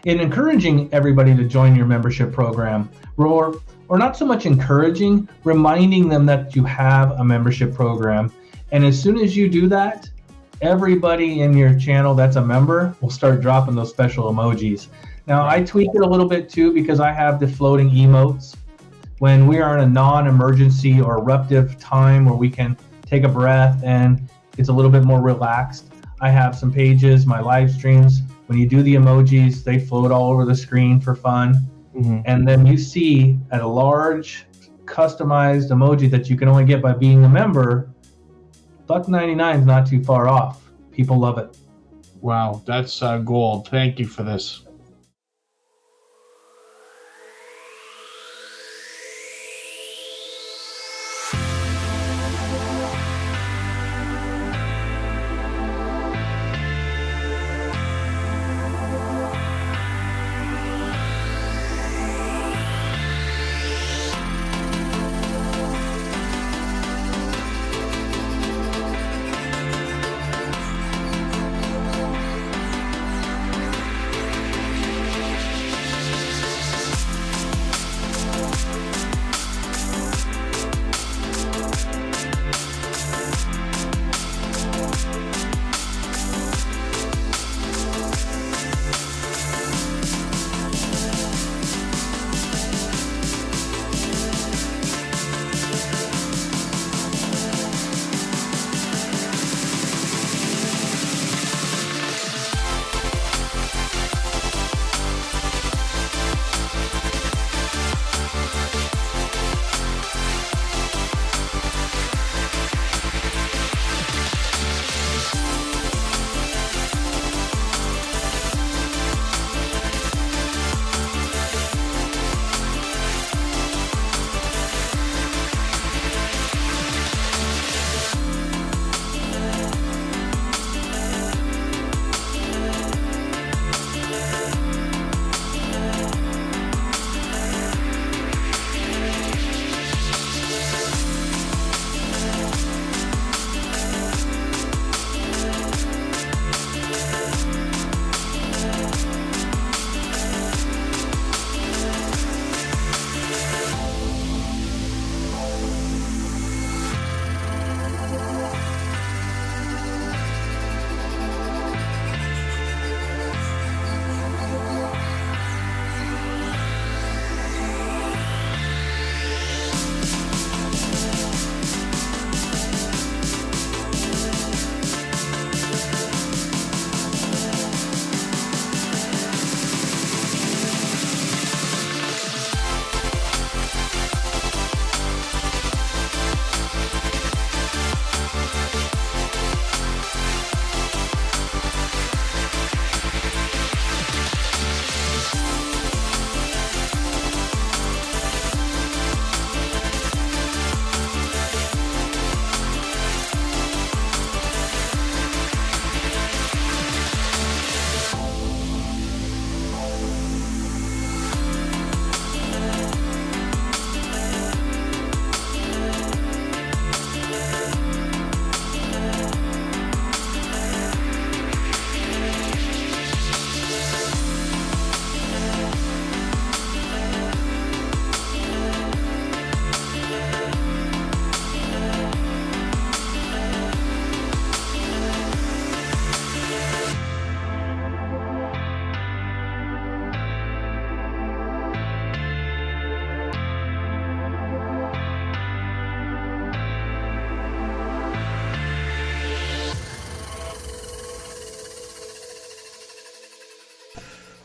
In encouraging everybody to join your membership program, or not so much encouraging, reminding them that you have a membership program. And as soon as you do that, everybody in your channel that's a member will start dropping those special emojis. Now, I tweak it a little bit too because I have the floating emotes. When we are in a non-emergency or eruptive time where we can take a breath and it's a little bit more relaxed, I have some pages, my live streams. When you do the emojis, they float all over the screen for fun. Mm-hmm. And then you see a large customized emoji that you can only get by being a member. $1.99 is not too far off. People love it. Wow, that's gold. Thank you for this.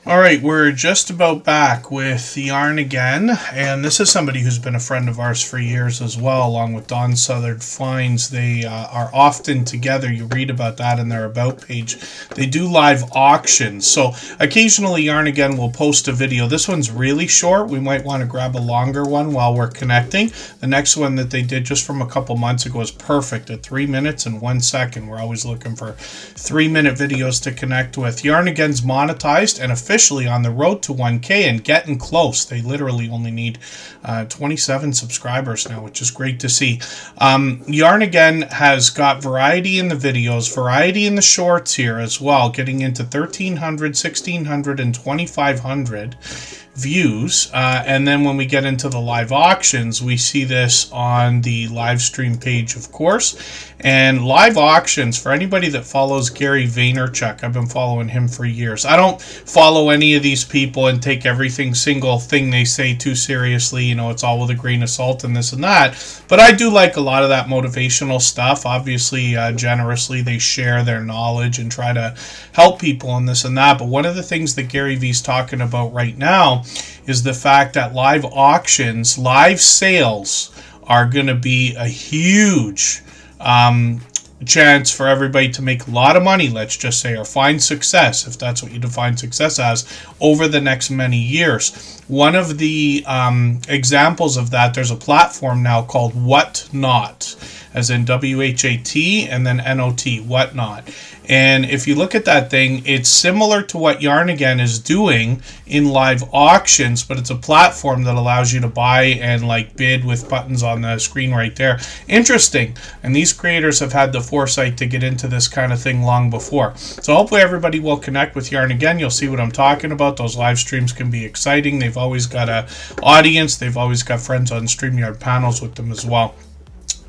All right, we're just about back with Yarn again, and this is somebody who's been a friend of ours for years as well, along with Don Southard Finds. They are often together. You read about that in their About page. They do live auctions, so occasionally Yarn again will post a video. This one's really short. We might want to grab a longer one while we're connecting. The next one that they did just from a couple months ago is perfect at 3 minutes and 1 second. We're always looking for 3-minute videos to connect with. Yarn again's monetized and officially on the road to 1K and getting close. They literally only need 27 subscribers now, which is great to see. Yarn again has got variety in the videos, variety in the shorts here as well, getting into 1,300, 1,600, and 2,500 views. And then when we get into the live auctions, we see this on the live stream page, of course. And live auctions, for anybody that follows Gary Vaynerchuk, I've been following him for years. I don't follow any of these people and take everything single thing they say too seriously. You know, it's all with a grain of salt and this and that. But I do like a lot of that motivational stuff. Obviously, generously, they share their knowledge and try to help people and this and that. But one of the things that Gary V's talking about right now is the fact that live auctions, live sales are going to be a huge chance for everybody to make a lot of money, let's just say, or find success, if that's what you define success as, over the next many years. One of the examples of that, there's a platform now called Whatnot, as in W-H-A-T and then N-O-T, Whatnot. And if you look at that thing, it's similar to what Yarn Again is doing in live auctions, but it's a platform that allows you to buy and like bid with buttons on the screen right there. Interesting. And these creators have had the foresight to get into this kind of thing long before. So hopefully everybody will connect with Yarn Again. You'll see what I'm talking about. Those live streams can be exciting. They've always got an audience. They've always got friends on StreamYard panels with them as well.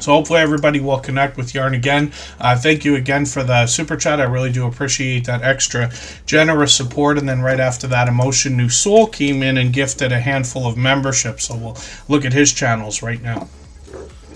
So hopefully everybody will connect with Yarn Again. Thank you again for the super chat. I really do appreciate that extra generous support. And then right after that, Emotion New Soul came in and gifted a handful of memberships. So we'll look at his channels right now.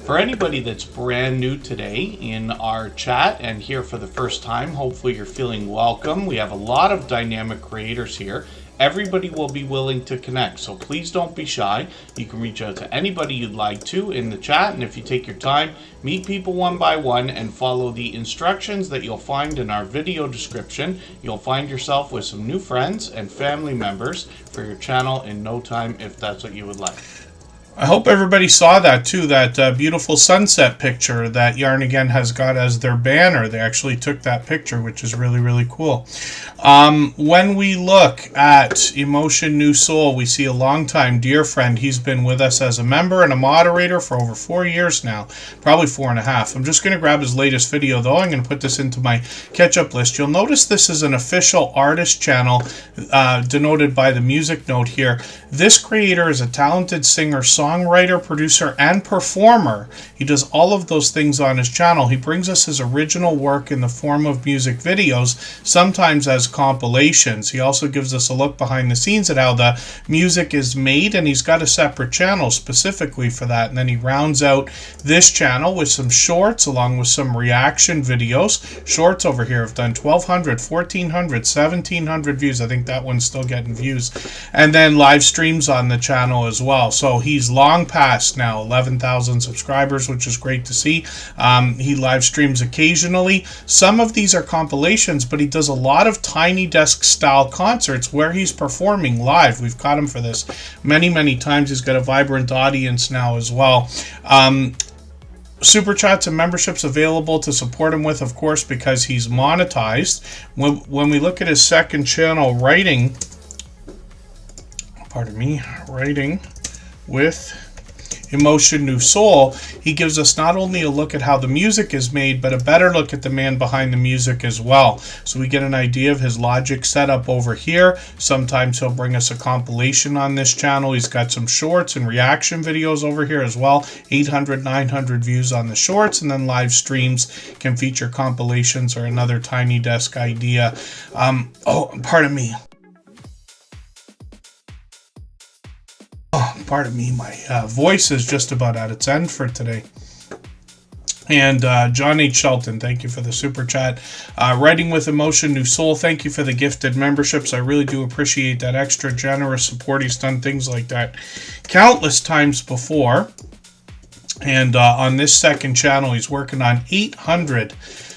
For anybody that's brand new today in our chat and here for the first time, hopefully you're feeling welcome. We have a lot of dynamic creators here. Everybody will be willing to connect, so please don't be shy. You can reach out to anybody you'd like to in the chat, and if you take your time, meet people one by one and follow the instructions that you'll find in our video description. You'll find yourself with some new friends and family members for your channel in no time, if that's what you would like. I hope everybody saw that too, that beautiful sunset picture that Yarn Again has got as their banner. They actually took that picture, which is really, really cool. When we look at Emotion New Soul, we see a longtime dear friend. He's been with us as a member and a moderator for over 4 years now, probably 4.5. I'm just going to grab his latest video, though. I'm going to put this into my catch-up list. You'll notice this is an official artist channel denoted by the music note here. This creator is a talented singer, songwriter, producer, and performer. He does all of those things on his channel. He brings us his original work in the form of music videos, sometimes as compilations. He also gives us a look behind the scenes at how the music is made, and he's got a separate channel specifically for that. And then he rounds out this channel with some shorts along with some reaction videos. Shorts over here have done 1,200, 1,400, 1,700 views. I think that one's still getting views. And then live streams on the channel as well. So he's long past now 11,000 subscribers, which is great to see. He live streams occasionally. Some of these are compilations, but he does a lot of Tiny Desk style concerts where he's performing live. We've caught him for this many, many times. He's got a vibrant audience now as well. Super chats and memberships available to support him with, of course, because he's monetized. When we look at his second channel, Writing with Emotion New Soul, he gives us not only a look at how the music is made, but a better look at the man behind the music as well. So we get an idea of his logic setup over here. Sometimes he'll bring us a compilation on this channel. He's got some shorts and reaction videos over here as well. 800, 900 views on the shorts, and then live streams can feature compilations or another Tiny Desk idea. Pardon me. Pardon me, my voice is just about at its end for today. And John H. Shelton, thank you for the super chat. Writing with Emotion, New Soul, thank you for the gifted memberships. I really do appreciate that extra generous support. He's done things like that countless times before. And on this second channel, he's working on 800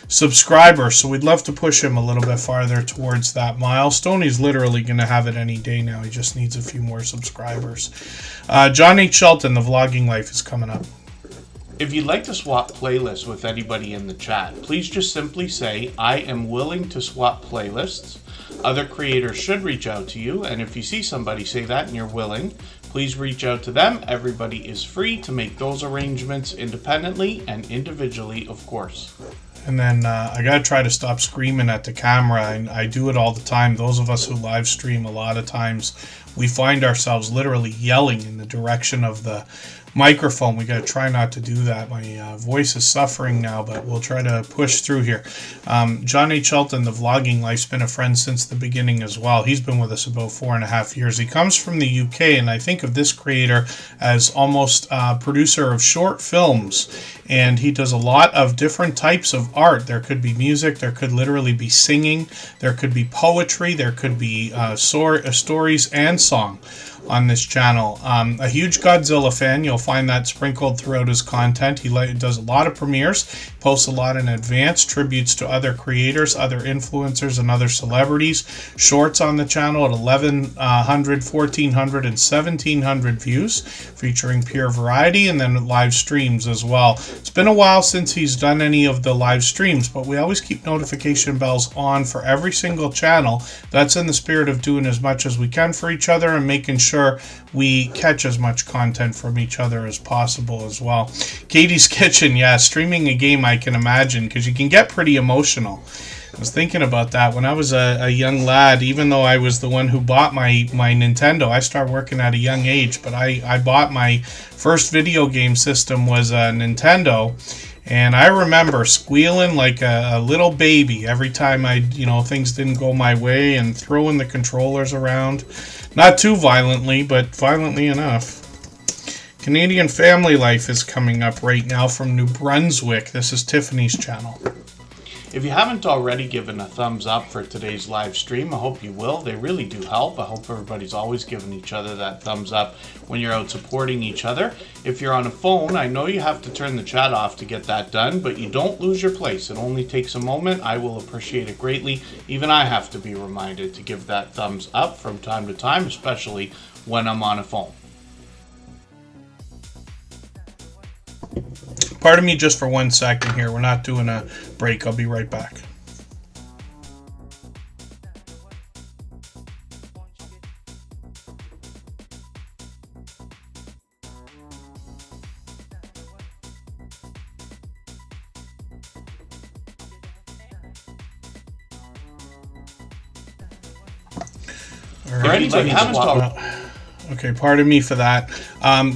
subscribers. So we'd love to push him a little bit farther towards that milestone. He's literally going to have it any day now. He just needs a few more subscribers. John H. Shelton, The Vlogging Life is coming up. If you'd like to swap playlists with anybody in the chat, please just simply say, I am willing to swap playlists. Other creators should reach out to you, and if you see somebody say that and you're willing, please reach out to them. Everybody is free to make those arrangements independently and individually, of course. And then I got to try to stop screaming at the camera. And I do it all the time. Those of us who live stream, a lot of times we find ourselves literally yelling in the direction of the microphone. We got to try not to do that. My voice is suffering now, but we'll try to push through here. John H. Shelton, The Vlogging Life's been a friend since the beginning as well. He's been with us about 4.5 years. He comes from the UK, and I think of this creator as almost a producer of short films, and he does a lot of different types of art. There could be music, there could literally be singing, there could be poetry, there could be stories and song on this channel. A huge Godzilla fan. You'll find that sprinkled throughout his content. He does a lot of premieres, posts a lot in advance, tributes to other creators, other influencers, and other celebrities. Shorts on the channel at 1,100, 1,400, and 1,700 views, featuring pure variety, and then live streams as well. It's been a while since he's done any of the live streams, but we always keep notification bells on for every single channel. That's in the spirit of doing as much as we can for each other and making sure we catch as much content from each other as possible as well. Katie's Kitchen, yeah, streaming a game, I can imagine, because you can get pretty emotional. I was thinking about that when I was a young lad. Even though I was the one who bought my Nintendo, I started working at a young age, but I bought my first video game system was a Nintendo. And I remember squealing like a little baby every time things didn't go my way, and throwing the controllers around. Not too violently, but violently enough. Canadian Family Life is coming up right now from New Brunswick. This is Tiffany's channel. If you haven't already given a thumbs up for today's live stream, I hope you will. They really do help. I hope everybody's always giving each other that thumbs up when you're out supporting each other. If you're on a phone, I know you have to turn the chat off to get that done, but you don't lose your place. It only takes a moment. I will appreciate it greatly. Even I have to be reminded to give that thumbs up from time to time, especially when I'm on a phone. Pardon me just for 1 second here. We're not doing a break. I'll be right back. All right. Okay, pardon me for that.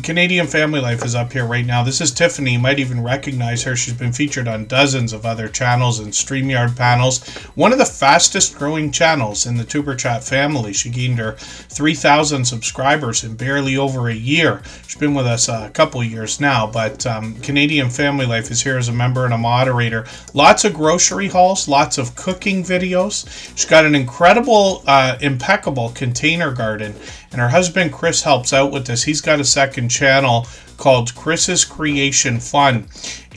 Canadian Family Life is up here right now. This is Tiffany. You might even recognize her. She's been featured on dozens of other channels and StreamYard panels. One of the fastest growing channels in the Superchat family. She gained her 3,000 subscribers in barely over a year. She's been with us a couple years now, but Canadian Family Life is here as a member and a moderator. Lots of grocery hauls, lots of cooking videos. She's got an incredible, impeccable container garden, and her husband Chris helps out with this. He's got a second channel called Chris's Creation Fun,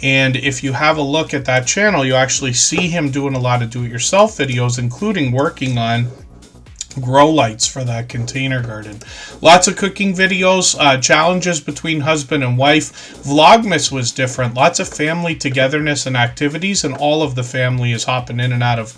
and if you have a look at that channel, you actually see him doing a lot of do-it-yourself videos, including working on grow lights for that container garden. Lots of cooking videos, challenges between husband and wife. Vlogmas was different. Lots of family togetherness and activities, and all of the family is hopping in and out of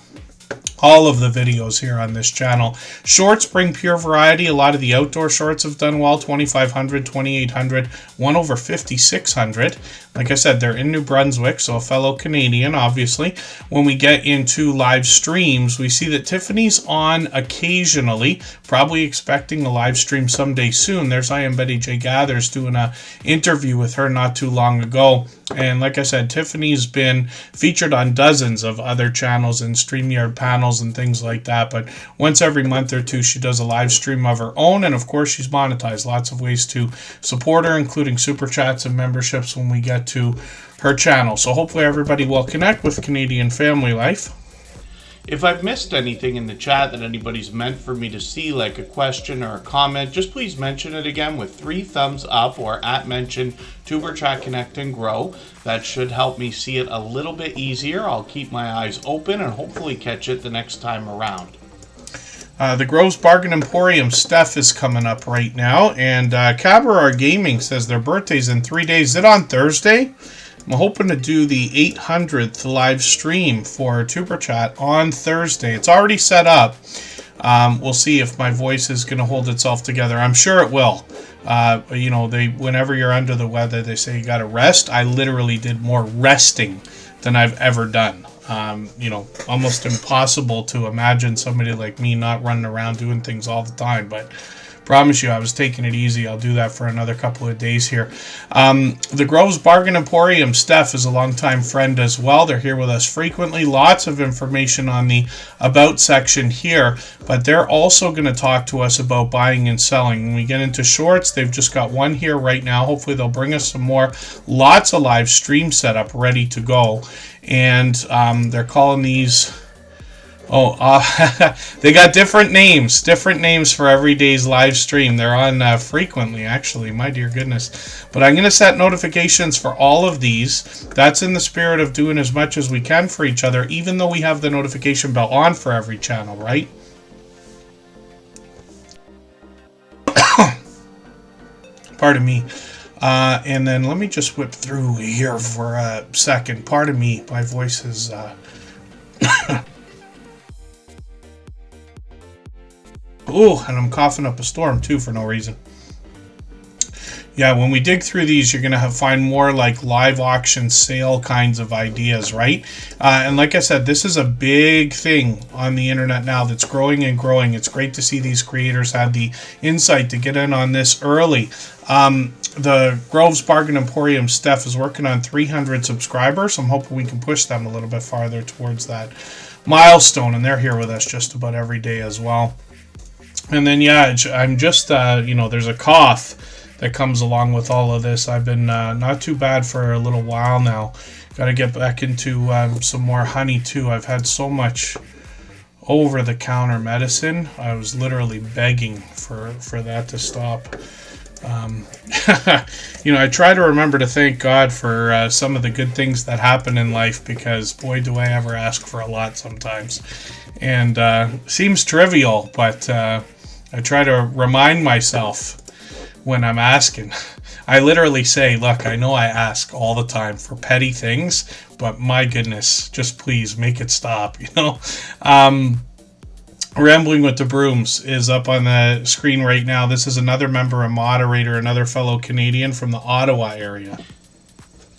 all of the videos here on this channel. Shorts bring pure variety. A lot of the outdoor shorts have done well. 2,500, 2,800, one over 5,600. Like I said, they're in New Brunswick, so a fellow Canadian, obviously. When we get into live streams, we see that Tiffany's on occasionally, probably expecting a live stream someday soon. There's I Am Betty J. Gathers doing an interview with her not too long ago. And like I said, Tiffany's been featured on dozens of other channels and StreamYard panels. channels and things like that. But once every month or two, she does a live stream of her own. And of course, she's monetized. Lots of ways to support her, including super chats and memberships when we get to her channel. So hopefully everybody will connect with Canadian Family Life. If I've missed anything in the chat that anybody's meant for me to see, like a question or a comment, just please mention it again with 3 thumbs up or @mention Tuberchat Connect and Grow. That should help me see it a little bit easier. I'll keep my eyes open and hopefully catch it the next time around. The Groves Bargain Emporium, Steph is coming up right now. And Cabaret Gaming says their birthday's in 3 days. Is it on Thursday? I'm hoping to do the 800th live stream for Tuberchat on Thursday. It's already set up. We'll see if my voice is going to hold itself together. I'm sure it will. You know, whenever you're under the weather, they say you got to rest. I literally did more resting than I've ever done. You know, almost impossible to imagine somebody like me not running around doing things all the time, but promise you I was taking it easy. I'll do that for another couple of days here. The Groves Bargain Emporium, Steph, is a longtime friend as well. They're here with us frequently. Lots of information on the About section here, but they're also going to talk to us about buying and selling. When we get into shorts, they've just got one here right now. Hopefully they'll bring us some more. Lots of live stream set up ready to go. And they're calling these... they got different names for every day's live stream. They're on frequently, actually, my dear goodness. But I'm going to set notifications for all of these. That's in the spirit of doing as much as we can for each other, even though we have the notification bell on for every channel, right? Pardon me. And then let me just whip through here for a second. Pardon me, my voice is... Oh, and I'm coughing up a storm too for no reason. Yeah, when we dig through these, you're going to find more like live auction sale kinds of ideas, right? And like I said, this is a big thing on the internet now that's growing and growing. It's great to see these creators have the insight to get in on this early. The Groves Bargain Emporium, Steph, is working on 300 subscribers. I'm hoping we can push them a little bit farther towards that milestone, and they're here with us just about every day as well. And then, yeah, I'm just, you know, there's a cough that comes along with all of this. I've been not too bad for a little while now. Got to get back into some more honey, too. I've had so much over-the-counter medicine. I was literally begging for that to stop. You know, I try to remember to thank God for some of the good things that happen in life, because boy, do I ever ask for a lot sometimes. And seems trivial, but I try to remind myself when I'm asking. I literally say, look, I know I ask all the time for petty things, but my goodness, just please make it stop, you know? Rambling with the Brooms is up on the screen right now. This is another member and moderator, another fellow Canadian from the Ottawa area.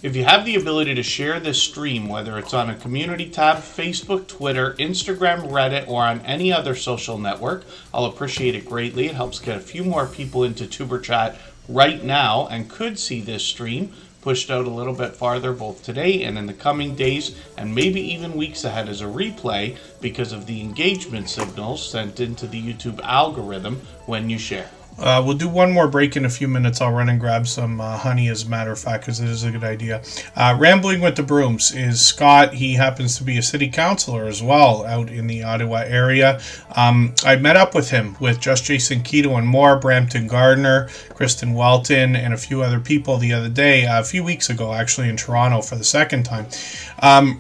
If you have the ability to share this stream, whether it's on a community tab, Facebook, Twitter, Instagram, Reddit, or on any other social network, I'll appreciate it greatly. It helps get a few more people into Tuberchat right now and could see this stream pushed out a little bit farther both today and in the coming days, and maybe even weeks ahead as a replay because of the engagement signals sent into the YouTube algorithm when you share. We'll do one more break in a few minutes. I'll run and grab some honey, as a matter of fact, because it is a good idea. Rambling with the Brooms is Scott. He happens to be a city councilor as well out in the Ottawa area. I met up with him with Just Jason Keto and more, Brampton Gardner, Kristen Welton, and a few other people the other day, a few weeks ago, actually, in Toronto for the second time.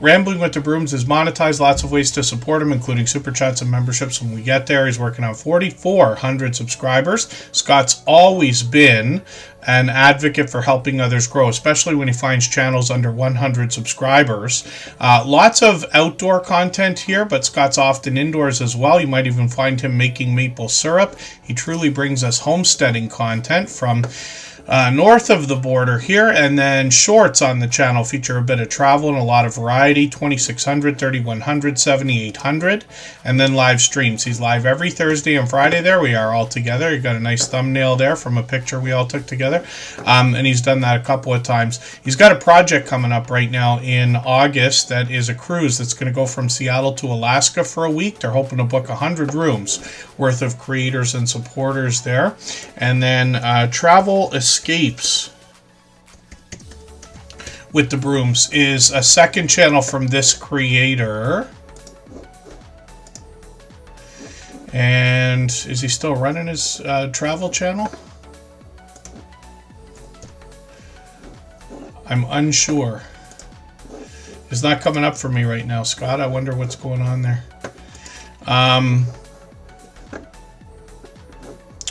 Rambling with the Brooms is monetized. Lots of ways to support him, including super chats and memberships when we get there. He's working on 4,400 subscribers. Scott's always been an advocate for helping others grow, especially when he finds channels under 100 subscribers. Lots of outdoor content here, but Scott's often indoors as well. You might even find him making maple syrup. He truly brings us homesteading content from north of the border here. And then shorts on the channel feature a bit of travel and a lot of variety. 2600, 3100, 7800, and then live streams. He's live every Thursday and Friday. There we are all together. You got a nice thumbnail there from a picture we all took together. And he's done that a couple of times. He's got a project coming up right now in August that is a cruise that's going to go from Seattle to Alaska for a week. They're hoping to book 100 rooms worth of creators and supporters there. And then Travel Escapes with the Brooms is a second channel from this creator. And is he still running his travel channel? I'm unsure. It's not coming up for me right now, Scott. I wonder what's going on there.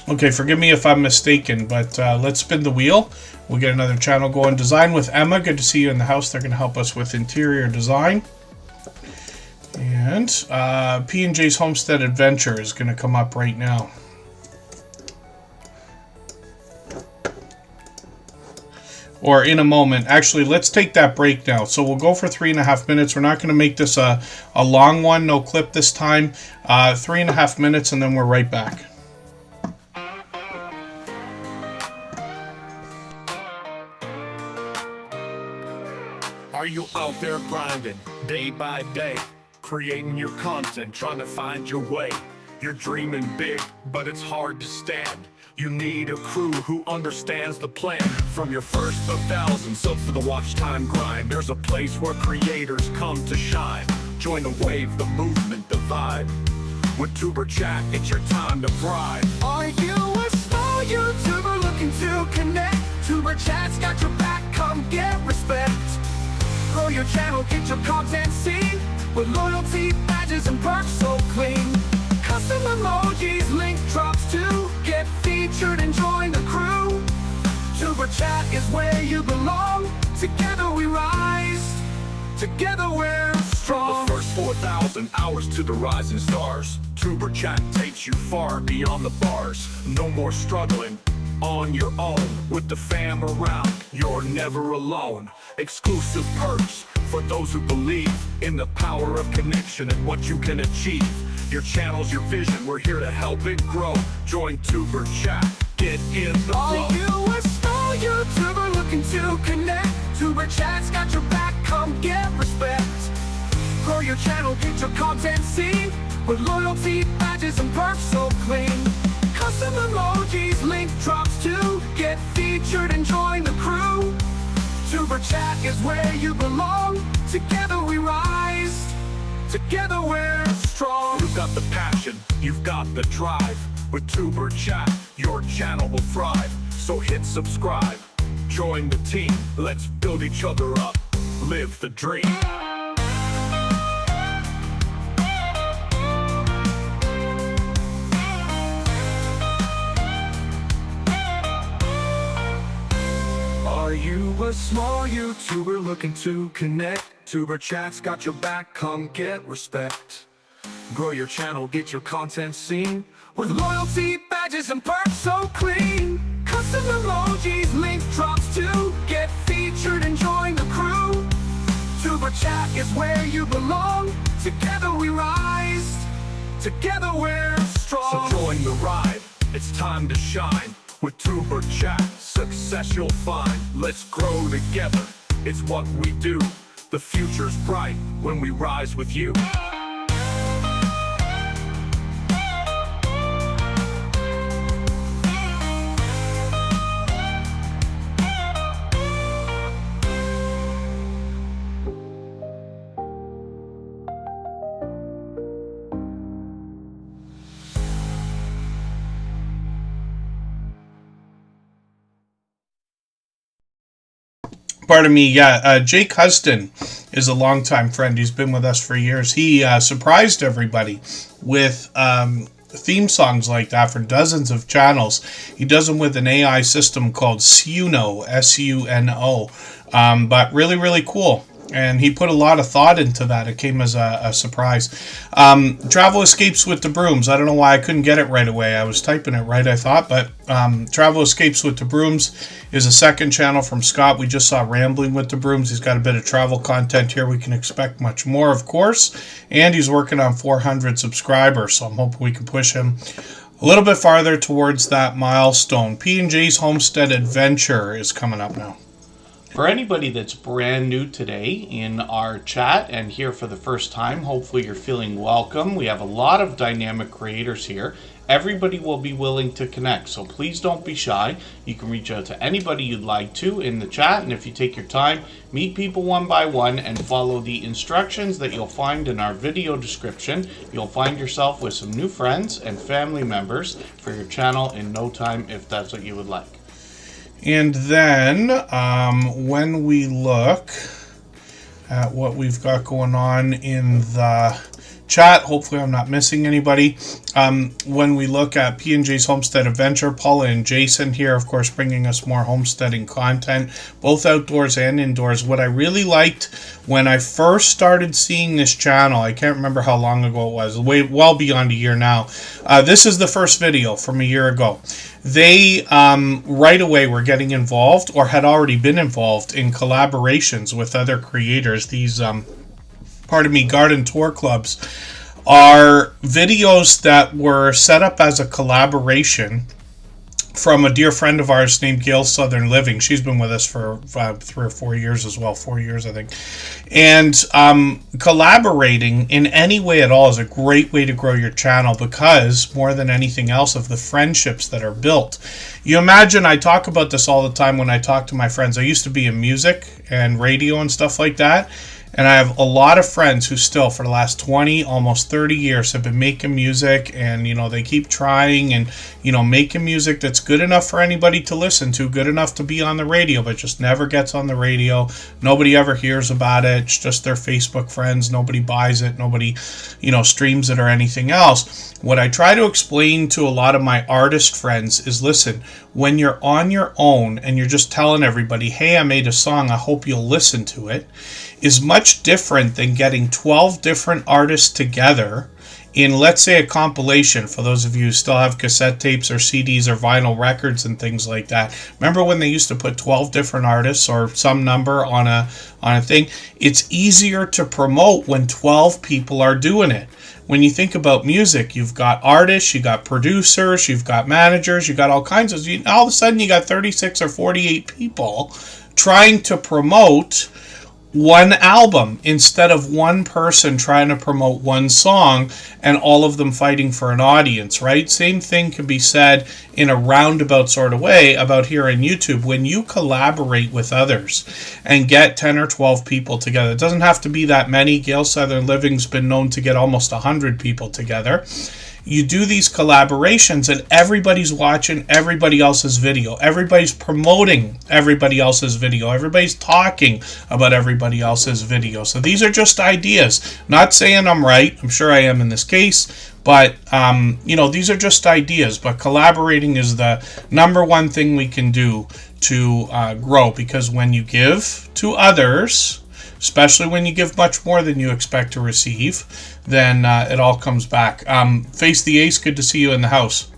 Okay, forgive me if I'm mistaken, but let's spin the wheel. We'll get another channel going. Design with Emma. Good to see you in the house. They're going to help us with interior design. And P&J's Homestead Adventure is going to come up right now. Or in a moment. Actually, let's take that break now. So we'll go for 3.5 minutes. We're not going to make this a long one. No clip this time. 3.5 minutes, and then we're right back. Are you out there grinding day by day, creating your content, trying to find your way? You're dreaming big, but it's hard to stand. You need a crew who understands the plan. From your first 1,000 subs to the watch time grind, there's a place where creators come to shine. Join the wave, the movement, the vibe. With Tuber Chat, it's your time to thrive. Are you a small YouTuber looking to connect? Tuber Chat's got your back, come get respect. Grow your channel, get your content seen, with loyalty, badges, and perks so clean. Custom emojis, link drops too. Get featured and join the crew. Tuber Chat is where you belong. Together we rise. Together we're strong. The first 4,000 hours to the rising stars. Tuber Chat takes you far beyond the bars. No more struggling on your own. With the fam around, you're never alone. Exclusive perks for those who believe in the power of connection and what you can achieve. Your channel's your vision, we're here to help it grow. Join Tuber Chat, get in the flow. Are you a small YouTuber looking to connect? Tuber Chat's got your back, come get respect. Grow your channel, get your content seen, with loyalty, badges, and perks so clean. Custom emojis, link drops too. Get featured and join the crew. Tuber Chat is where you belong. Together we rise. Together we're strong. You've got the passion, you've got the drive. With Tuber Chat, your channel will thrive. So hit subscribe, join the team. Let's build each other up, live the dream. Are you a small YouTuber looking to connect? Tuber Chat's got your back, come get respect. Grow your channel, get your content seen, with loyalty, badges, and perks so clean. Custom emojis, link drops too. Get featured and join the crew. Tuber Chat is where you belong. Together we rise. Together we're strong. So join the ride, it's time to shine. With Tuber Chat, success you'll find. Let's grow together, it's what we do. The future's bright when we rise with you. Pardon me, yeah. Jake Huston is a longtime friend. He's been with us for years. He surprised everybody with theme songs like that for dozens of channels. He does them with an AI system called Suno, S-U-N-O. But really, really cool. And he put a lot of thought into that. It came as a surprise. Travel Escapes with the Brooms. I don't know why I couldn't get it right away. I was typing it right, I thought. But Travel Escapes with the Brooms is a second channel from Scott. We just saw Rambling with the Brooms. He's got a bit of travel content here. We can expect much more, of course. And he's working on 400 subscribers. So I'm hoping we can push him a little bit farther towards that milestone. P&J's Homestead Adventure is coming up now. For anybody that's brand new today in our chat and here for the first time, hopefully you're feeling welcome. We have a lot of dynamic creators here. Everybody will be willing to connect, so please don't be shy. You can reach out to anybody you'd like to in the chat, and if you take your time, meet people one by one and follow the instructions that you'll find in our video description. You'll find yourself with some new friends and family members for your channel in no time if that's what you would like. And then when we look at what we've got going on in the chat, hopefully I'm not missing anybody. When we look at P&J's Homestead Adventure, Paula and Jason here, of course, bringing us more homesteading content, both outdoors and indoors. What I really liked when I first started seeing this channel, I can't remember how long ago it was, well beyond a year now. This is the first video from a year ago. They right away were getting involved or had already been involved in collaborations with other creators. These garden tour clubs are videos that were set up as a collaboration from a dear friend of ours named Gail Southern Living. She's been with us for 3 or 4 years as well, 4 years I think. And collaborating in any way at all is a great way to grow your channel because more than anything else of the friendships that are built. You imagine, I talk about this all the time when I talk to my friends. I used to be in music and radio and stuff like that. And I have a lot of friends who still, for the last 20, almost 30 years, have been making music. And, you know, they keep trying and, you know, making music that's good enough for anybody to listen to, good enough to be on the radio, but just never gets on the radio. Nobody ever hears about it. It's just their Facebook friends. Nobody buys it. Nobody, you know, streams it or anything else. What I try to explain to a lot of my artist friends is, listen, when you're on your own and you're just telling everybody, hey, I made a song, I hope you'll listen to it, is much different than getting 12 different artists together in, let's say, a compilation. For those of you who still have cassette tapes or CDs or vinyl records and things like that. Remember when they used to put 12 different artists or some number on a thing? It's easier to promote when 12 people are doing it. When you think about music, you've got artists, you got producers, you've got managers, you got all kinds of... all of a sudden you got 36 or 48 people trying to promote one album instead of one person trying to promote one song and all of them fighting for an audience, right? Same thing can be said in a roundabout sort of way about here on YouTube. When you collaborate with others and get 10 or 12 people together, it doesn't have to be that many. Gail Southern Living's been known to get almost 100 people together. You do these collaborations and everybody's watching everybody else's video. Everybody's promoting everybody else's video. Everybody's talking about everybody else's video. So these are just ideas. Not saying I'm right. I'm sure I am in this case. But, you know, these are just ideas. But collaborating is the number one thing we can do to grow. Because when you give to others, especially when you give much more than you expect to receive, then it all comes back. Face the Ace, good to see you in the house.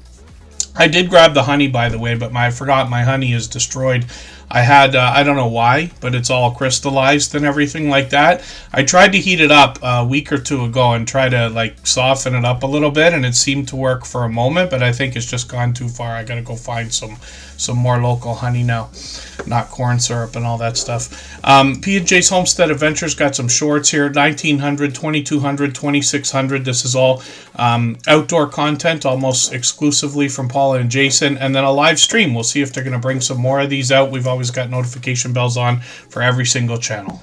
I did grab the honey, by the way, but I forgot my honey is destroyed. I had, I don't know why, but it's all crystallized and everything like that. I tried to heat it up a week or two ago and try to like soften it up a little bit, and it seemed to work for a moment, but I think it's just gone too far. I gotta go find some more local honey now, not corn syrup and all that stuff. P&J's Homestead Adventures got some shorts here, 1900, 2200, 2600. This is all outdoor content, almost exclusively from Paula and Jason, and then a live stream. We'll see if they're going to bring some more of these out. We've always got notification bells on for every single channel.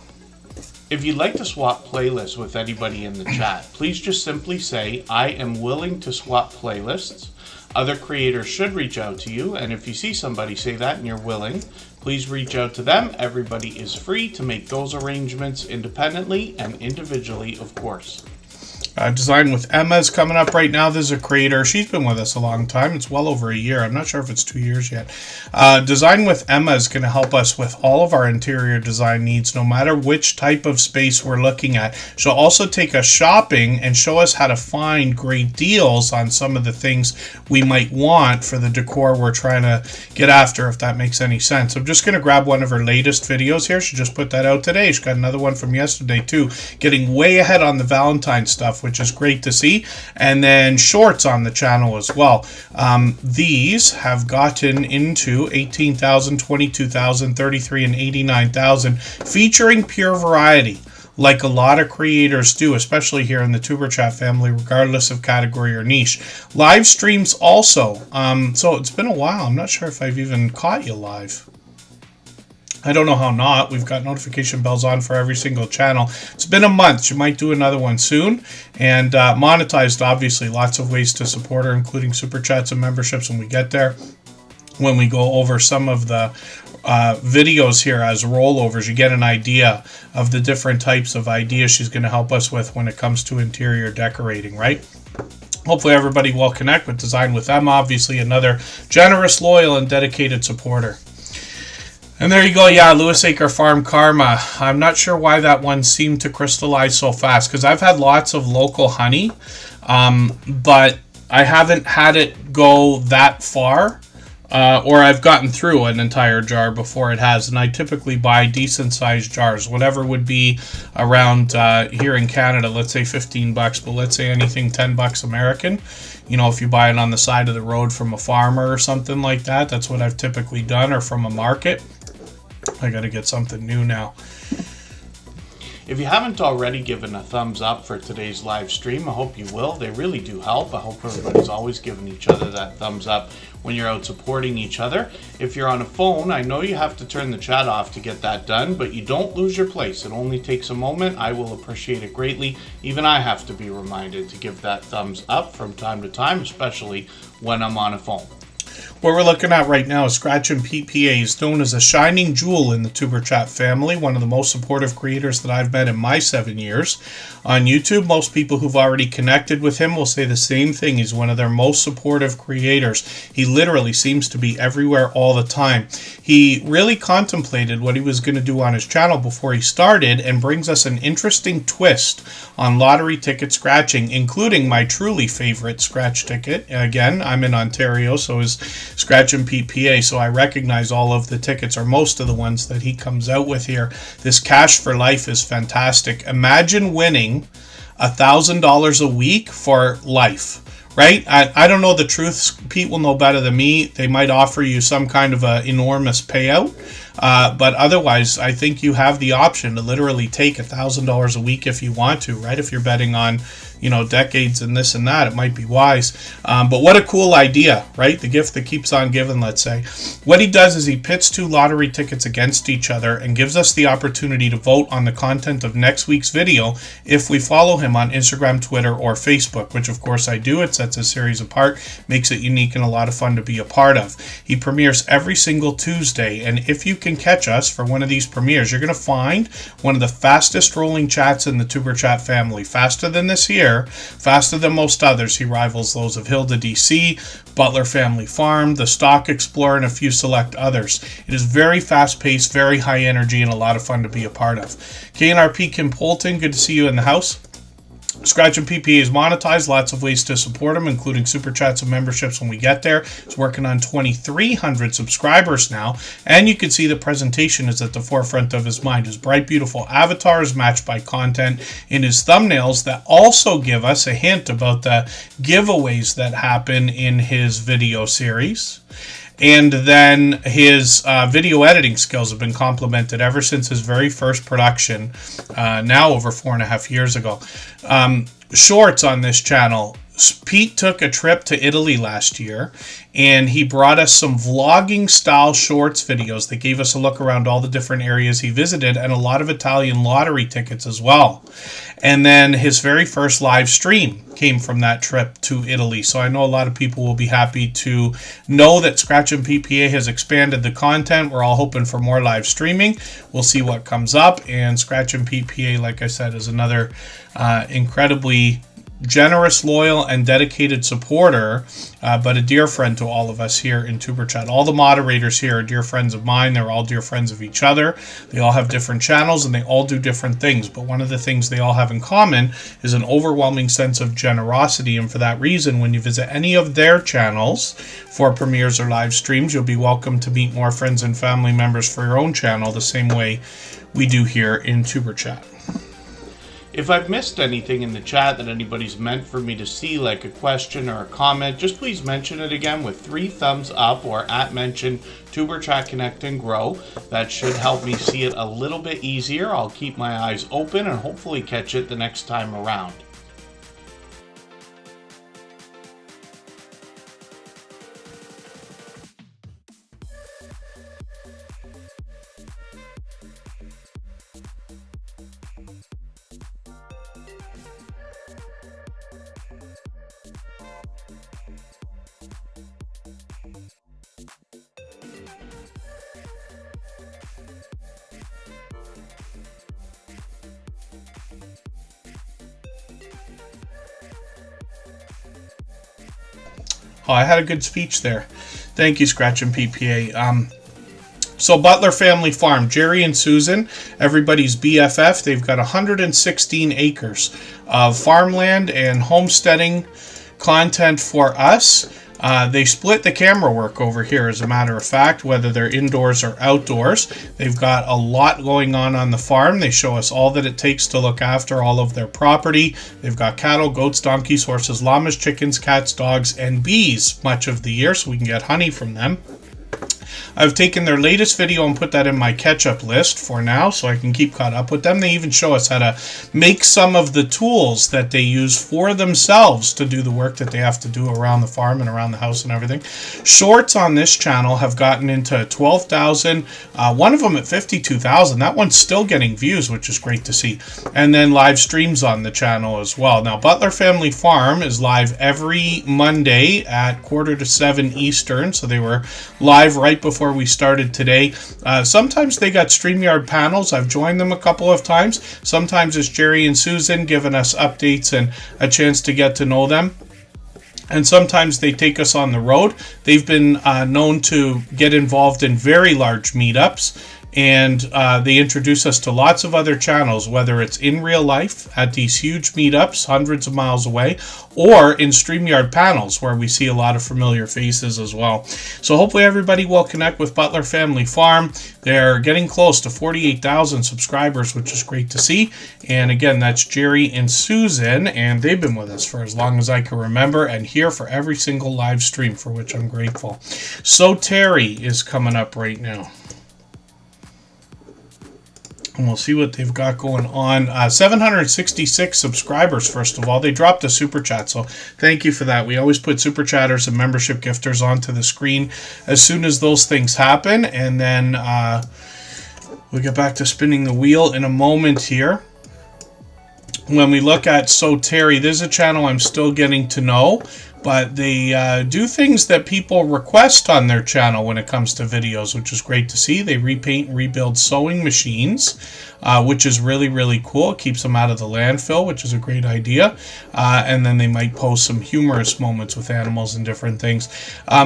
If you'd like to swap playlists with anybody in the chat, please just simply say, I am willing to swap playlists. Other creators should reach out to you, and if you see somebody say that and you're willing, please reach out to them. Everybody is free to make those arrangements independently and individually, of course. Design with Emma is coming up right now. There's a creator. She's been with us a long time. It's well over a year. I'm not sure if it's 2 years yet. Design with Emma is going to help us with all of our interior design needs, no matter which type of space we're looking at. She'll also take us shopping and show us how to find great deals on some of the things we might want for the decor we're trying to get after, if that makes any sense. I'm just going to grab one of her latest videos here. She just put that out today. She got another one from yesterday too, getting way ahead on the Valentine's stuff, which is great to see. And then shorts on the channel as well. These have gotten into 18,000, 22,000, 33, and 89,000, featuring pure variety, like a lot of creators do, especially here in the Tuber Chat family, regardless of category or niche. Live streams also. So it's been a while. I'm not sure if I've even caught you live. I don't know how not. We've got notification bells on for every single channel. It's been a month. She might do another one soon. And monetized, obviously. Lots of ways to support her, including super chats and memberships when we get there. When we go over some of the videos here as rollovers, you get an idea of the different types of ideas she's going to help us with when it comes to interior decorating, right? Hopefully everybody will connect with Design with Emma. Obviously another generous, loyal, and dedicated supporter. And there you go. Yeah, Lewis Acre Farm Karma. I'm not sure why that one seemed to crystallize so fast, because I've had lots of local honey, but I haven't had it go that far, or I've gotten through an entire jar before it has. And I typically buy decent sized jars, whatever would be around here in Canada, let's say 15 bucks, but let's say anything 10 bucks American. You know, if you buy it on the side of the road from a farmer or something like that, that's what I've typically done, or from a market. I gotta get something new now. If you haven't already given a thumbs up for today's live stream, I hope you will. They really do help. I hope everybody's always giving each other that thumbs up when you're out supporting each other. If you're on a phone, I know you have to turn the chat off to get that done, but you don't lose your place. It only takes a moment. I will appreciate it greatly. Even I have to be reminded to give that thumbs up from time to time, especially when I'm on a phone. What we're looking at right now is Scratch and PPA. Is known as a shining jewel in the Tuber Chat family, one of the most supportive creators that I've met in my 7 years on YouTube. Most people who've already connected with him will say the same thing. He's one of their most supportive creators. He literally seems to be everywhere all the time. He really contemplated what he was going to do on his channel before he started, and brings us an interesting twist on lottery ticket scratching, including my truly favorite scratch ticket. Again, I'm in Ontario, so is Scratch and PPA, so I recognize all of the tickets, or most of the ones that he comes out with here. This Cash for Life is fantastic. Imagine winning $1,000 a week for life, right? I don't know the truth. Pete will know better than me. They might offer you some kind of an enormous payout, but otherwise, I think you have the option to literally take $1,000 a week if you want to, right? If you're betting on, you know, decades and this and that, it might be wise. But what a cool idea, right? The gift that keeps on giving, let's say. What he does is he pits two lottery tickets against each other and gives us the opportunity to vote on the content of next week's video if we follow him on Instagram, Twitter, or Facebook, which of course I do. It sets a series apart, makes it unique and a lot of fun to be a part of. He premieres every single Tuesday, and if you can catch us for one of these premieres, you're going to find one of the fastest rolling chats in the Tuber Chat family. Faster than this here, faster than most others. He rivals those of Hilda DC, Butler Family Farm, the Stock Explorer, and a few select others. It is very fast-paced, very high energy, and a lot of fun to be a part of. KNRP Kim Polton, good to see you in the house. Scratch and PPA is monetized. Lots of ways to support him, including super chats and memberships when we get there. He's working on 2,300 subscribers now, and you can see the presentation is at the forefront of his mind. His bright, beautiful avatar is matched by content in his thumbnails that also give us a hint about the giveaways that happen in his video series. And then his video editing skills have been complemented ever since his very first production, now over 4.5 years ago. Shorts on this channel. Pete took a trip to Italy last year, and he brought us some vlogging style shorts videos that gave us a look around all the different areas he visited, and a lot of Italian lottery tickets as well. And then his very first live stream came from that trip to Italy. So I know a lot of people will be happy to know that Scratch and PPA has expanded the content. We're all hoping for more live streaming. We'll see what comes up. And Scratch and PPA, like I said, is another incredibly generous, loyal, and dedicated supporter, but a dear friend to all of us here in Tuber Chat. All the moderators here are dear friends of mine. They're all dear friends of each other. They all have different channels and they all do different things. But one of the things they all have in common is an overwhelming sense of generosity. And for that reason, when you visit any of their channels for premieres or live streams, you'll be welcome to meet more friends and family members for your own channel the same way we do here in Tuber Chat. If I've missed anything in the chat that anybody's meant for me to see, like a question or a comment, just please mention it again with 3 thumbs up or @mention Tuber Chat Connect and Grow. That should help me see it a little bit easier. I'll keep my eyes open and hopefully catch it the next time around. Oh, I had a good speech there. Thank you, Scratch and PPA. So Butler Family Farm, Jerry and Susan, everybody's BFF. They've got 116 acres of farmland and homesteading content for us. They split the camera work over here, as a matter of fact, whether they're indoors or outdoors. They've got a lot going on the farm. They show us all that it takes to look after all of their property. They've got cattle, goats, donkeys, horses, llamas, chickens, cats, dogs, and bees much of the year, so we can get honey from them. I've taken their latest video and put that in my catch-up list for now so I can keep caught up with them. They even show us how to make some of the tools that they use for themselves to do the work that they have to do around the farm and around the house and everything. Shorts on this channel have gotten into 12,000, one of them at 52,000. That one's still getting views, which is great to see. And then live streams on the channel as well. Now, Butler Family Farm is live every Monday at 6:45 Eastern, so they were live right before we started today. Sometimes they got StreamYard panels. I've joined them a couple of times. Sometimes it's Jerry and Susan giving us updates and a chance to get to know them. And sometimes they take us on the road. They've been known to get involved in very large meetups. And they introduce us to lots of other channels, whether it's in real life at these huge meetups hundreds of miles away, or in StreamYard panels where we see a lot of familiar faces as well. So hopefully everybody will connect with Butler Family Farm. They're getting close to 48,000 subscribers, which is great to see. And again, that's Jerry and Susan, and they've been with us for as long as I can remember and here for every single live stream, for which I'm grateful. So Terry is coming up right now. And we'll see what they've got going on. 766 subscribers, first of all. They dropped a super chat, so thank you for that. We always put super chatters and membership gifters onto the screen as soon as those things happen. And then we'll get back to spinning the wheel in a moment here. When we look at So Terry, there's a channel I'm still getting to know, but they do things that people request on their channel when it comes to videos, which is great to see. They repaint and rebuild sewing machines, which is really, really cool. It keeps them out of the landfill, which is a great idea. And then they might post some humorous moments with animals and different things.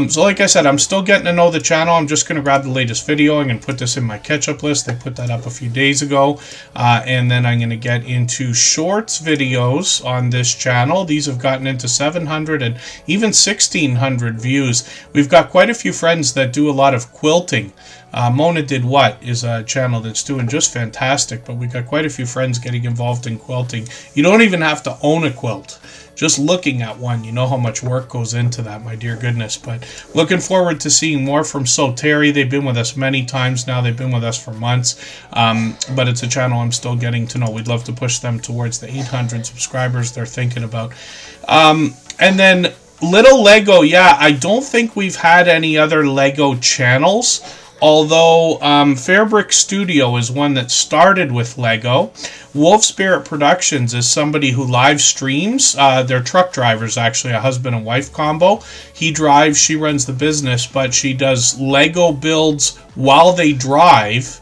So like I said, I'm still getting to know the channel. I'm just going to grab the latest video. I'm going to put this in my catch-up list. They put that up a few days ago. And then I'm going to get into shorts videos on this channel. These have gotten into 700 and even 1,600 views. We've got quite a few friends that do a lot of quilting. Mona Did What is a channel that's doing just fantastic, but we got quite a few friends getting involved in quilting. You don't even have to own a quilt. Just looking at one, you know how much work goes into that, my dear goodness. But looking forward to seeing more from So Terry. They've been with us many times now. They've been with us for months. But it's a channel I'm still getting to know. We'd love to push them towards the 800 subscribers they're thinking about. And then Little Lego, yeah, I don't think we've had any other Lego channels. Although Fairbrick Studio is one that started with Lego. Wolf Spirit Productions is somebody who live streams. They're truck drivers, actually, a husband and wife combo. He drives, she runs the business, but she does Lego builds while they drive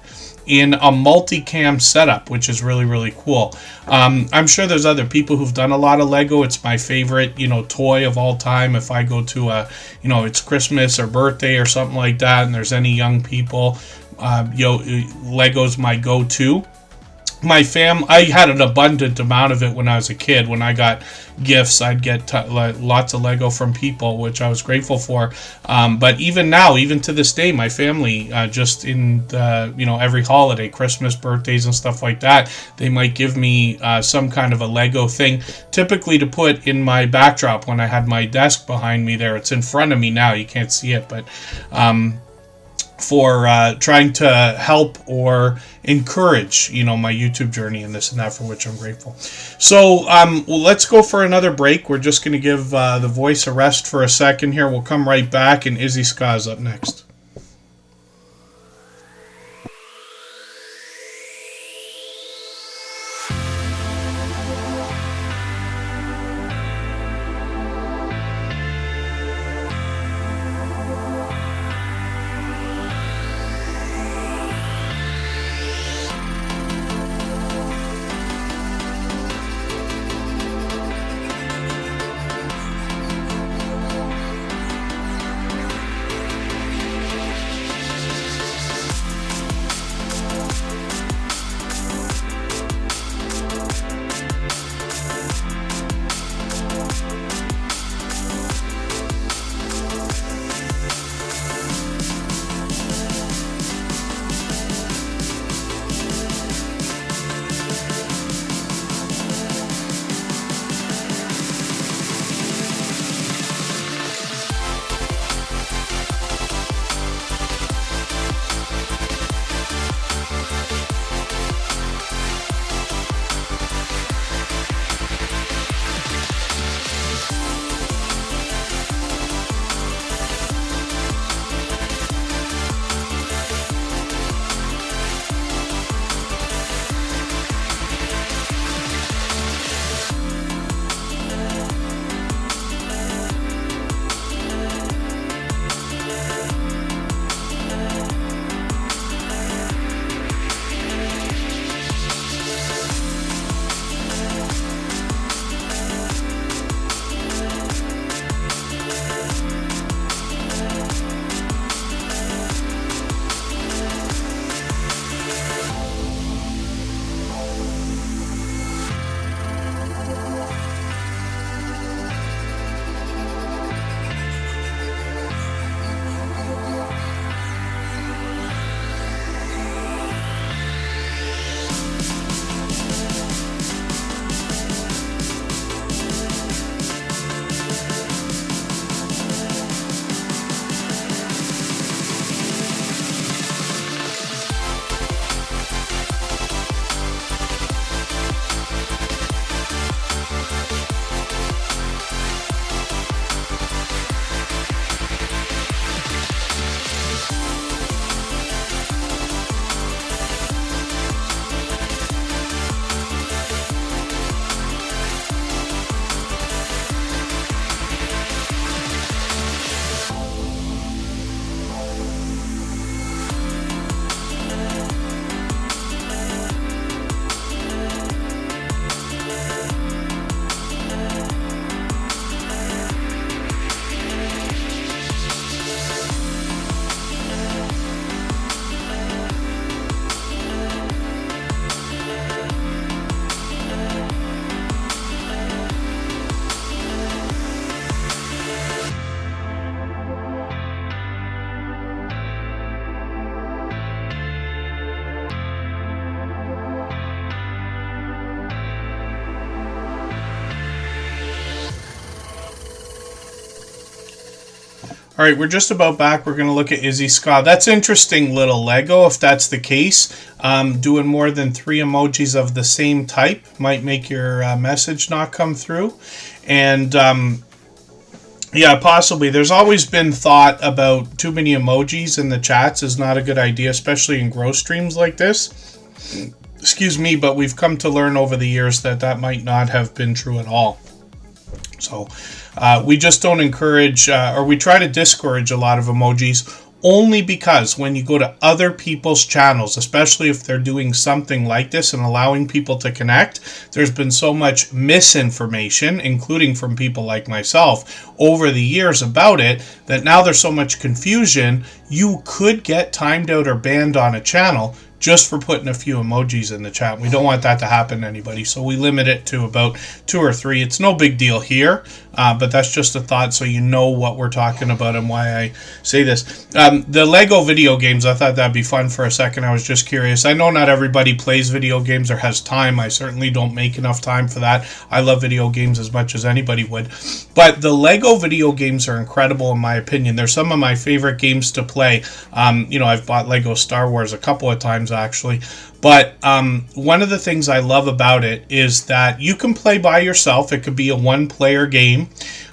in a multicam setup, which is really, really cool. I'm sure there's other people who've done a lot of Lego. It's my favorite, toy of all time. If I go to it's Christmas or birthday or something like that, and there's any young people, Lego's my go-to. I had an abundant amount of it when I was a kid. When I got gifts, I'd get lots of Lego from people, which I was grateful for. But even now, even to this day, my family, just in every holiday, Christmas, birthdays, and stuff like that, they might give me some kind of a Lego thing, typically to put in my backdrop when I had my desk behind me there. It's in front of me now. You can't see it, but for trying to help or encourage, my YouTube journey and this and that, for which I'm grateful. So let's go for another break. We're just going to give the voice a rest for a second here. We'll come right back, and Izzy Ska is up next. All right, we're just about back. We're going to look at Izzy Ska. That's interesting little Lego, if that's the case. Doing more than 3 emojis of the same type might make your message not come through. And yeah, possibly. There's always been thought about too many emojis in the chats is not a good idea, especially in growth streams like this. Excuse me, but we've come to learn over the years that that might not have been true at all. So we just don't encourage, or we try to discourage a lot of emojis, only because when you go to other people's channels, especially if they're doing something like this and allowing people to connect, there's been so much misinformation, including from people like myself, over the years about it, that now there's so much confusion, you could get timed out or banned on a channel just for putting a few emojis in the chat. We don't want that to happen to anybody, so we limit it to about 2 or 3. It's no big deal here, but that's just a thought so you know what we're talking about and why I say this. The Lego video games, I thought that'd be fun for a second. I was just curious. I know not everybody plays video games or has time. I certainly don't make enough time for that. I love video games as much as anybody would. But the Lego video games are incredible in my opinion. They're some of my favorite games to play. I've bought Lego Star Wars a couple of times actually. But one of the things I love about it is that you can play by yourself. It could be a one-player game.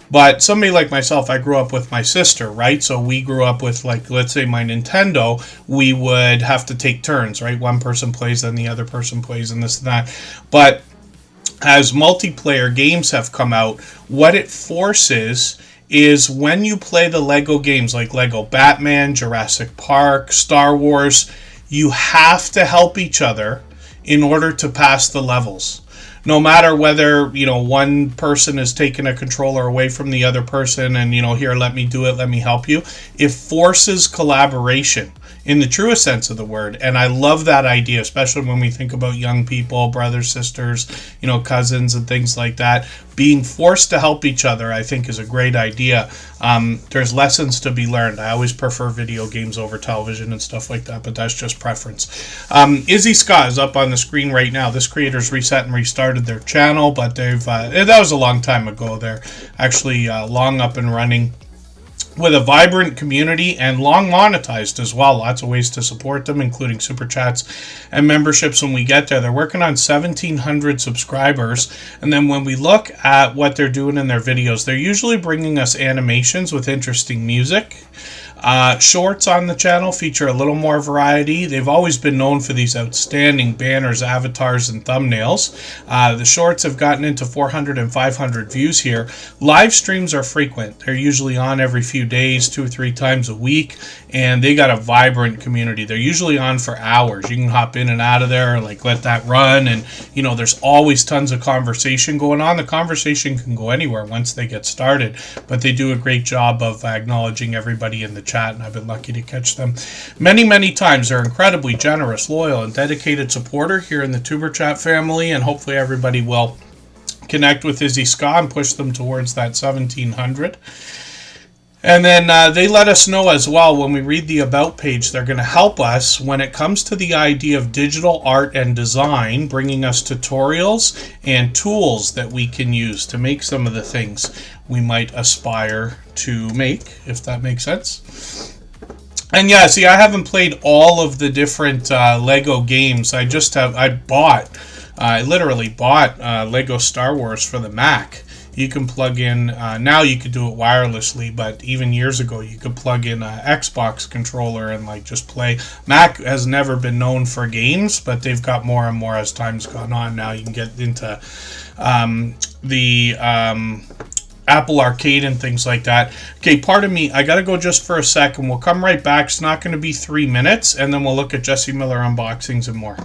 But somebody like myself, I grew up with my sister, right? So we grew up with, like, let's say my Nintendo, we would have to take turns, right? One person plays, then the other person plays, and this and that. But as multiplayer games have come out, what it forces is when you play the Lego games like Lego Batman, Jurassic Park, Star Wars, you have to help each other in order to pass the levels. No matter whether, one person is taking a controller away from the other person and, here, let me do it, let me help you. It forces collaboration in the truest sense of the word. And I love that idea, especially when we think about young people, brothers, sisters, cousins and things like that. Being forced to help each other, I think, is a great idea. There's lessons to be learned. I always prefer video games over television and stuff like that, but that's just preference. Izzy Scott is up on the screen right now. This creator's reset and restarted their channel, but that was a long time ago. They're actually long up and running, with a vibrant community and long monetized as well. Lots of ways to support them, including super chats and memberships when we get there. They're working on 1,700 subscribers. And then when we look at what they're doing in their videos, they're usually bringing us animations with interesting music. Shorts on the channel feature a little more variety. They've always been known for these outstanding banners, avatars, and thumbnails. The shorts have gotten into 400 and 500 views here. Live streams are frequent. They're usually on every few days, 2 or 3 times a week, and they got a vibrant community. They're usually on for hours. You can hop in and out of there, like let that run, and there's always tons of conversation going on. The conversation can go anywhere once they get started, but they do a great job of acknowledging everybody in the chat, and I've been lucky to catch them many times. They're incredibly generous, loyal, and dedicated supporter here in the Tuber Chat family, and hopefully everybody will connect with Izzy Scott and push them towards that 1,700. And then they let us know as well when we read the About page, they're going to help us when it comes to the idea of digital art and design, bringing us tutorials and tools that we can use to make some of the things we might aspire to make, if that makes sense. And yeah, see, I haven't played all of the different Lego games. I literally bought Lego Star Wars for the Mac. You can plug in, now you could do it wirelessly, but even years ago you could plug in an Xbox controller and just play. Mac has never been known for games, but they've got more and more as time's gone on. Now you can get into the Apple Arcade and things like that. Okay, pardon me, I gotta go just for a second. We'll come right back. It's not going to be 3 minutes, and then we'll look at Jesse Miller unboxings and more.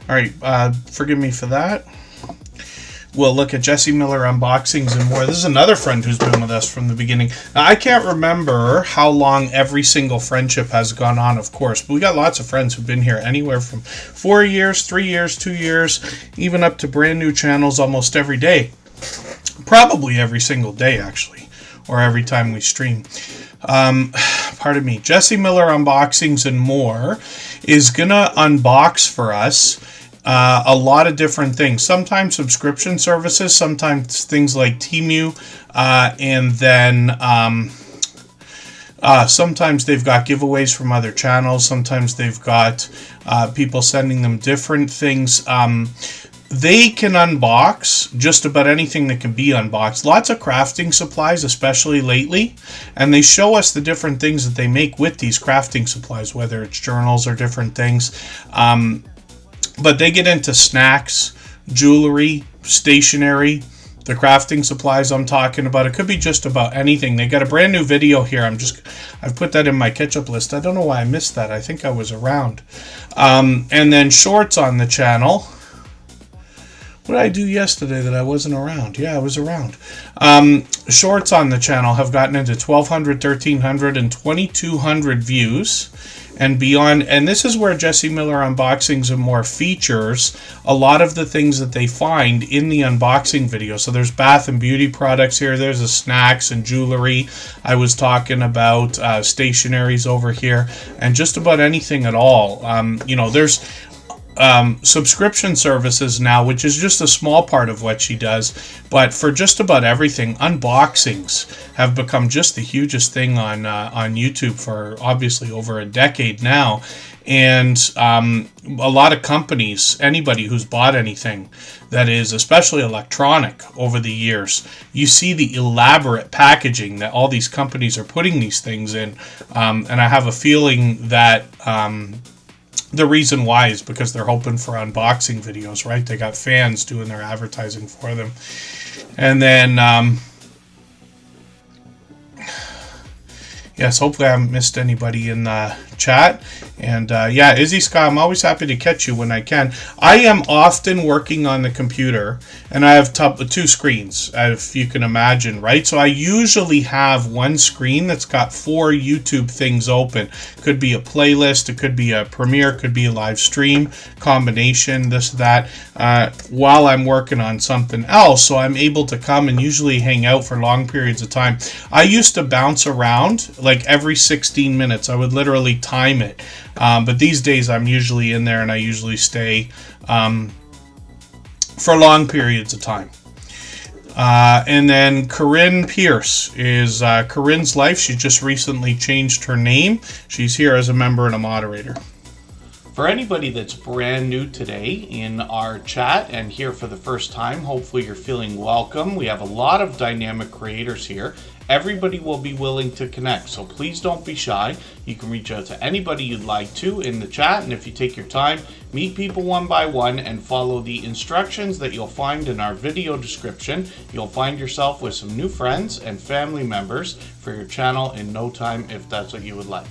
All right, forgive me for that. we'll look at Jesse Miller unboxings and more. This is another friend who's been with us from the beginning. Now, I can't remember how long every single friendship has gone on, of course, but we got lots of friends who've been here anywhere from 4 years, 3 years, 2 years, even up to brand new channels almost every day. Probably every single day, actually, or every time we stream. Pardon me. Jesse Miller Unboxings and More is gonna unbox for us a lot of different things. Sometimes subscription services, sometimes things like Temu, and then sometimes they've got giveaways from other channels. Sometimes they've got people sending them different things. They can unbox just about anything that can be unboxed. Lots of crafting supplies, especially lately. And they show us the different things that they make with these crafting supplies, whether it's journals or different things. But they get into snacks, jewelry, stationery, the crafting supplies I'm talking about. It could be just about anything. They got a brand new video here. I've put that in my catch-up list. I don't know why I missed that. I think I was around. And then shorts on the channel. What did I do yesterday that I wasn't around? Yeah, I was around. Shorts on the channel have gotten into 1,200, 1,300, and 2,200 views and beyond. And this is where Jesse Miller Unboxings and More features a lot of the things that they find in the unboxing video. So there's bath and beauty products here. There's the snacks and jewelry. I was talking about stationaries over here, and just about anything at all. You know, there's subscription services now, which is just a small part of what she does, but for just about everything, unboxings have become just the hugest thing on YouTube for obviously over a decade now. And a lot of companies, anybody who's bought anything that is especially electronic over the years, you see the elaborate packaging that all these companies are putting these things in, and I have a feeling that the reason why is because they're hoping for unboxing videos, right? They got fans doing their advertising for them. And then, yes, hopefully I haven't missed anybody in the chat. And yeah, Izzy Scott, I'm always happy to catch you when I can. I am often working on the computer, and I have two screens, if you can imagine, right? So I usually have one screen that's got 4 YouTube things open. Could be a playlist, it could be a premiere, could be a live stream, combination, this, that, while I'm working on something else. So I'm able to come and usually hang out for long periods of time. I used to bounce around like every 16 minutes. I would literally time it. But these days I'm usually in there, and I usually stay for long periods of time. And then Corinne Pierce is Corinne's Life. She just recently changed her name. She's here as a member and a moderator. For anybody that's brand new today in our chat and here for the first time, hopefully you're feeling welcome. We have a lot of dynamic creators here. Everybody will be willing to connect, so please don't be shy. You can reach out to anybody you'd like to in the chat, and if you take your time, meet people one by one and follow the instructions that you'll find in our video description, you'll find yourself with some new friends and family members for your channel in no time, if that's what you would like.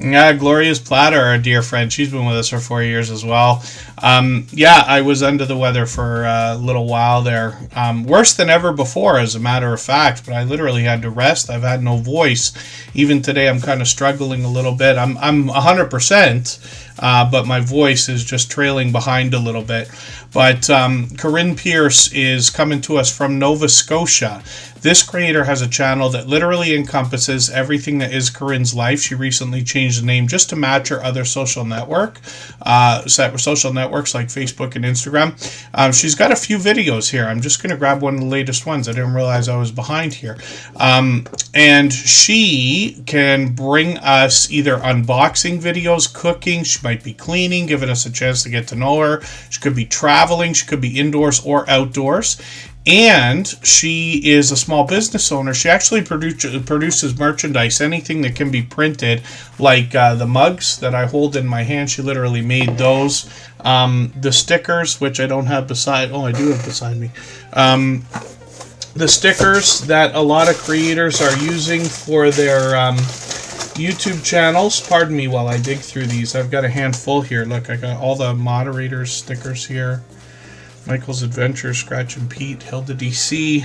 Yeah, Gloria's Platter, our dear friend. She's been with us for 4 years as well. Yeah, I was under the weather for a little while there. Worse than ever before, as a matter of fact, but I literally had to rest. I've had no voice. Even today, I'm kind of struggling a little bit. I'm 100%, but my voice is just trailing behind a little bit. But Corinne Pierce is coming to us from Nova Scotia. This creator has a channel that literally encompasses everything that is Corinne's life. She recently changed the name just to match her other social networks like Facebook and Instagram. She's got a few videos here. I'm just going to grab one of the latest ones. I didn't realize I was behind here. And she can bring us either unboxing videos, cooking. She might be cleaning, giving us a chance to get to know her. She could be traveling. She could be indoors or outdoors. And she is a small business owner. She actually produces merchandise, anything that can be printed, like the mugs that I hold in my hand. She literally made those. The stickers, which I don't have beside... Oh, I do have beside me. The stickers that a lot of creators are using for their YouTube channels. Pardon me while I dig through these. I've got a handful here. Look, I got all the moderators' stickers here. Michael's Adventure, Scratch and Pete, Hilda DC,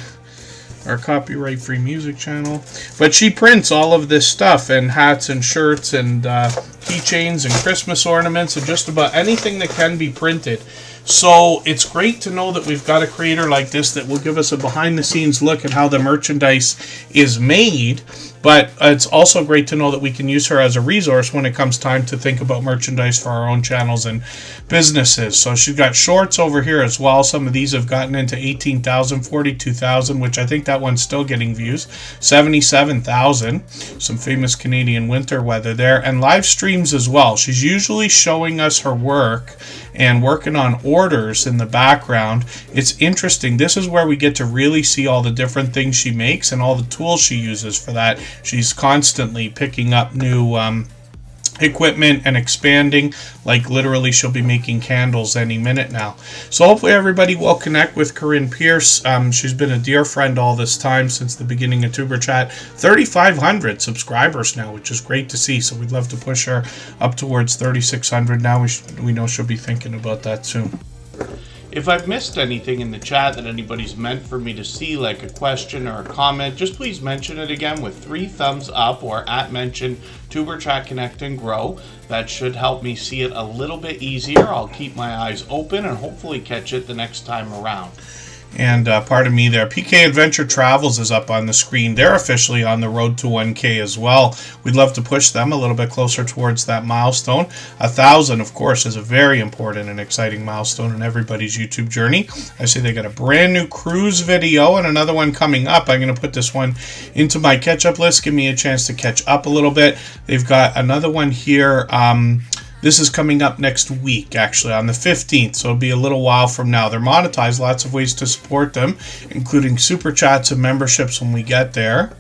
our copyright-free music channel. But she prints all of this stuff, and hats and shirts and keychains and Christmas ornaments and just about anything that can be printed. So it's great to know that we've got a creator like this that will give us a behind-the-scenes look at how the merchandise is made. But it's also great to know that we can use her as a resource when it comes time to think about merchandise for our own channels and businesses. So she's got shorts over here as well. Some of these have gotten into 18,000, 42,000, which I think that one's still getting views. 77,000. Some famous Canadian winter weather there. And live streams as well. She's usually showing us her work and working on orders in the background. It's interesting. This is where we get to really see all the different things she makes and all the tools she uses for that. She's constantly picking up new equipment and expanding. Like literally she'll be making candles any minute now. So hopefully everybody will connect with Corinne Pierce. She's been a dear friend all this time since the beginning of Tuber Chat. 3,500 subscribers now, which is great to see. So we'd love to push her up towards 3,600 now. We know she'll be thinking about that soon. If I've missed anything in the chat that anybody's meant for me to see, like a question or a comment, just please mention it again with 3 thumbs up or @mention Tuber Chat Connect and Grow. That should help me see it a little bit easier. I'll keep my eyes open and hopefully catch it the next time around. And pardon me there, PK Adventure Travels is up on the screen. They're officially on the road to 1K as well. We'd love to push them a little bit closer towards that milestone. 1,000, of course, is a very important and exciting milestone in everybody's YouTube journey. I see they got a brand new cruise video and another one coming up. I'm going to put this one into my catch-up list. Give me a chance to catch up a little bit. They've got another one here. This is coming up next week, actually, on the 15th, so it'll be a little while from now. They're monetized, lots of ways to support them, including super chats and memberships when we get there.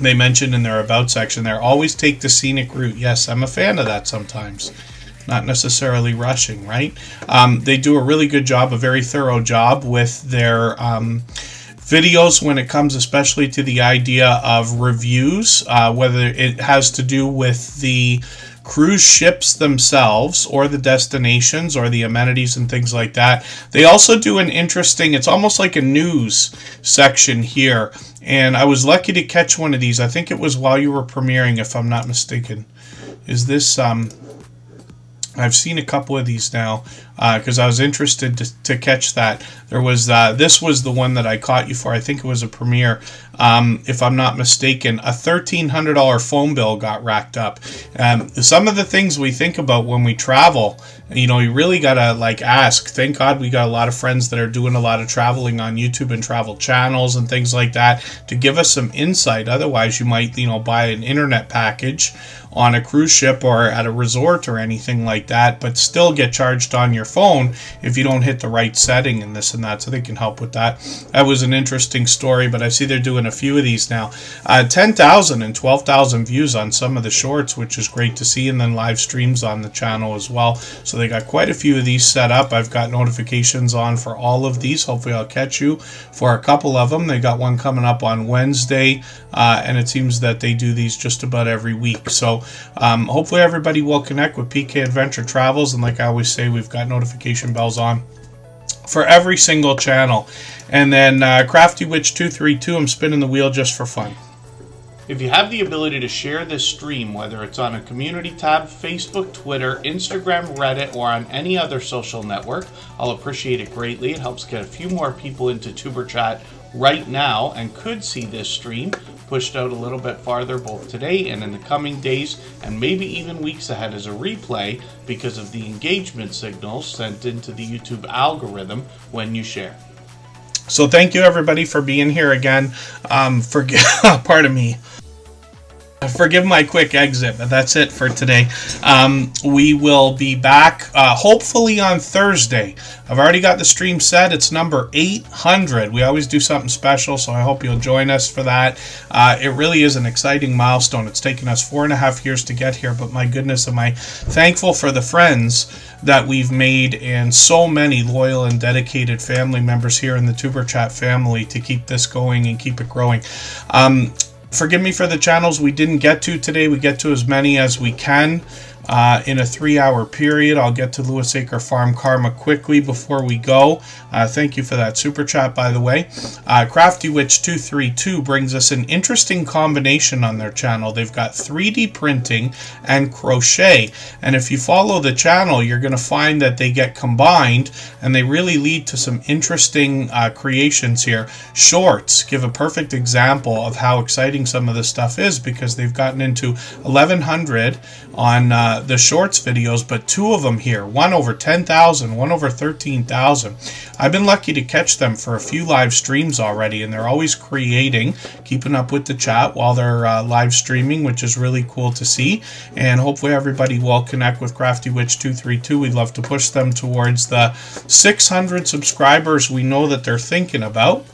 They mentioned in their About section there, always take the scenic route. Yes, I'm a fan of that sometimes. Not necessarily rushing, right? They do a really good job, a very thorough job with their videos when it comes especially to the idea of reviews, whether it has to do with the cruise ships themselves or the destinations or the amenities and things like that. They also do an interesting, it's almost like a news section here, and I was lucky to catch one of these. I think it was while you were premiering, if I'm not mistaken. Is this I've seen a couple of these now because I was interested to catch that. There was this was the one that I caught you for. I think it was a premiere. If I'm not mistaken, a $1,300 phone bill got racked up. Some of the things we think about when we travel, you know, you really gotta like ask. Thank God we got a lot of friends that are doing a lot of traveling on YouTube and travel channels and things like that to give us some insight. Otherwise, you might, you know, buy an internet package on a cruise ship or at a resort or anything like that, but still get charged on your phone if you don't hit the right setting and this and that. So they can help with that. That was an interesting story, but I see they're doing a few of these now. 10,000 and 12,000 views on some of the shorts, which is great to see, and then live streams on the channel as well. So they got quite a few of these set up. I've got notifications on for all of these. Hopefully I'll catch you for a couple of them. They got one coming up on Wednesday, and it seems that they do these just about every week. So hopefully everybody will connect with PK Adventure Travels, and like I always say, we've got notification bells on for every single channel. And then Crafty Witch 232, I'm spinning the wheel just for fun. If you have the ability to share this stream, whether it's on a community tab, Facebook, Twitter, Instagram, Reddit, or on any other social network, I'll appreciate it greatly. It helps get a few more people into Tuber Chat right now and could see this stream pushed out a little bit farther both today and in the coming days and maybe even weeks ahead as a replay because of the engagement signals sent into the YouTube algorithm when you share. So thank you everybody for being here again. Pardon me. Forgive my quick exit, but that's it for today. We will be back hopefully on Thursday. I've already got the stream set. It's number 800. We always do something special, so I hope you'll join us for that. It really is an exciting milestone. It's taken us 4.5 years to get here, but my goodness, am I thankful for the friends that we've made and so many loyal and dedicated family members here in the Tuber Chat family to keep this going and keep it growing. Forgive me for the channels we didn't get to today. We get to as many as we can. in a 3-hour period. I'll get to Lewis Acre Farm Karma quickly before we go. Thank you for that super chat, by the way. Crafty Witch 232 brings us an interesting combination on their channel. They've got 3D printing and crochet, and if you follow the channel, you're going to find that they get combined and they really lead to some interesting creations here. Shorts give a perfect example of how exciting some of this stuff is, because they've gotten into 1100 on the shorts videos, but 2 of them here, one over 10,000, one over 13,000. I've been lucky to catch them for a few live streams already, and they're always creating, keeping up with the chat while they're live streaming, which is really cool to see. And hopefully everybody will connect with Crafty Witch 232. We'd love to push them towards the 600 subscribers we know that they're thinking about.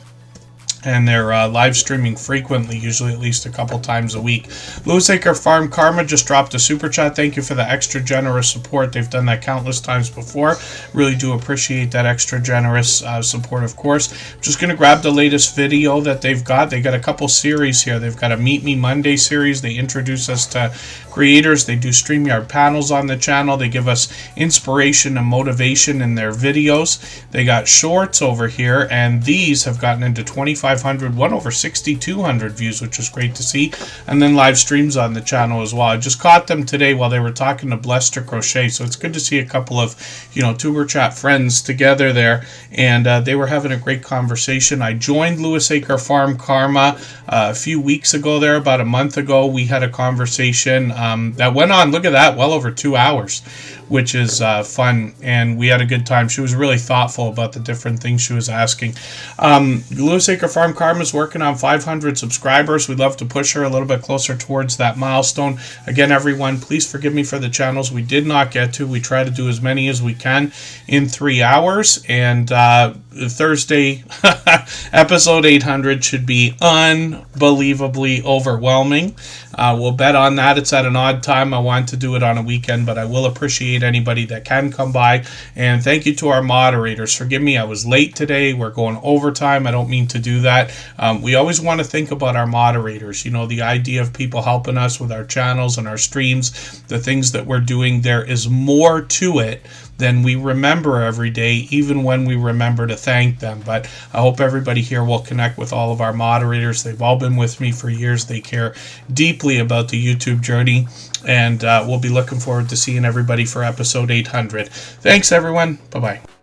And they're live streaming frequently, usually at least a couple times a week. Lewis Acre Farm Karma just dropped a super chat. Thank you for the extra generous support. They've done that countless times before. Really do appreciate that extra generous support, of course. I'm just going to grab the latest video that they've got. They got a couple series here. They've got a Meet Me Monday series. They introduce us to creators. They do StreamYard panels on the channel. They give us inspiration and motivation in their videos. They got shorts over here, and these have gotten into 2,500, one over 6,200 views, which is great to see. And then live streams on the channel as well. I just caught them today while they were talking to Blester Crochet, so it's good to see a couple of, Tuber Chat friends together there, and they were having a great conversation. I joined Lewis Acre Farm Karma a few weeks ago there, about a month ago. We had a conversation that went on, look at that, well over 2 hours, which is fun, and we had a good time. She was really thoughtful about the different things she was asking. Lewis Acre Farm Karma is working on 500 subscribers. We'd love to push her a little bit closer towards that milestone. Again, everyone, please forgive me for the channels we did not get to. We try to do as many as we can in 3 hours, and Thursday episode 800 should be unbelievably overwhelming. We'll bet on that. It's at an odd time. I want to do it on a weekend, but I will appreciate anybody that can come by. And thank you to our moderators. Forgive me, I was late today. We're going overtime. I don't mean to do that. We always want to think about our moderators. The idea of people helping us with our channels and our streams, the things that we're doing. There is more to it than we remember every day, even when we remember to thank them. But I hope everybody here will connect with all of our moderators. They've all been with me for years. They care deeply about the YouTube journey, and we'll be looking forward to seeing everybody for episode 800. Thanks, everyone. Bye-bye.